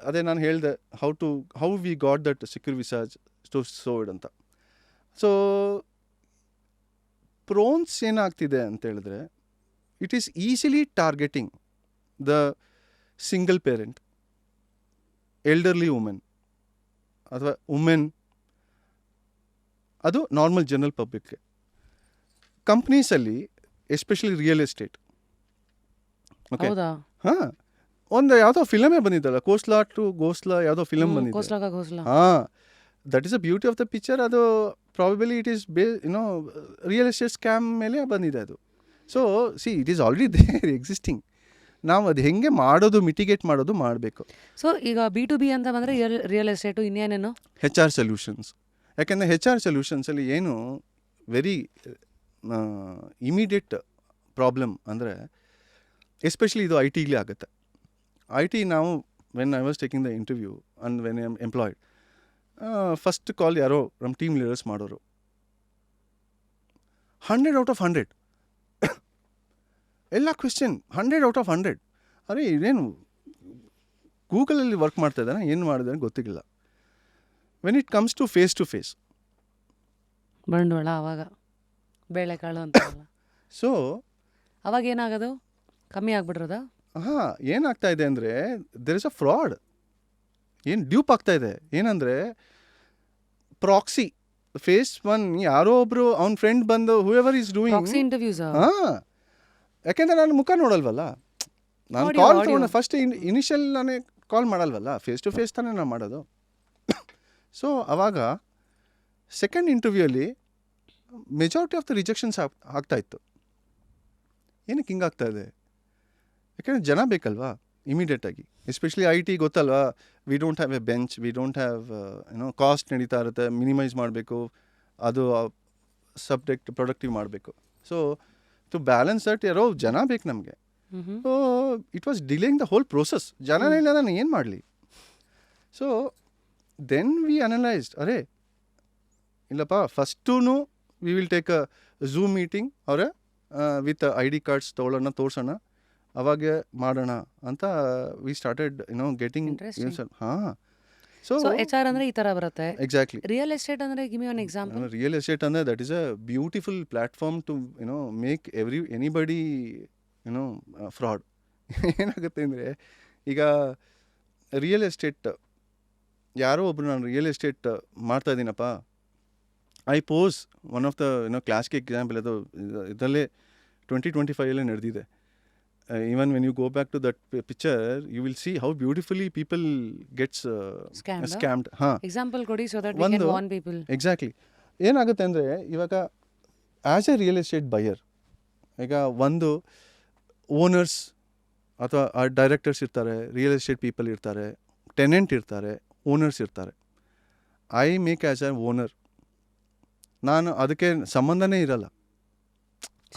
ಅದೇ ನಾನು ಹೇಳಿದೆ, how we got that secure visage to ಸೋಡ್ ಅಂತ. ಸೊ ಪ್ರೋನ್ಸ್ ಏನಾಗ್ತಿದೆ ಅಂತ ಹೇಳಿದ್ರೆ, it is easily targeting the single parent, elderly women ಅಥವಾ ವುಮೆನ್, ಅದು ನಾರ್ಮಲ್ ಜನರಲ್ ಪಬ್ಲಿಕ್ಗೆ. ಕಂಪ್ನೀಸಲ್ಲಿ ಎಸ್ಪೆಷಲಿ ರಿಯಲ್ ಎಸ್ಟೇಟ್. ಓಕೆ, ಹೌದಾ? ಹಾಂ, ಒಂದು ಯಾವುದೋ ಫಿಲಮೇ ಬಂದಿದ್ದಲ್ಲ, ಕೋಸ್ಲಾ ಟು ಗೋಸ್ಲಾ ಯಾವುದೋ ಫಿಲಮ್ ಬಂದಿದೆ. ಘೋಸ್ಲಾ. ಹಾಂ, that is a beauty of the picture. ಅದು probably it is real estate scam ಮೇಲೆ ಬಂದಿದೆ ಅದು. So see it is already there existing. ನಾವು ಅದು ಹೆಂಗೆ ಮಾಡೋದು, ಮಿಟಿಗೇಟ್ ಮಾಡೋದು ಮಾಡಬೇಕು. ಸೊ ಈಗ B2B ಅಂತ ಬಂದರೆ ರಿಯಲ್ ಎಸ್ಟೇಟು, ಇನ್ನೇನೇನು? HR solutions. ಯಾಕೆಂದರೆ HR ಸೊಲ್ಯೂಷನ್ಸಲ್ಲಿ ಏನು ವೆರಿ ಇಮಿಡಿಯೇಟ್ ಪ್ರಾಬ್ಲಮ್ ಅಂದರೆ, ಎಸ್ಪೆಷಲಿ ಇದು IT ಆಗುತ್ತೆ. IT ನಾವು when I was taking the interview and when I am employed, first call ಯಾರೋ ನಮ್ಮ ಟೀಮ್ ಲೀಡರ್ಸ್ ಮಾಡೋರು, 100 out of 100 ಎಲ್ಲ ಕ್ವೆಶ್ಚನ್ 100 out of 100. ಅರೆ ಇದೇನು ಗೂಗಲಲ್ಲಿ ವರ್ಕ್ ಮಾಡ್ತಾ ಇದ್ದಾನೆ, ಏನು ಮಾಡಿದೆ ಗೊತ್ತಿಲ್ಲ. When it comes to face ಬಂಡವಾಳ ಅವಾಗ ಬೇಳೆಕಾಳು ಅಂತಾರಲ್ಲ, ಸೊ ಅವಾಗ ಏನಾಗೋದು? ಕಮ್ಮಿ ಆಗ್ಬಿಡ್ರೋದಾ? ಹಾಂ, ಏನಾಗ್ತಾ ಇದೆ ಅಂದರೆ ದೇರ್ ಇಸ್ ಅ ಫ್ರಾಡ್. ಏನು ಡ್ಯೂಪ್ ಆಗ್ತಾ ಇದೆ ಏನಂದರೆ, ಪ್ರಾಕ್ಸಿ ಫೇಸ್ 1 ಯಾರೋ ಒಬ್ಬರು ಅವ್ನ ಫ್ರೆಂಡ್ ಬಂದು whoever is doing proxy interviews. ಹಾಂ, ಯಾಕೆಂದರೆ ನಾನು ಮುಖ ನೋಡಲ್ವಲ್ಲ, ನಾನು Audio, ಕಾಲ್ audio. ತೊಗೊಂಡು ಫಸ್ಟ್ ಇನಿಷಿಯಲ್ ನಾನೇ ಕಾಲ್ ಮಾಡಲ್ವಲ್ಲ, ಫೇಸ್ ಟು ಫೇಸ್ ತಾನೇ ನಾನು ಮಾಡೋದು. ಸೊ ಅವಾಗ ಸೆಕೆಂಡ್ ಇಂಟರ್ವ್ಯೂಯಲ್ಲಿ ಮೆಜಾರಿಟಿ ಆಫ್ ದ ರಿಜೆಕ್ಷನ್ಸ್ ಆಗ್ತಾಯಿತ್ತು. ಏನಕ್ಕೆ ಹಿಂಗಾಗ್ತಾ ಇದೆ? ಯಾಕೆಂದರೆ ಜನ ಬೇಕಲ್ವಾ ಇಮಿಡಿಯೇಟಾಗಿ. ಎಸ್ಪೆಷಲಿ IT ಗೊತ್ತಲ್ವಾ, we don't have a bench, we don't have cost ನಡೀತಾ ಇರುತ್ತೆ, ಮಿನಿಮೈಸ್ ಮಾಡಬೇಕು, ಅದು ಸಬ್ಜೆಕ್ಟ್ ಪ್ರೊಡಕ್ಟಿವ್ ಮಾಡಬೇಕು. ಸೊ ಟು ಬ್ಯಾಲೆನ್ಸ್ ದಟ್ ಯಾರೋ ಜನ ಬೇಕು ನಮಗೆ. So it was delaying the whole process. ಜನನೇ ಇಲ್ಲ, ನಾನು ಏನು ಮಾಡಲಿ? ಸೊ ದೆನ್ ವಿ ಅನಲೈಸ್ಡ್, ಅರೆ ಇಲ್ಲಪ್ಪ, first we will take a Zoom meeting ಅವರ ವಿತ್ ID ಕಾರ್ಡ್ಸ್ ತೋರ್ಸೋಣ, ಅವಾಗೆ ಮಾಡೋಣ ಅಂತ ವಿ ಸ್ಟಾರ್ಟೆಡ್ ಗೆಟಿಂಗ್. Interesting. ಹಾಂ, ಸೊ HR ಅಂದರೆ ಈ ಥರ ಬರುತ್ತೆ. ಎಕ್ಸಾಕ್ಟ್ಲಿ. ರಿಯಲ್ ಎಸ್ಟೇಟ್ ಅಂದರೆ give me one example. Real estate ಅಂದರೆ that is a beautiful platform to make anybody fraud. ಏನಾಗುತ್ತೆ ಅಂದರೆ, ಈಗ ರಿಯಲ್ ಎಸ್ಟೇಟ್ ಯಾರೋ ಒಬ್ರು ನಾನು ರಿಯಲ್ ಎಸ್ಟೇಟ್ ಮಾಡ್ತಾ ಇದ್ದೀನಪ್ಪ, I pose one of the classic example, ಅದು ಇದರಲ್ಲೇ 2025 ನಡೆದಿದೆ. Even when you go back to that picture you will see how beautifully people gets scammed. ಹಾಂ, ಎಕ್ಸಾಂಪಲ್ ಕೊಡಿ so that we can warn people. Exactly. ಏನಾಗುತ್ತೆ ಅಂದರೆ ಇವಾಗ as a real estate buyer, ಈಗ ಒಂದು ಓನರ್ಸ್ ಅಥವಾ ಡೈರೆಕ್ಟರ್ಸ್ ಇರ್ತಾರೆ, ರಿಯಲ್ ಎಸ್ಟೇಟ್ ಪೀಪಲ್ ಇರ್ತಾರೆ, ಟೆನೆಂಟ್ ಇರ್ತಾರೆ, ಓನರ್ಸ್ ಇರ್ತಾರೆ. I make as a owner, ನಾನು ಅದಕ್ಕೆ ಸಂಬಂಧನೇ ಇರಲ್ಲ.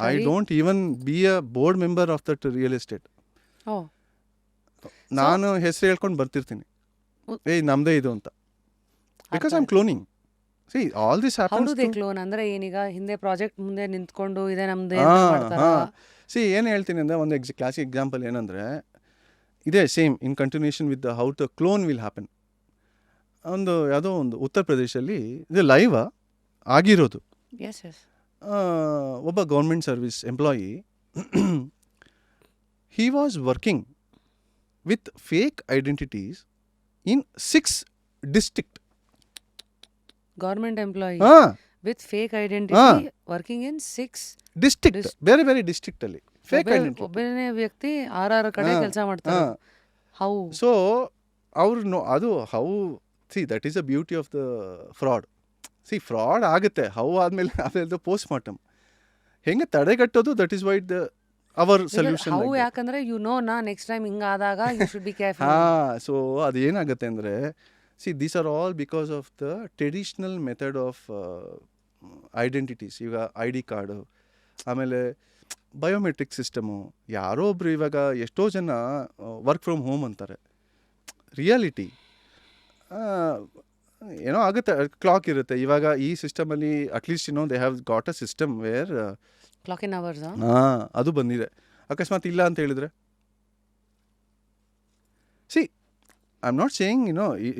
I don't even be a board member of that real estate. ನಾನು ಹೆಸರು ಹೇಳ್ಕೊಂಡು ಬರ್ತಿರ್ತೀನಿ, ಏಯ್ ನಮ್ಮದೇ ಇದು ಅಂತ, because I am cloning. C all this happens ಹೌದು ಕ್ಲೋನ್ ಅಂದ್ರೆ ಏನೀಗ ಹಿಂದೆ ಪ್ರಾಜೆಕ್ಟ್ ಮುಂದೆ ನಿಂತ್ಕೊಂಡು ಇದೆ ನಮ್ದೇ ಸಿ ಏನು ಹೇಳ್ತೀನಿ ಅಂದರೆ ಒಂದು ಕ್ಲಾಸಿಕ್ ಎಕ್ಸಾಂಪಲ್ ಏನಂದರೆ ಇದೇ same in continuation with how the clone will happen. ಒಂದು ಯಾವುದೋ ಒಂದು ಉತ್ತರ ಪ್ರದೇಶದಲ್ಲಿ ಇದು ಲೈವ್ ಆಗಿರೋದು. ಎಸ್ ಎಸ್ ಒಬ್ಬ government service employee, he was working with fake identities in 6 districts. Government employee ಹಾಂ, with fake identity working in 6 district, ಬೇರೆ ಬೇರೆ ಡಿಸ್ಟ್ರಿಕ್ಟಲ್ಲಿ ಫೇಕ್ ಐಡೆಂಟಿಟಿ. ಒಬ್ಬನೇ ವ್ಯಕ್ತಿ 6 ಕಡೆ ಕೆಲಸ ಮಾಡ್ತಾರೆ. ಹೌ ಸೊ ಅವ್ರು ಅದು how see that is the beauty of the fraud. See fraud ಆಗುತ್ತೆ, ಹೌ ಆದಮೇಲೆ ಆಮೇಲೆ ಪೋಸ್ಟ್ ಮಾರ್ಟಮ್ ಹೆಂಗೆ ತಡೆಗಟ್ಟೋದು, that is why the our solution. How ಯಾಕಂದ್ರೆ ಯು ನೋ ನಾ ನೆಕ್ಸ್ಟ್ ಟೈಮ್ ಹಿಂಗಾದಾಗ ಯು ಶುಡ್ ಬಿ ಕೇರ್ಫುಲ್. ಹಾಂ, ಸೊ ಅದೇನಾಗುತ್ತೆ ಅಂದರೆ see these are all because of the traditional method of identities. ಈಗ ಐ ಡಿ ಕಾರ್ಡು, ಆಮೇಲೆ ಬಯೋಮೆಟ್ರಿಕ್ ಸಿಸ್ಟಮು. ಯಾರೋ ಒಬ್ರು ಇವಾಗ ಎಷ್ಟೋ ಜನ ವರ್ಕ್ ಫ್ರಮ್ ಹೋಮ್ ಅಂತಾರೆ, ರಿಯಾಲಿಟಿ ಏನೋ ಆಗುತ್ತೆ, ಕ್ಲಾಕ್ ಇರುತ್ತೆ. ಇವಾಗ ಈ ಸಿಸ್ಟಮಲ್ಲಿ at least they have got a system where clock in hours. ಹಾಂ, ಅದು ಬಂದಿದೆ. ಅಕಸ್ಮಾತ್ ಇಲ್ಲ ಅಂತ ಹೇಳಿದ್ರೆ, see I am not saying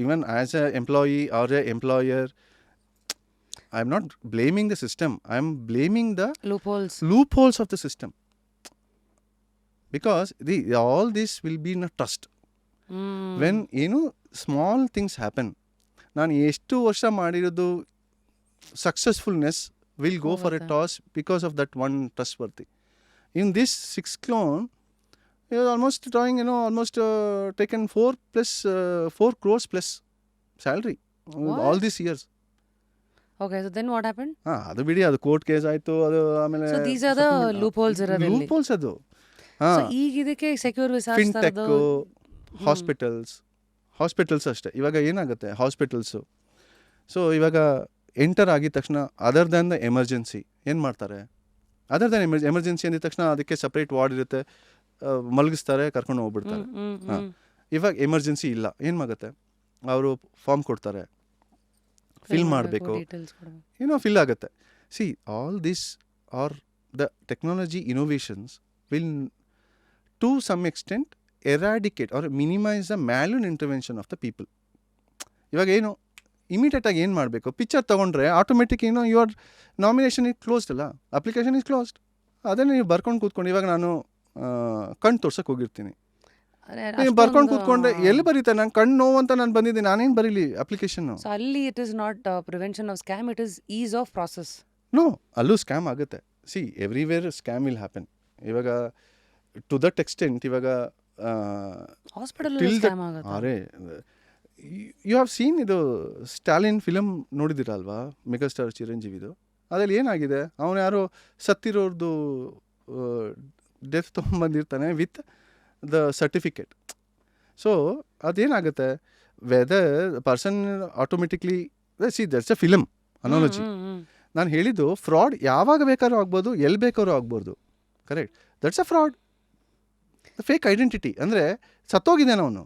even as a employee or a employer, I am not blaming the system, I am blaming the loopholes of the system, because all this will be in a trust. When small things happen, ನಾನು ಎಷ್ಟು ವರ್ಷ ಮಾಡಿರೋದು ಸಕ್ಸಸ್ಫುಲ್ನೆಸ್ will go for a toss because of that one trustworthy. In this 6 clone, he was almost drawing, almost taken 4 crores plus salary all these years. Okay, so then what happened? ಅದು ಬಿಡಿ, ಅದು ಕೋರ್ಟ್ ಕೇಸ್ ಆಯಿತು, ಅದು ಆಮೇಲೆ So these are the loopholes ಇರೋದಿಲ್ಲ. ಲೂಪ್ಹೋಲ್ಸ್ ಅದು. So ಈಗ ಇದಕ್ಕೆ ಸೆಕ್ಯೂರ್ ವಿಸಾರಿಸ್ತಾ ಫಿನ್ಟೆಕ್, ಹಾಸ್ಪಿಟಲ್ಸ್ ಅಷ್ಟೇ. ಇವಾಗ ಏನಾಗುತ್ತೆ ಹಾಸ್ಪಿಟಲ್ಸು, ಸೊ ಇವಾಗ ಎಂಟರ್ ಆಗಿದ ತಕ್ಷಣ ಅದರ್ ದ್ಯಾನ್ ದ ಎಮರ್ಜೆನ್ಸಿ ಏನು ಮಾಡ್ತಾರೆ, ಅದರ್ ದ್ಯಾನ್ ಎಮರ್ಜೆನ್ಸಿ ಅಂದಿದ ತಕ್ಷಣ ಅದಕ್ಕೆ ಸಪ್ರೇಟ್ ವಾರ್ಡ್ ಇರುತ್ತೆ, ಮಲಗಿಸ್ತಾರೆ, ಕರ್ಕೊಂಡು ಹೋಗ್ಬಿಡ್ತಾರೆ. ಹಾಂ, ಇವಾಗ ಎಮರ್ಜೆನ್ಸಿ ಇಲ್ಲ, ಏನಾಗುತ್ತೆ, ಅವರು ಫಾರ್ಮ್ ಕೊಡ್ತಾರೆ, ಫಿಲ್ ಮಾಡಬೇಕು, ಫಿಲ್ ಆಗುತ್ತೆ. See all this are the technology innovations will to some extent eradicate or minimise the malign intervention of the people. ಇವಾಗ ಇಮಿಡಿಯೇಟಾಗಿ ಏನು ಮಾಡಬೇಕು, ಪಿಕ್ಚರ್ ತೊಗೊಂಡ್ರೆ automatic your nomination is closed ಅಲ್ಲ, ಅಪ್ಲಿಕೇಶನ್ ಇಸ್ ಕ್ಲೋಸ್ಡ್. ಅದನ್ನೇ ನೀವು ಬರ್ಕೊಂಡು ಕೂತ್ಕೊಂಡು, ಇವಾಗ ನಾನು ಕಣ್ಣು ತೋರ್ಸಕ್ಕೆ ಹೋಗಿರ್ತೀನಿ, ನೀವು ಬರ್ಕೊಂಡು ಕೂತ್ಕೊಂಡ್ರೆ ಎಲ್ಲಿ ಬರೀತಾರೆ, ನಾನು ಕಣ್ಣು ನೋವು ಅಂತ ನಾನು ಬಂದಿದ್ದೀನಿ, ನಾನೇನು ಬರೀಲಿ ಅಪ್ಲಿಕೇಶನ್. ಅಲ್ಲಿ it is not prevention of scam, it is is of process. No, ಅಲ್ಲೂ ಸ್ಕ್ಯಾಮ್ ಆಗುತ್ತೆ. See everywhere scam will happen. ಇವಾಗ ಟು ದಟ್ ಎಕ್ಸ್ಟೆಂಟ್, ಇವಾಗ hospital are you have seen ಇದು ಸ್ಟಾಲಿನ್ ಫಿಲಮ್ ನೋಡಿದಿರಲ್ವಾ, ಮೆಗಾಸ್ಟಾರ್ ಚಿರಂಜೀವಿದು. ಅದ್ರಲ್ಲಿ ಏನಾಗಿದೆ, ಅವನು ಯಾರೋ ಸತ್ತಿರೋರ್ದು ಡೆತ್ ತೊಗೊಂಬಂದಿರ್ತಾನೆ ವಿತ್ ದ ಸರ್ಟಿಫಿಕೇಟ್. ಸೊ ಅದೇನಾಗುತ್ತೆ, whether person automatically see that's a film analogy. ನಾನು ಹೇಳಿದ್ದು ಫ್ರಾಡ್ ಯಾವಾಗ ಬೇಕಾದ್ರೂ ಆಗ್ಬೋದು, ಎಲ್ಲಿ ಬೇಕಾದ್ರೂ ಆಗ್ಬೋದು, correct. That's a fraud. Fake identity ಅಂದರೆ ಸತ್ತೋಗಿದ್ದಾನೆ ಅವನು,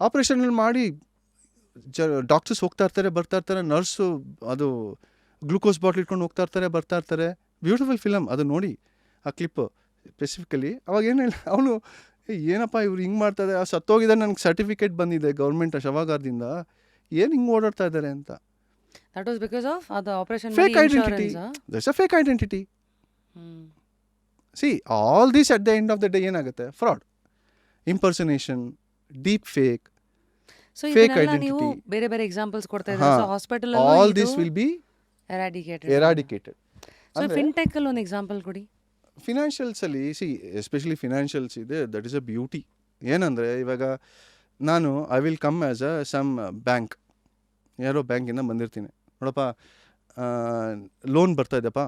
ಆಪ್ರೇಷನಲ್ಲಿ ಮಾಡಿ ಡಾಕ್ಟರ್ಸ್ ಹೋಗ್ತಾ ಇರ್ತಾರೆ, ಬರ್ತಾ ಇರ್ತಾರೆ, ನರ್ಸು ಅದು ಗ್ಲೂಕೋಸ್ ಬಾಟ್ಲ್ ಇಟ್ಕೊಂಡು ಹೋಗ್ತಾ ಇರ್ತಾರೆ, ಬರ್ತಾ ಇರ್ತಾರೆ. ಬ್ಯೂಟಿಫುಲ್ ಫಿಲಮ್, ಅದು ನೋಡಿ ಆ ಕ್ಲಿಪ್ಪು ಸ್ಪೆಸಿಫಿಕಲಿ. ಅವಾಗ ಏನು ಹೇಳಿ ಅವನು, ಏನಪ್ಪ ಇವ್ರು ಹಿಂಗೆ ಮಾಡ್ತಾರೆ, ಆ ಸತ್ತೋಗಿದ್ದಾರೆ, ನನಗೆ ಸರ್ಟಿಫಿಕೇಟ್ ಬಂದಿದೆ ಗೌರ್ಮೆಂಟ್ ಶವಾಗಾರದಿಂದ, ಏನು ಹಿಂಗೆ ಓಡಾಡ್ತಾ ಇದ್ದಾರೆ ಅಂತ. That was because of the operation fake identity. That's a fake identity. See, all this at the end of the day ಏನಾಗುತ್ತೆ, fraud, impersonation, deep fake. So fake ಇದನ್ನೆಲ್ಲ ನೀವು identity. ಬೇರೆ ಬೇರೆ ಎಕ್ಸಾಂಪಲ್ಸ್ ಕೊಡ್ತಾ ಇದ್ದಾರೆ. So hospital All this will be eradicated. So fintech ಅಲ್ಲಿ ಒಂದು ಎಕ್ಸಾಂಪಲ್ ಕೊಡಿ. ಫಿನಾನ್ಷಿಯಲ್ಸಲ್ಲಿ ಎಸ್ಪೆಷಲಿ ಫಿನಾನ್ಷಿಯಲ್ಸ್ ಇದೆ, ದಟ್ ಇಸ್ ಅ ಬ್ಯೂಟಿ. ಏನಂದರೆ ಇವಾಗ ನಾನು I will come as a some bank, ಯಾರೋ ಬ್ಯಾಂಕಿಂದ ಬಂದಿರ್ತೀನಿ, ನೋಡಪ್ಪ ಲೋನ್ ಬರ್ತಾ ಇದ್ದಪ್ಪ,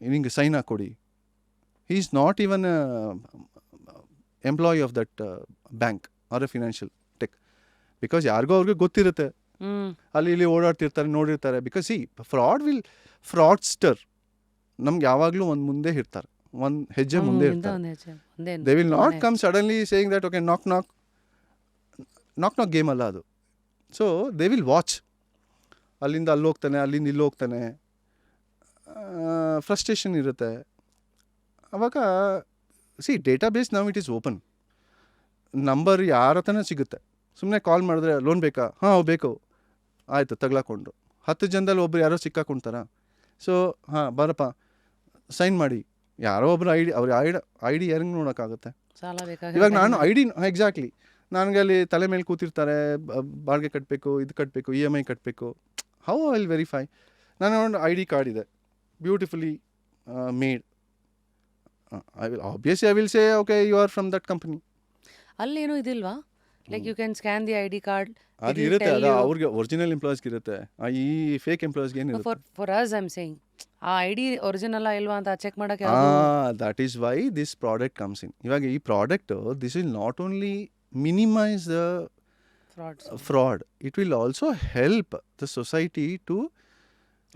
ನಿಂಗೆ ಸೈನ್ ಹಾಕ್ಕೊಡಿ. He is not even employee of that bank or a financial tech, because ಯಾರಿಗೋ ಅವ್ರಿಗೆ ಗೊತ್ತಿರುತ್ತೆ, ಅಲ್ಲಿ ಇಲ್ಲಿ ಓಡಾಡ್ತಿರ್ತಾರೆ, ನೋಡಿರ್ತಾರೆ. ಬಿಕಾಸ್ ಫ್ರಾಡ್ಸ್ಟರ್ ನಮ್ಗೆ ಯಾವಾಗಲೂ ಒಂದು ಮುಂದೆ ಇರ್ತಾರೆ, ಒಂದು ಹೆಜ್ಜೆ ಮುಂದೆ ಇರ್ತಾರೆ. They will not come suddenly saying that okay ನಾಕ್ ನಾಕ್ ಗೇಮ್ ಅಲ್ಲ ಅದು. ಸೊ ದೇ ವಿಲ್ ವಾಚ್, ಅಲ್ಲಿಂದ ಅಲ್ಲಿ ಹೋಗ್ತಾನೆ, ಅಲ್ಲಿಂದ ಇಲ್ಲಿ ಹೋಗ್ತಾನೆ, ಫ್ರಸ್ಟ್ರೇಷನ್ ಇರುತ್ತೆ. ಅವಾಗ ಡೇಟಾಬೇಸ್ ನಾವು ಇಟ್ ಈಸ್ ಓಪನ್, ನಂಬರ್ ಯಾರ ಹತ್ರನೇ ಸಿಗುತ್ತೆ. ಸುಮ್ಮನೆ ಕಾಲ್ ಮಾಡಿದ್ರೆ ಲೋನ್ ಬೇಕಾ, ಹಾಂ ಬೇಕು, ಆಯಿತು ತಗ್ಲಾಕೊಂಡ್ರು. 10 ಜನದಲ್ಲಿ ಒಬ್ರು ಯಾರೋ ಸಿಕ್ಕಾಕೊಂತಾರ. ಸೊ ಹಾಂ ಬರಪ್ಪ ಸೈನ್ ಮಾಡಿ, ಯಾರೋ ಒಬ್ರು ಅವ್ರ ಐ ಡಿ ಯಾರಿಗೆ ನೋಡೋಕ್ಕಾಗುತ್ತೆ. ಇವಾಗ ನಾನು ಎಕ್ಸಾಕ್ಟ್ಲಿ ನನಗೆ ಅಲ್ಲಿ ತಲೆ ಮೇಲೆ ಕೂತಿರ್ತಾರೆ, ಬಾಡಿಗೆ ಕಟ್ಟಬೇಕು, ಇದು ಕಟ್ಟಬೇಕು, EMI ಕಟ್ಟಬೇಕು. How I will verify? ನಾನು ಒಂದು ID ಕಾರ್ಡ್ ಇದೆ, beautifully made. I will say okay you are from that company. ಅಲ್ಲಿ ಏನೂ ಇದಿಲ್ವಾ? Like you can scan the ID card. ಅದು ಇರುತ್ತೆ, ಅದು ಅವ್ರಿಗೆ ಒರಿಜಿನಲ್ ಎಂಪ್ಲಾಯ್ಸ್ಗೆ ಇರುತ್ತೆ, ಈ ಫೇಕ್ ಎಂಪ್ಲಾಯ್ಸ್ಗೆ ಏನಿರುತ್ತೆ. For us I am saying ಆ ID ಒರಿಜಿನಲ್ ಇಲ್ವಾ ಅಂತ ಚೆಕ್ ಮಾಡಕ್ಕೆ. That is why this product comes in. ಇವಾಗ ಈ product this will not only minimise the fraud, it will also help the society to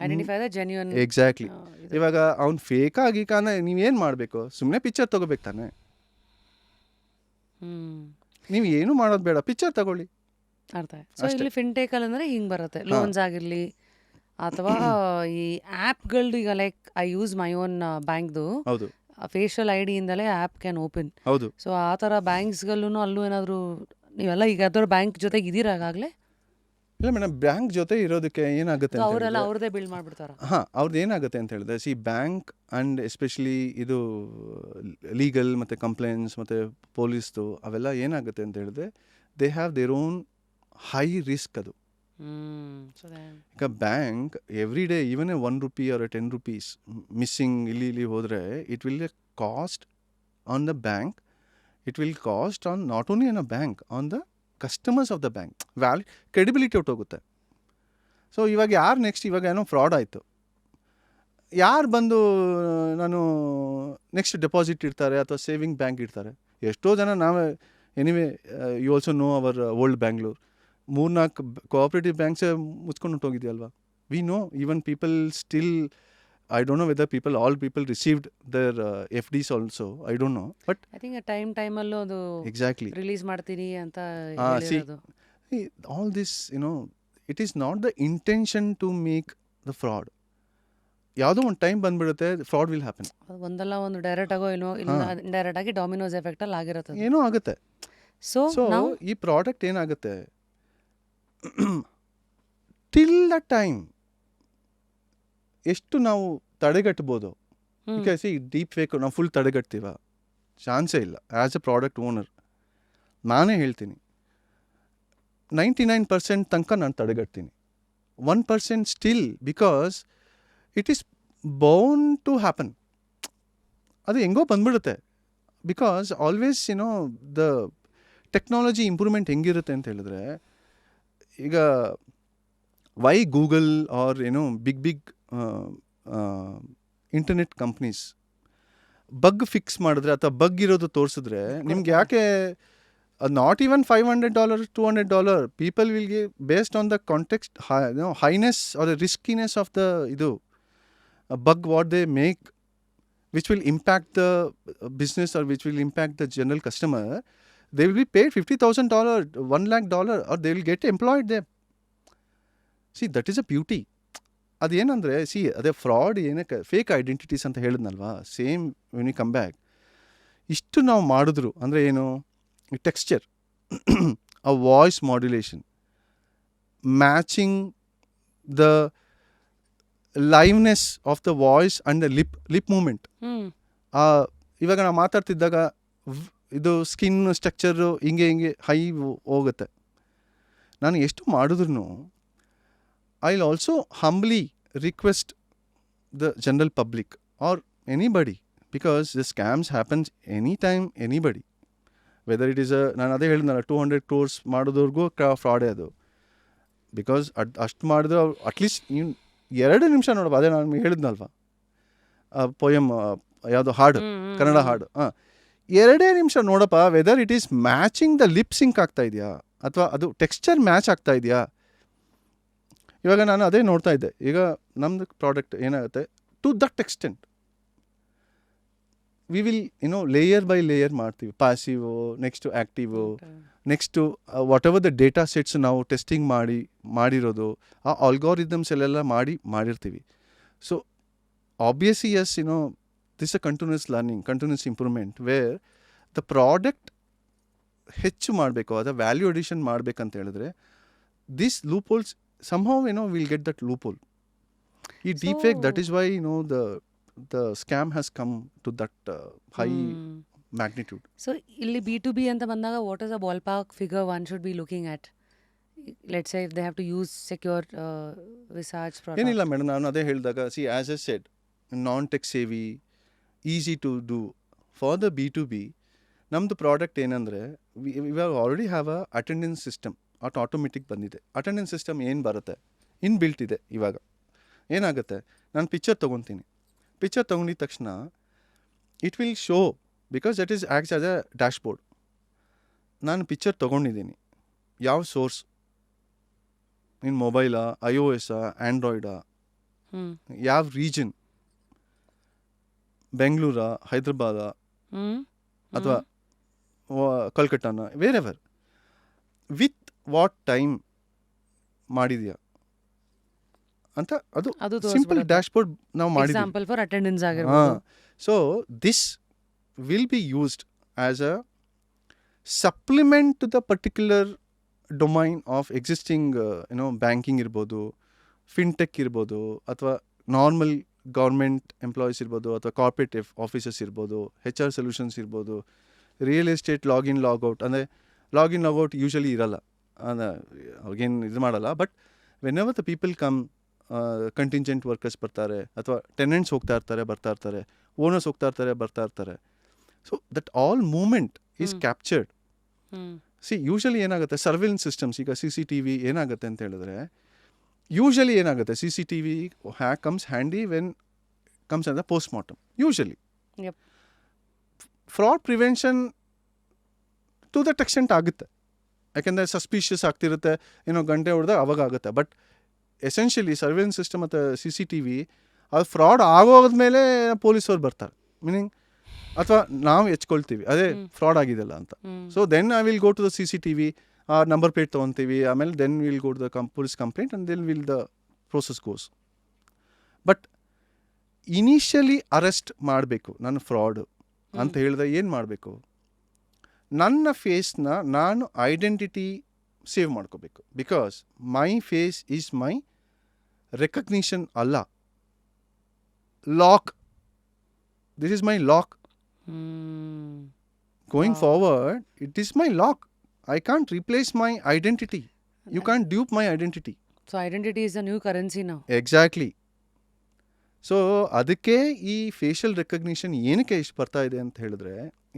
identify the genuine. Exactly. ಇವಾಗ ಅವ್ನು ಫೇಕ್ ಆಗಿ ನೀವೇನು ಮಾಡಬೇಕು, ಸುಮ್ಮನೆ ಪಿಕ್ಚರ್ ತಗೋಬೇಕು ತಾನೆ. ನೀವು ಏನು ಮಾಡೋದು ಬೇಡ, ಪಿಕ್ಚರ್ ತಗೊಳ್ಳಿ. ಅರ್ಥ. ಸೊ ಇಲ್ಲಿ ಫಿನ್ಟೆಕ್ ಅಲ್ಲಿ ಅಂದರೆ ಹಿಂಗೆ ಬರುತ್ತೆ, ಲೋನ್ಸ್ ಆಗಿರಲಿ ಅಥವಾ ಈ ಆ್ಯಪ್ಗಳದ್ದು. ಈಗ like I use my own ಬ್ಯಾಂಕ್ದು, ಹೌದು, ಫೇಶಿಯಲ್ ID ಇಂದಲೇ ಆ್ಯಪ್ ಕ್ಯಾನ್ ಓಪನ್. ಹೌದು. ಸೊ ಆ ಥರ ಬ್ಯಾಂಕ್ಸ್ಗಲ್ಲೂ ಅಲ್ಲೂ ಏನಾದರೂ ನೀವೆಲ್ಲ ಈಗ ಯಾವ್ದಾದ್ರು ಬ್ಯಾಂಕ್ ಜೊತೆಗೆ ಇದ್ದೀರಾ ಆಗಲೇ? ಇಲ್ಲ ಮೇಡಮ್, ಬ್ಯಾಂಕ್ ಜೊತೆ ಇರೋದಕ್ಕೆ ಏನಾಗುತ್ತೆ, ಅವರೆಲ್ಲ ಅವ್ರದ್ದೇ ಬಿಲ್ಡ್ ಮಾಡಿಬಿಡ್ತಾರ. ಹಾಂ, ಅವ್ರದ್ದು ಏನಾಗುತ್ತೆ ಅಂತ ಹೇಳಿದ್ರೆ ಬ್ಯಾಂಕ್ ಆ್ಯಂಡ್ ಎಸ್ಪೆಷಲಿ ಇದು ಲೀಗಲ್ ಮತ್ತು ಕಂಪ್ಲೇಂಟ್ಸ್ ಮತ್ತು ಪೊಲೀಸ್ದು ಅವೆಲ್ಲ ಏನಾಗುತ್ತೆ ಅಂತ ಹೇಳಿದ್ರೆ they have their own high risk. ಅದು ಈಗ bank every day even a 1 rupee or 10 rupees missing ಇಲ್ಲಿ ಹೋದರೆ it will cost on the bank, it will cost on not only on a bank, on the customers of the bank. Credibility ಹೊಟ್ಟೋಗುತ್ತೆ. ಸೊ ಇವಾಗ ಯಾರು ನೆಕ್ಸ್ಟ್, ಇವಾಗ ಏನೋ ಫ್ರಾಡ್ ಆಯಿತು, ಯಾರು ಬಂದು ನಾನು ನೆಕ್ಸ್ಟ್ ಡೆಪಾಸಿಟ್ ಇಡ್ತಾರೆ ಅಥವಾ ಸೇವಿಂಗ್ ಬ್ಯಾಂಕ್ ಇಡ್ತಾರೆ. ಎಷ್ಟೋ ಜನ ನಾವೇ anyway you also know our old Bangalore 3-4 cooperative ಬ್ಯಾಂಕ್ಸೇ ಮುಚ್ಕೊಂಡು ಹೊಂಟೋಗಿದೆಯಲ್ವಾ. We know even people still, I don't know whether all people received their FDs also. I don't know. But I think a time allo adu exactly release ಮಾಡ್ತೀನಿ ಅಂತ ಹೇಳಿರೋದು. See, all this, it is not the intention to make the fraud. ಯಾವುದೋ ಒಂದು ಟೈಮ್ ಬಂದ್ಬಿಡುತ್ತೆ, ಫ್ರಾಡ್ ವಿಲ್ ಹ್ಯಾಪನ್. ಒಂದಲ್ಲ ಒಂದು ಡೈರೆಕ್ಟ್ ಆಗೋ ಏನೋ ಇಲ್ಲ ಇಂಡೈರೆಕ್ಟ್ ಆಗಿ ಡಾಮಿನೋಸ್ ಎಫೆಕ್ಟ್ ಅಲ್ಲಿ ಆಗಿರುತ್ತೆ, ಏನೋ ಆಗುತ್ತೆ. ಸೊ ಈ ಪ್ರಾಡಕ್ಟ್ ಏನಾಗುತ್ತೆ, ಟಿಲ್ ದ ಟೈಮ್ ಎಷ್ಟು ನಾವು ತಡೆಗಟ್ಬೋದು. ಬಿಕಾಸ್ ಈ ಡೀಪ್ ಫೇಕ್ ನಾವು ಫುಲ್ ತಡೆಗಟ್ತೀವ, ಚಾನ್ಸೇ ಇಲ್ಲ. ಆ್ಯಸ್ ಎ ಪ್ರಾಡಕ್ಟ್ ಓನರ್ ನಾನೇ ಹೇಳ್ತೀನಿ 99% ತನಕ ನಾನು ತಡೆಗಟ್ತೀನಿ. 1% still, because it is bound to happen. ಅದು ಹೆಂಗೋ ಬಂದ್ಬಿಡುತ್ತೆ. Because always the technology improvement ಹೆಂಗಿರುತ್ತೆ ಅಂತ ಹೇಳಿದ್ರೆ, ಈಗ why Google or big internet companies bug fix ಮಾಡಿದ್ರೆ ಅಥವಾ ಬಗ್ ಇರೋದು ತೋರಿಸಿದ್ರೆ ನಿಮ್ಗೆ ಯಾಕೆ not even $500 $200 people will give based on the context highness or the riskiness of the ಇದು bug what they make which will impact the business or which will impact the general customer. they will be paid $50,000 $1 lakh or they will get employed there. See, that is a beauty. ಅದೇನಂದರೆ ಅದೇ ಫ್ರಾಡ್ ಏನಕ್ಕೆ ಫೇಕ್ ಐಡೆಂಟಿಟೀಸ್ ಅಂತ ಹೇಳಿದ್ನಲ್ವಾ, same when you come back ಇಷ್ಟು ನಾವು ಮಾಡಿದ್ರು ಅಂದರೆ ಏನು, texture, uh voice modulation, matching the liveness of the voice and the lip movement. ಇವಾಗ ನಾವು ಮಾತಾಡ್ತಿದ್ದಾಗ ಇದು ಸ್ಕಿನ್ ಸ್ಟ್ರಕ್ಚರು ಹಿಂಗೆ ಹೈ ಹೋಗುತ್ತೆ. ನಾನು ಎಷ್ಟು ಮಾಡಿದ್ರು I will also humbly request the general public R anybody, because the scams happens any time anybody, weather it is ನಾನು ಅದೇ ಹೇಳಿದ್ನಲ್ಲ 200 crores ಮಾಡೋದವ್ರಿಗೂ ಫ್ರಾಡೇ ಅದು. ಬಿಕಾಸ್ ಅಷ್ಟು ಮಾಡಿದ್ರೆ ಅವ್ರು ಅಟ್ಲೀಸ್ಟ್ ನೀವು 2 ನಿಮಿಷ ನೋಡಪ್ಪ, ಅದೇ ನಾನು ಹೇಳಿದ್ನಲ್ವ ಪೊಯಮ್ ಯಾವುದೋ ಹಾಡು, ಕನ್ನಡ ಹಾಡು, 2 ನಿಮಿಷ ನೋಡಪ್ಪ whether it is matching the lip sync ಆಗ್ತಾ ಇದೆಯಾ ಅಥವಾ ಅದು ಟೆಕ್ಸ್ಚರ್ ಮ್ಯಾಚ್ ಆಗ್ತಾ ಇದೆಯಾ. ಇವಾಗ ನಾನು ಅದೇ ನೋಡ್ತಾ ಇದ್ದೆ, ಈಗ ನಮ್ಮದು ಪ್ರಾಡಕ್ಟ್ ಏನಾಗುತ್ತೆ to that extent we will layer by layer ಮಾಡ್ತೀವಿ, passive, next active, next whatever the data sets ನಾವು ಟೆಸ್ಟಿಂಗ್ ಮಾಡಿರೋದು ಆ ಆಲ್ಗಾರಿದಮ್ಸ್ ಎಲ್ಲ ಮಾಡಿರ್ತೀವಿ. So obviously yes this a continuous learning, continuous improvement, where the product ಹೆಚ್ಚು ಮಾಡಬೇಕು, ಅದ ವ್ಯಾಲ್ಯೂ ಅಡಿಷನ್ ಮಾಡಬೇಕಂತ ಹೇಳಿದ್ರೆ this loopholes somehow we'll get that loophole. ಈ deep fake, that is why the scam has come to that high magnitude. So ಇಲ್ಲಿ B2B ಅಂತ ಬಂದಾಗ what is a ballpark figure one should be looking at? Let's say if they have to use secure Visage product. ಏನಿಲ್ಲ ಮೇಡಮ್, ನಾನು ಅದೇ ಹೇಳಿದಾಗ see as a said non tech savvy, easy to do for the B2B. ನಮ್ಮದು ಪ್ರಾಡಕ್ಟ್ ಏನಂದರೆ we already have a attendance system, automatic ಬಂದಿದೆ. ಅಟೆಂಡೆನ್ಸ್ ಸಿಸ್ಟಮ್ ಏನು ಬರುತ್ತೆ ಇನ್ ಬಿಲ್ಟ್ ಇದೆ. ಇವಾಗ ಏನಾಗುತ್ತೆ, ನಾನು ಪಿಕ್ಚರ್ ತೊಗೊತೀನಿ, ಪಿಕ್ಚರ್ ತೊಗೊಂಡಿದ ತಕ್ಷಣ it will show, because that is acts as A dashboard. ನಾನು ಪಿಕ್ಚರ್ ತೊಗೊಂಡಿದ್ದೀನಿ, ಯಾವ ಸೋರ್ಸ್, ನಿನ್ನ ಮೊಬೈಲಾ, iOS, ಆ್ಯಂಡ್ರಾಯ್ಡಾ, ಯಾವ ರೀಜನ್, ಬೆಂಗಳೂರಾ, ಹೈದ್ರಾಬಾದಾ ಅಥವಾ ಕಲ್ಕಟ್ಟಾನ, wherever, with what time ಮಾಡಿದ್ಯಾ ಅಂತ ಅದು ಸಿಂಪಲ್ ಡ್ಯಾಶ್ಬೋರ್ಡ್ ನಾವು ಮಾಡಿದ್ವಿ. ಎಕ್ಸಾಂಪಲ್ ಫಾರ್ ಅಟೆಂಡೆನ್ಸ್ ಆಗಿರ್ಬೋದು. So this will be used as a supplement to the particular domain of existing banking ಇರ್ಬೋದು, ಫಿನ್ಟೆಕ್ ಇರ್ಬೋದು, ಅಥವಾ ನಾರ್ಮಲ್ ಗೌರ್ಮೆಂಟ್ ಎಂಪ್ಲಾಯೀಸ್ ಇರ್ಬೋದು, ಅಥವಾ ಕಾರ್ಪೊರೇಟ್ ಆಫೀಸರ್ಸ್ ಇರ್ಬೋದು, HR ಸೊಲ್ಯೂಷನ್ಸ್ ಇರ್ಬೋದು, ರಿಯಲ್ ಎಸ್ಟೇಟ್ ಲಾಗಿನ್ ಲಾಗೌಟ್. ಅಂದರೆ ಲಾಗಿನ್ ಲಾಗೌಟ್ ಯೂಶಲಿ ಇರಲ್ಲ, ಅವ್ರಿಗೇನು ಇದು ಮಾಡಲ್ಲ. But whenever the people come, contingent workers ಬರ್ತಾರೆ, ಅಥವಾ ಟೆನೆಂಟ್ಸ್ ಹೋಗ್ತಾ ಇರ್ತಾರೆ ಬರ್ತಾ ಇರ್ತಾರೆ, ಓನರ್ಸ್ ಹೋಗ್ತಾ ಇರ್ತಾರೆ ಬರ್ತಾ ಇರ್ತಾರೆ. So that all moment is captured. See usually ಏನಾಗುತ್ತೆ ಸರ್ವಿಲೆನ್ಸ್ ಸಿಸ್ಟಮ್ಸ್, ಈಗ CCTV ಏನಾಗುತ್ತೆ ಅಂತ ಹೇಳಿದ್ರೆ, ಯೂಶಲಿ ಏನಾಗುತ್ತೆ CCTV comes handy when comes on the post mortem. Usually fraud prevention to that extent ಆಗುತ್ತೆ, ಯಾಕೆಂದರೆ ಸಸ್ಪಿಷಿಯಸ್ ಆಗ್ತಿರುತ್ತೆ, ಗಂಟೆ ಹೊಡೆದಾಗ ಅವಾಗ ಆಗುತ್ತೆ. ಬಟ್ ಎಸೆನ್ಷಿಯಲಿ ಸರ್ವಿಲೆನ್ಸ್ ಸಿಸ್ಟಮ್ ಮತ್ತು CCTV ಅದು ಫ್ರಾಡ್ ಆಗೋದ್ಮೇಲೆ ಪೊಲೀಸವ್ರು ಬರ್ತಾರೆ, ಮೀನಿಂಗ್ ಅಥವಾ ನಾವು ಹೆಚ್ಕೊಳ್ತೀವಿ ಅದೇ ಫ್ರಾಡ್ ಆಗಿದೆಲ್ಲ ಅಂತ. So then I will go to the CCTV, ಆ ನಂಬರ್ ಪ್ಲೇಟ್ ತೊಗೊತೀವಿ, ಆಮೇಲೆ then will go to the police complaint and then will the process goes. But initially arrest ಮಾಡಬೇಕು, ನಾನು ಫ್ರಾಡು ಅಂತ ಹೇಳಿದ್ರೆ ಏನು ಮಾಡಬೇಕು, ನನ್ನ ಫೇಸ್ನ ನಾನು ಐಡೆಂಟಿಟಿ ಸೇವ್ ಮಾಡ್ಕೋಬೇಕು. Because my face is my recognition ಅಲ್ಲ, lock. This is my lock. Going forward it is my lock. I can't replace my identity. You can't dupe my identity. So identity is the new currency now. Exactly. So ಅದಕ್ಕೆ ಈ ಫೇಶಿಯಲ್ ರೆಕಗ್ನಿಷನ್ ಏನಕ್ಕೆ ಇಷ್ಟು ಬರ್ತಾ ಇದೆ ಅಂತ ಹೇಳಿದ್ರೆ,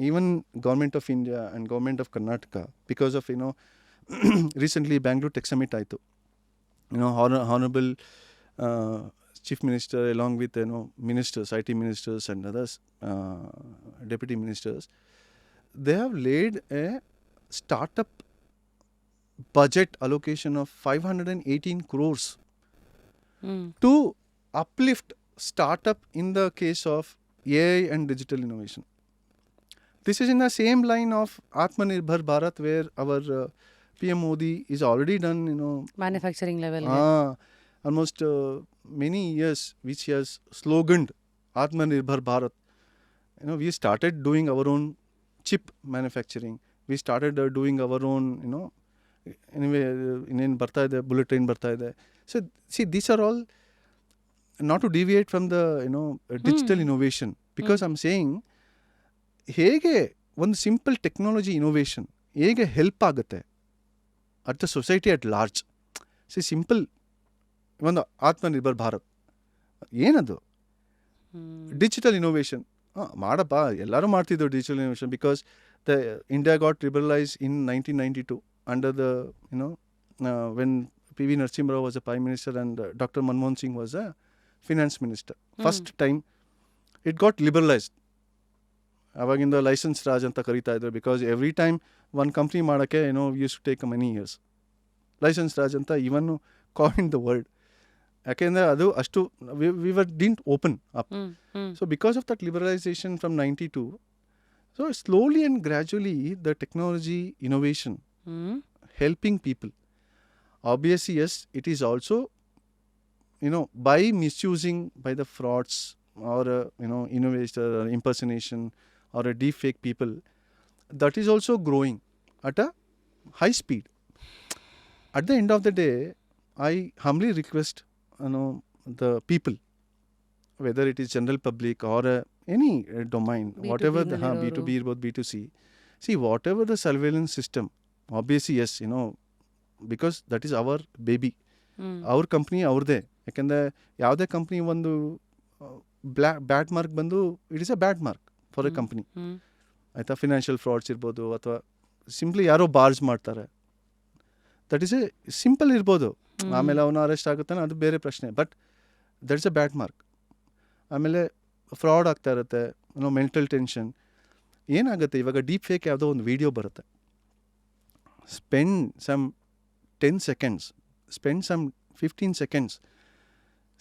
even government of India and government of Karnataka, because of recently Bangalore tech summit ಆಯಿತು. Honourable chief minister along with ministers, IT ministers and others, deputy ministers, they have laid a startup budget allocation of 518 crores to uplift startup in the case of AI and digital innovation. This is in the same line of Atmanirbhar Bharat, where our PM Modi is already done, manufacturing level. almost many years, which he has sloganed Atmanirbhar Bharat. We started doing our own chip manufacturing. We started doing our own, anyway, in ಬರ್ತಾ ಇದೆ, ಬುಲೆಟ್ ಟ್ರೈನ್ ಬರ್ತಾ ಇದೆ. So see, these are all not to deviate from the digital innovation, because I'm saying ಹೇಗೆ ಒಂದು ಸಿಂಪಲ್ ಟೆಕ್ನಾಲಜಿ ಇನೋವೇಷನ್ ಹೇಗೆ ಹೆಲ್ಪ್ ಆಗುತ್ತೆ at the society at large. Simple ಒಂದು ಆತ್ಮನಿರ್ಭರ್ ಭಾರತ್ ಏನದು ಡಿಜಿಟಲ್ ಇನೋವೇಷನ್ ಮಾಡಪ್ಪ, ಎಲ್ಲರೂ ಮಾಡ್ತಿದ್ರು digital innovation because the India got liberalise in 1992 under the when P V Narasimha Rao was a prime minister and doctor Manmohan Singh was a finance minister. First time it got liberalised. ಅವಾಗಿಂದ ಲೈಸೆನ್ಸ್ ರಾಜ್ ಅಂತ ಕರೀತಾ ಇದ್ರು ಬಿಕಾಸ್ ಎವ್ರಿ ಟೈಮ್ ಒಂದು ಕಂಪ್ನಿ ಮಾಡೋಕ್ಕೆ use to take many years. License Raj ಅಂತ ಇವನ್ ಕಾಯಿನ್ ದ ವರ್ಡ್. ಯಾಕೆಂದರೆ ಅದು ಅಷ್ಟು we were didn't open up. So because of that liberalisation from 92, so slowly and gradually the technology innovation helping people. Obviously, yes, it is also, by misusing by the frauds or, innovator or impersonation or a deep fake people, that is also growing at a high speed. At the end of the day, I humbly request, the people, whether it is general public or any domain, B2B whatever the nalliroru. B2B or B2C, see whatever the surveillance system, obviously yes, because that is our baby. ಅವ್ರ ಕಂಪ್ನಿ ಅವ್ರದ್ದೇ. ಯಾಕೆಂದರೆ ಯಾವುದೇ ಕಂಪ್ನಿ ಒಂದು ಬ್ಯಾಡ್ ಮಾರ್ಕ್ ಬಂದು it is a bad mark for A company. ಆಯಿತಾ, ಫಿನಾನ್ಷಿಯಲ್ ಫ್ರಾಡ್ಸ್ ಇರ್ಬೋದು ಅಥವಾ ಸಿಂಪ್ಲಿ ಯಾರೋ ಬಾರ್ಜ್ ಮಾಡ್ತಾರೆ, ದಟ್ ಈಸ್ ಎ ಸಿಂಪಲ್ ಇರ್ಬೋದು. ಆಮೇಲೆ ಅವನು ಅರೆಸ್ಟ್ ಆಗುತ್ತಾನೆ, ಅದು ಬೇರೆ ಪ್ರಶ್ನೆ. But that is a bad mark. ಆಮೇಲೆ ಫ್ರಾಡ್ ಆಗ್ತಾ ಇರುತ್ತೆ, ಮೆಂಟಲ್ ಟೆನ್ಷನ್. ಏನಾಗುತ್ತೆ ಇವಾಗ ಡೀಪ್ ಫೇಕ್ ಯಾವುದೋ ಒಂದು ವಿಡಿಯೋ ಬರುತ್ತೆ, spend some 10 seconds, spend some 15 seconds,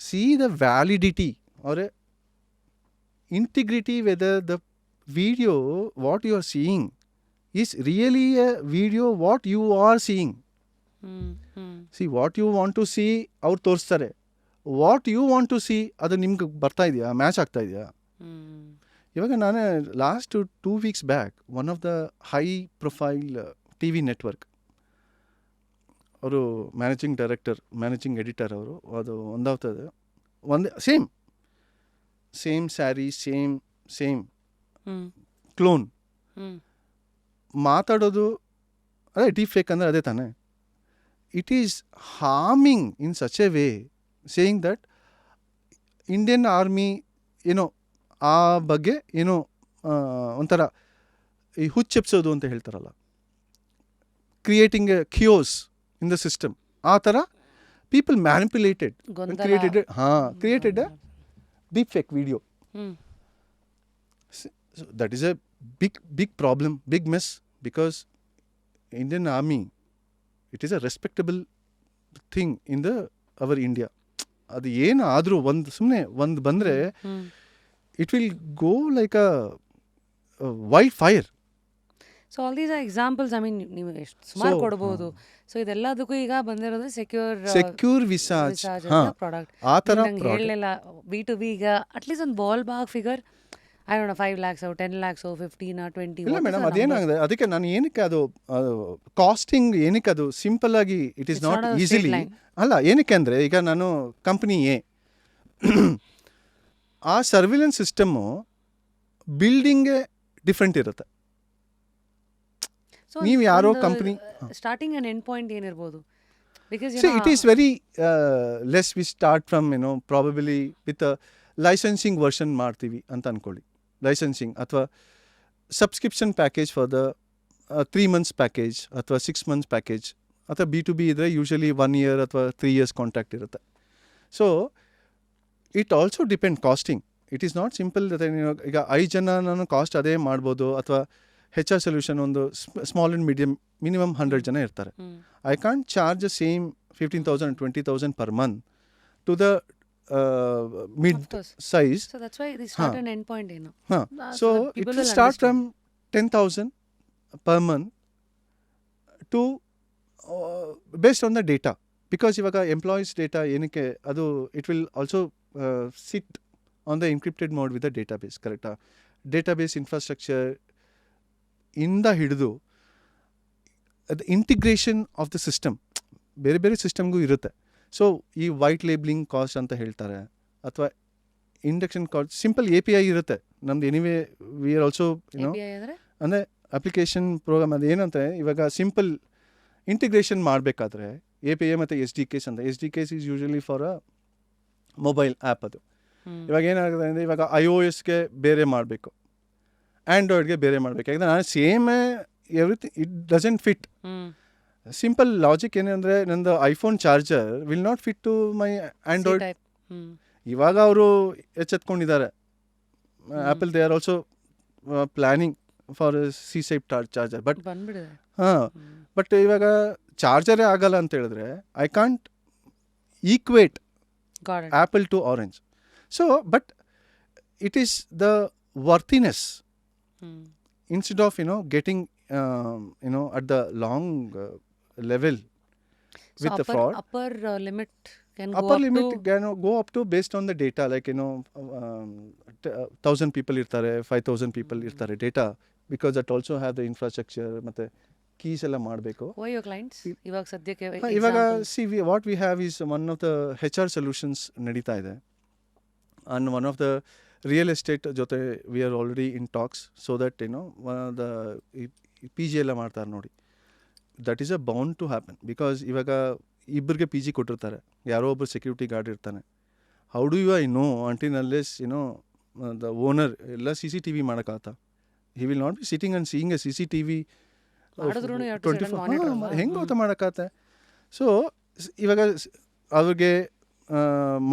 see the validity or integrity whether the video what you are seeing is really a video what you are seeing. See what you want to see ಅವ್ರು ತೋರಿಸ್ತಾರೆ, what you want to see ಅದು ನಿಮ್ಗೆ ಬರ್ತಾ ಇದೆಯಾ, ಮ್ಯಾಚ್ ಆಗ್ತಾ ಇದೆಯಾ. ಇವಾಗ ನಾನು last 2 weeks back one of the high profile TV network ಅವರು ಮ್ಯಾನೇಜಿಂಗ್ ಡೈರೆಕ್ಟರ್, ಮ್ಯಾನೇಜಿಂಗ್ ಎಡಿಟರ್ ಅವರು, ಅದು ಒಂದಾಗ್ತದೆ ಒಂದೇ ಸೇಮ್ ಸ್ಯಾರಿ, ಸೇಮ್ ಕ್ಲೋನ್ ಮಾತಾಡೋದು. ಅದೇ ಡೀಪ್ ಫೇಕ್ ಅಂದರೆ ಅದೇ ತಾನೆ. It is harming in such a way, saying that Indian army ಆ ಬಗ್ಗೆ ಒಂಥರ ಈ ಹುಚ್ಚೆಪ್ಸೋದು ಅಂತ ಹೇಳ್ತಾರಲ್ಲ, creating a cues in the system. ಆ ಥರ people manipulated, created a deep fake video. So that is a big problem, big mess, because Indian Army, it is a respectable thing in our India. ಅದು ಏನು ಆದರೂ ಸುಮ್ಮನೆ ಒಂದು ಬಂದರೆ it will go like a wild fire. So all these are examples. I mean ನೀವು ಎಷ್ಟು ಸುಮಾರು ಕೊಡ್ಬೋದು. ಸೊ ಇದೆಲ್ಲದಕ್ಕೂ ಈಗ ಬಂದಿರೋದು ಸೆಕ್ಯೂರ್ ವಿಸಾಜ್ ಪ್ರಾಡಕ್ಟ್. ಆ ಥರ ಹೇಳಲಿಲ್ಲ B2B ಈಗ ಅಟ್ಲೀಸ್ಟ್ ಒಂದು ball Bagh figure, I don't know 5 lakhs 10 lakhs 15 20. ಇಲ್ಲ ಮೇಡಮ್, ಅದೇನಾಗಿದೆ ಅದಕ್ಕೆ ನಾನು ಏನಕ್ಕೆ ಅದು ಕಾಸ್ಟಿಂಗ್ ಏನಕ್ಕೆ ಅದು ಸಿಂಪಲ್ ಆಗಿ ಇಟ್ ಈಸ್ ನಾಟ್ ಈಸಿಲಿ ಅಲ್ಲ. ಏನಕ್ಕೆ ಅಂದರೆ ಈಗ ನಾನು ಕಂಪ್ನಿ ಆ ಸರ್ವಿಲೆನ್ಸ್ ಸಿಸ್ಟಮ್ಮು ಬಿಲ್ಡಿಂಗೇ ಡಿಫ್ರೆಂಟ್ ಇರುತ್ತೆ. ನೀವು ಯಾರೋ company starting and end point ಏನಿರ್ಬೋದು? Because it is very less. We start from probably with licensing version ಮಾಡ್ತೀವಿ ಅಂತ ಅಂದ್ಕೊಳ್ಳಿ. ಲೈಸೆನ್ಸಿಂಗ್ ಅಥವಾ subscription package for the 3 months package ಅಥವಾ 6 months ಪ್ಯಾಕೇಜ್ ಅಥವಾ B2B ಇದ್ದರೆ ಯೂಶಲಿ 1 year ಅಥವಾ 3 years ಕಾಂಟ್ರಾಕ್ಟ್ ಇರುತ್ತೆ. So it also depend costing. It is not simple. ಈಗ 5 ಜನ ನಾನು ಕಾಸ್ಟ್ ಅದೇ ಮಾಡ್ಬೋದು, ಅಥವಾ HR ಸೊಲ್ಯೂಷನ್ ಒಂದು ಸ್ಮಾಲ್ ಆ್ಯಂಡ್ ಮೀಡಿಯಮ್ ಮಿನಿಮಮ್ 100 ಜನ ಇರ್ತಾರೆ. I can't charge the same 15,000 and 20,000 per month to the mid size. So that's why they start an end point. So it will start from 10,000 per month to based on the data, because ಇವಾಗ ಎಂಪ್ಲಾಯೀಸ್ ಡೇಟಾ ಏನಕ್ಕೆ ಅದು it will also sit on the encrypted mode with the database. ಕರೆಕ್ಟಾ? ಡೇಟಾಬೇಸ್ ಇನ್ಫ್ರಾಸ್ಟ್ರಕ್ಚರ್ ಇಂದ ಹಿಡಿದು ಅದು ಇಂಟಿಗ್ರೇಷನ್ ಆಫ್ ದ ಸಿಸ್ಟಮ್ ಬೇರೆ ಬೇರೆ ಸಿಸ್ಟಮ್ಗೂ ಇರುತ್ತೆ. ಸೊ ಈ ವೈಟ್ ಲೇಬ್ಲಿಂಗ್ ಕಾಸ್ಟ್ ಅಂತ ಹೇಳ್ತಾರೆ, ಅಥವಾ ಇಂಡಕ್ಷನ್ ಕಾಸ್ಟ್. ಸಿಂಪಲ್ API ಇರುತ್ತೆ ನಮ್ದು. ಎನಿವೇ ವಿ ಆರ್ ಆಲ್ಸೋ ಅಂದರೆ ಅಪ್ಲಿಕೇಶನ್ ಪ್ರೋಗ್ರಾಮ್. ಅದು ಏನಂತ ಇವಾಗ ಸಿಂಪಲ್ ಇಂಟಿಗ್ರೇಷನ್ ಮಾಡಬೇಕಾದ್ರೆ ಎ ಪಿ ಐ ಮತ್ತು ಎಸ್ ಡಿ ಕೇಸ್ ಅಂತ S D case is usually for a mobile app ಅದು. ಇವಾಗ ಏನಾಗುತ್ತೆ ಅಂದರೆ ಇವಾಗ iOS-ಗೆ ಬೇರೆ ಮಾಡಬೇಕು, ಆ್ಯಂಡ್ರಾಯ್ಡ್ಗೆ ಬೇರೆ ಮಾಡಬೇಕು. ಯಾಕಂದರೆ ನಾನು same everything it doesn't fit. Simple logic ಏನಂದರೆ ನಂದು iPhone charger will not fit to my Android. ಇವಾಗ ಅವರು ಎಚ್ಚೆತ್ಕೊಂಡಿದ್ದಾರೆ, Apple they are also planning for C type charger. But but ಇವಾಗ ಚಾರ್ಜರೇ ಆಗಲ್ಲ ಅಂತ ಹೇಳಿದ್ರೆ I can't equate apple to orange. So but it is the worthiness instead of getting at the long level with the fraud. Upper limit can go up to based on the data, like 1,000 people irtare, 5,000 people irtare data, because that also have the infrastructure ಮತ್ತೆ keys ಎಲ್ಲ ಮಾಡಬೇಕು. Who are your clients? ಇವಾಗ ಸದ್ಯಕ್ಕೆ ಇವಾಗ what we have is one of the HR solutions ನಡೀತಾ ಇದೆ, and one of the real estate ಜೊತೆ we are already in talks, so that one of the P G ಎಲ್ಲ ಮಾಡ್ತಾರೆ ನೋಡಿ, that is a bound to happen. Because ಇವಾಗ ಇಬ್ಬರಿಗೆ ಪಿ ಜಿ ಕೊಟ್ಟಿರ್ತಾರೆ, ಯಾರೋ ಒಬ್ಬರು ಸೆಕ್ಯೂರಿಟಿ ಗಾರ್ಡ್ ಇರ್ತಾನೆ. How do you I know until unless the owner ಎಲ್ಲ ಸಿ ಸಿ ಟಿ ವಿ ಮಾಡೋಕ್ಕಾಗತ್ತಾ? He will not be sitting and seeing a C C T V 24 ಹೆಂಗೆ ಗೊತ್ತಾ ಮಾಡೋಕ್ಕಾಗತ್ತೆ? ಸೊ ಇವಾಗ ಅವ್ರಿಗೆ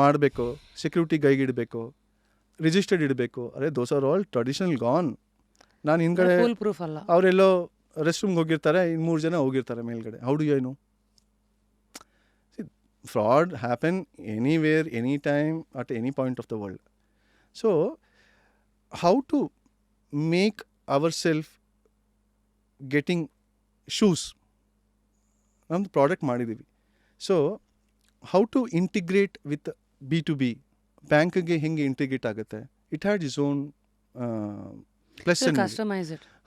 ಮಾಡಬೇಕು, ಸೆಕ್ಯೂರಿಟಿ ಗೈಡ್ ಇಡಬೇಕು, ರಿಜಿಸ್ಟರ್ಡ್ ಇಡಬೇಕು. ಅರೆ ದೋಸ್ ಆರ್ ಆಲ್ ಟ್ರೆಡಿಷನಲ್ ಗಾನ್. ನಾನು ಹಿಂದ್ಗಡೆ ಪ್ರೂಫ್ ಅಲ್ಲ, ಅವರೆಲ್ಲೋ ರೆಸ್ಟ್ ರೂಮ್ಗೆ ಹೋಗಿರ್ತಾರೆ, 3 ಜನ ಹೋಗಿರ್ತಾರೆ ಮೇಲ್ಗಡೆ. How do you know? Fraud happen anywhere, any time, at any point of the world. So how to make our self getting shoes, ನಮ್ಮದು ಪ್ರಾಡಕ್ಟ್ ಮಾಡಿದ್ದೀವಿ. So how to integrate with B2B, ಬ್ಯಾಂಕ್ಗೆ ಹೆಂಗೆ ಇಂಟಿಗ್ರೇಟ್ ಆಗುತ್ತೆ, it had is own plus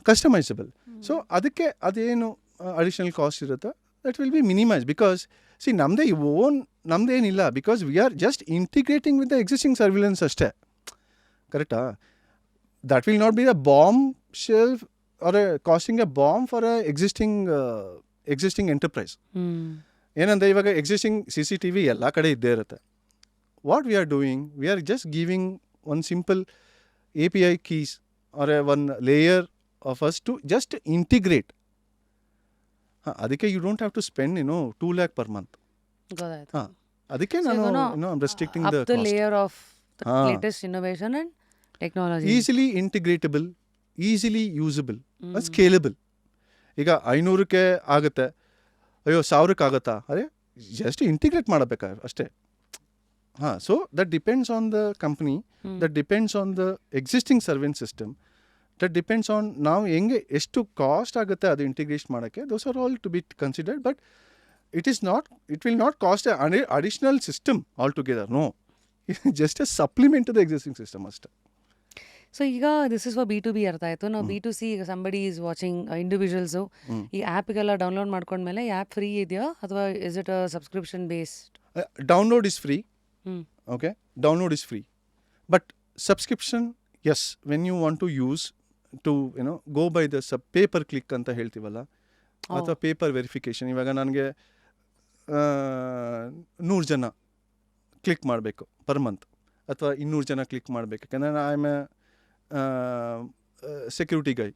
customisable. ಸೊ ಅದಕ್ಕೆ ಅದೇನು ಅಡಿಷನಲ್ ಕಾಸ್ಟ್ ಇರುತ್ತೋ that will be minimise. Because ನಮ್ದೇನಿಲ್ಲ, because we are just integrating with the existing surveillance ಅಷ್ಟೇ. ಕರೆಕ್ಟಾ? That will not be a bomb shell or costing a bomb for a existing enterprise. ಏನಂದರೆ ಇವಾಗ ಎಕ್ಸಿಸ್ಟಿಂಗ್ CCTV ಎಲ್ಲ ಕಡೆ ಇದ್ದೇ ಇರುತ್ತೆ. What we are doing, we are just giving one simple API keys or one layer of us to just integrate. ಅದಕ್ಕೆ you don't have to spend 2 lakh per month. ಅದಕ್ಕೆ ನಾನು I'm restricting the cost. layer of the latest innovation and technology. Easily integratable, easily usable, and scalable. ಈಗ 500ಕ್ಕೆ ಆಗುತ್ತೆ, ಅಯ್ಯೋ 1000ಕ್ಕೆ ಆಗುತ್ತಾ? ಅರೆ ಜಸ್ಟ್ ಇಂಟಿಗ್ರೇಟ್ ಮಾಡಬೇಕಾ ಅಷ್ಟೇ. So that depends on the company, that depends on the existing servant system, that depends on ನಾವು ಹೆಂಗೆ ಎಷ್ಟು ಕಾಸ್ಟ್ ಆಗುತ್ತೆ ಅದು ಇಂಟಿಗ್ರೇಟ್ ಮಾಡೋಕ್ಕೆ. those are all to be considered, but it will not cost an additional system altogether. No, it's just a supplement to the existing system ಅಷ್ಟೇ. ಸೊ ಈಗ ದಿಸ್ ಇಸ್ ಫಾರ್ B2B ಅರ್ಥ ಆಯಿತು. ನಾವು B2C, ಈಗ ಸಂಬಡಿ ಈಸ್ ವಾಚಿಂಗ್, ಇಂಡಿವಿಜುವಲ್ಸು ಈ ಆ್ಯಪ್ಗೆಲ್ಲ ಡೌನ್ಲೋಡ್ ಮಾಡ್ಕೊಂಡ್ಮೇಲೆ ಈ ಆ್ಯಪ್ ಫ್ರೀ ಇದೆಯಾ ಅಥವಾ is it a subscription based? Download is free. Okay, download is free, but subscription, yes, when you want to use to go by the pay per click ಅಂತ ಹೇಳ್ತೀವಲ್ಲ, ಅಥವಾ ಪೇಪರ್ ವೆರಿಫಿಕೇಷನ್. ಇವಾಗ ನನಗೆ 100 ಜನ ಕ್ಲಿಕ್ ಮಾಡಬೇಕು ಪರ್ ಮಂತ್, ಅಥವಾ 200 ಜನ ಕ್ಲಿಕ್ ಮಾಡಬೇಕು. ಯಾಕಂದರೆ ಐ ಆಮ್ ಎ ಸೆಕ್ಯೂರಿಟಿ ಗೈ,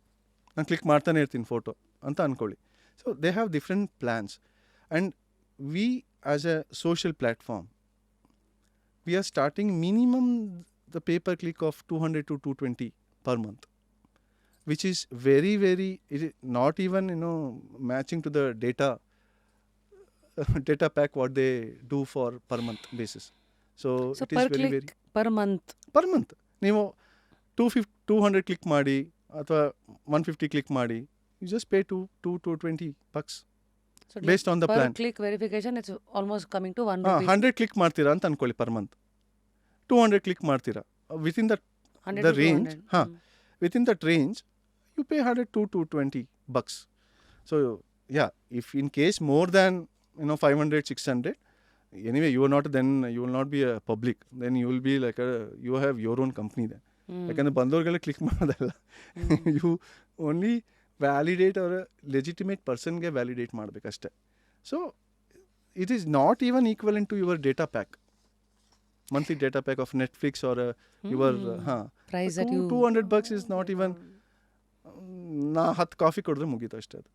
ನಾನು ಕ್ಲಿಕ್ ಮಾಡ್ತಾನೆ ಇರ್ತೀನಿ ಫೋಟೋ ಅಂತ ಅಂದ್ಕೊಳ್ಳಿ. So they have different plans, and we as A social platform we are starting minimum the pay per click of 200 to 220 per month, which is very, very, it is not even matching to the data pack what they do for per month basis. So it is very, very per month ನೀವು 200 click ಮಾಡಿ ಅಥವಾ 150 click ಮಾಡಿ, you just pay $220 So based on the plan. Per click verification, it's almost coming to 1 rupee. 100 click ಮಾಡ್ತೀರಾ ಅಂತ ಅನ್ಕೊಳ್ಳಿ ಪರ್ ಮಂತ್, 200 click ಮಾಡ್ತೀರಾ, within the range, within that range you pay $100 to $220. So yeah, if in case more than 500, 600, anyway you will not be a public, then you will be like you have your own company then. ಯಾಕಂದ್ರೆ ಬಂದವ್ರಿಗೆಲ್ಲ ಕ್ಲಿಕ್ ಮಾಡೋದಲ್ಲ, you only ವ್ಯಾಲಿಡೇಟ್ ಅವರ ಲೆಜಿಟಿಮೇಟ್ ಪರ್ಸನ್ಗೆ ವ್ಯಾಲಿಡೇಟ್ ಮಾಡಬೇಕಷ್ಟೆ. So it is not even equivalent to your data pack, monthly data pack of Netflix or your Price that you $200 is not even. ನಾ 10 ಕಾಫಿ ಕೊಡಿದ್ರೆ ಮುಗೀತು ಅಷ್ಟೇ ಅದು.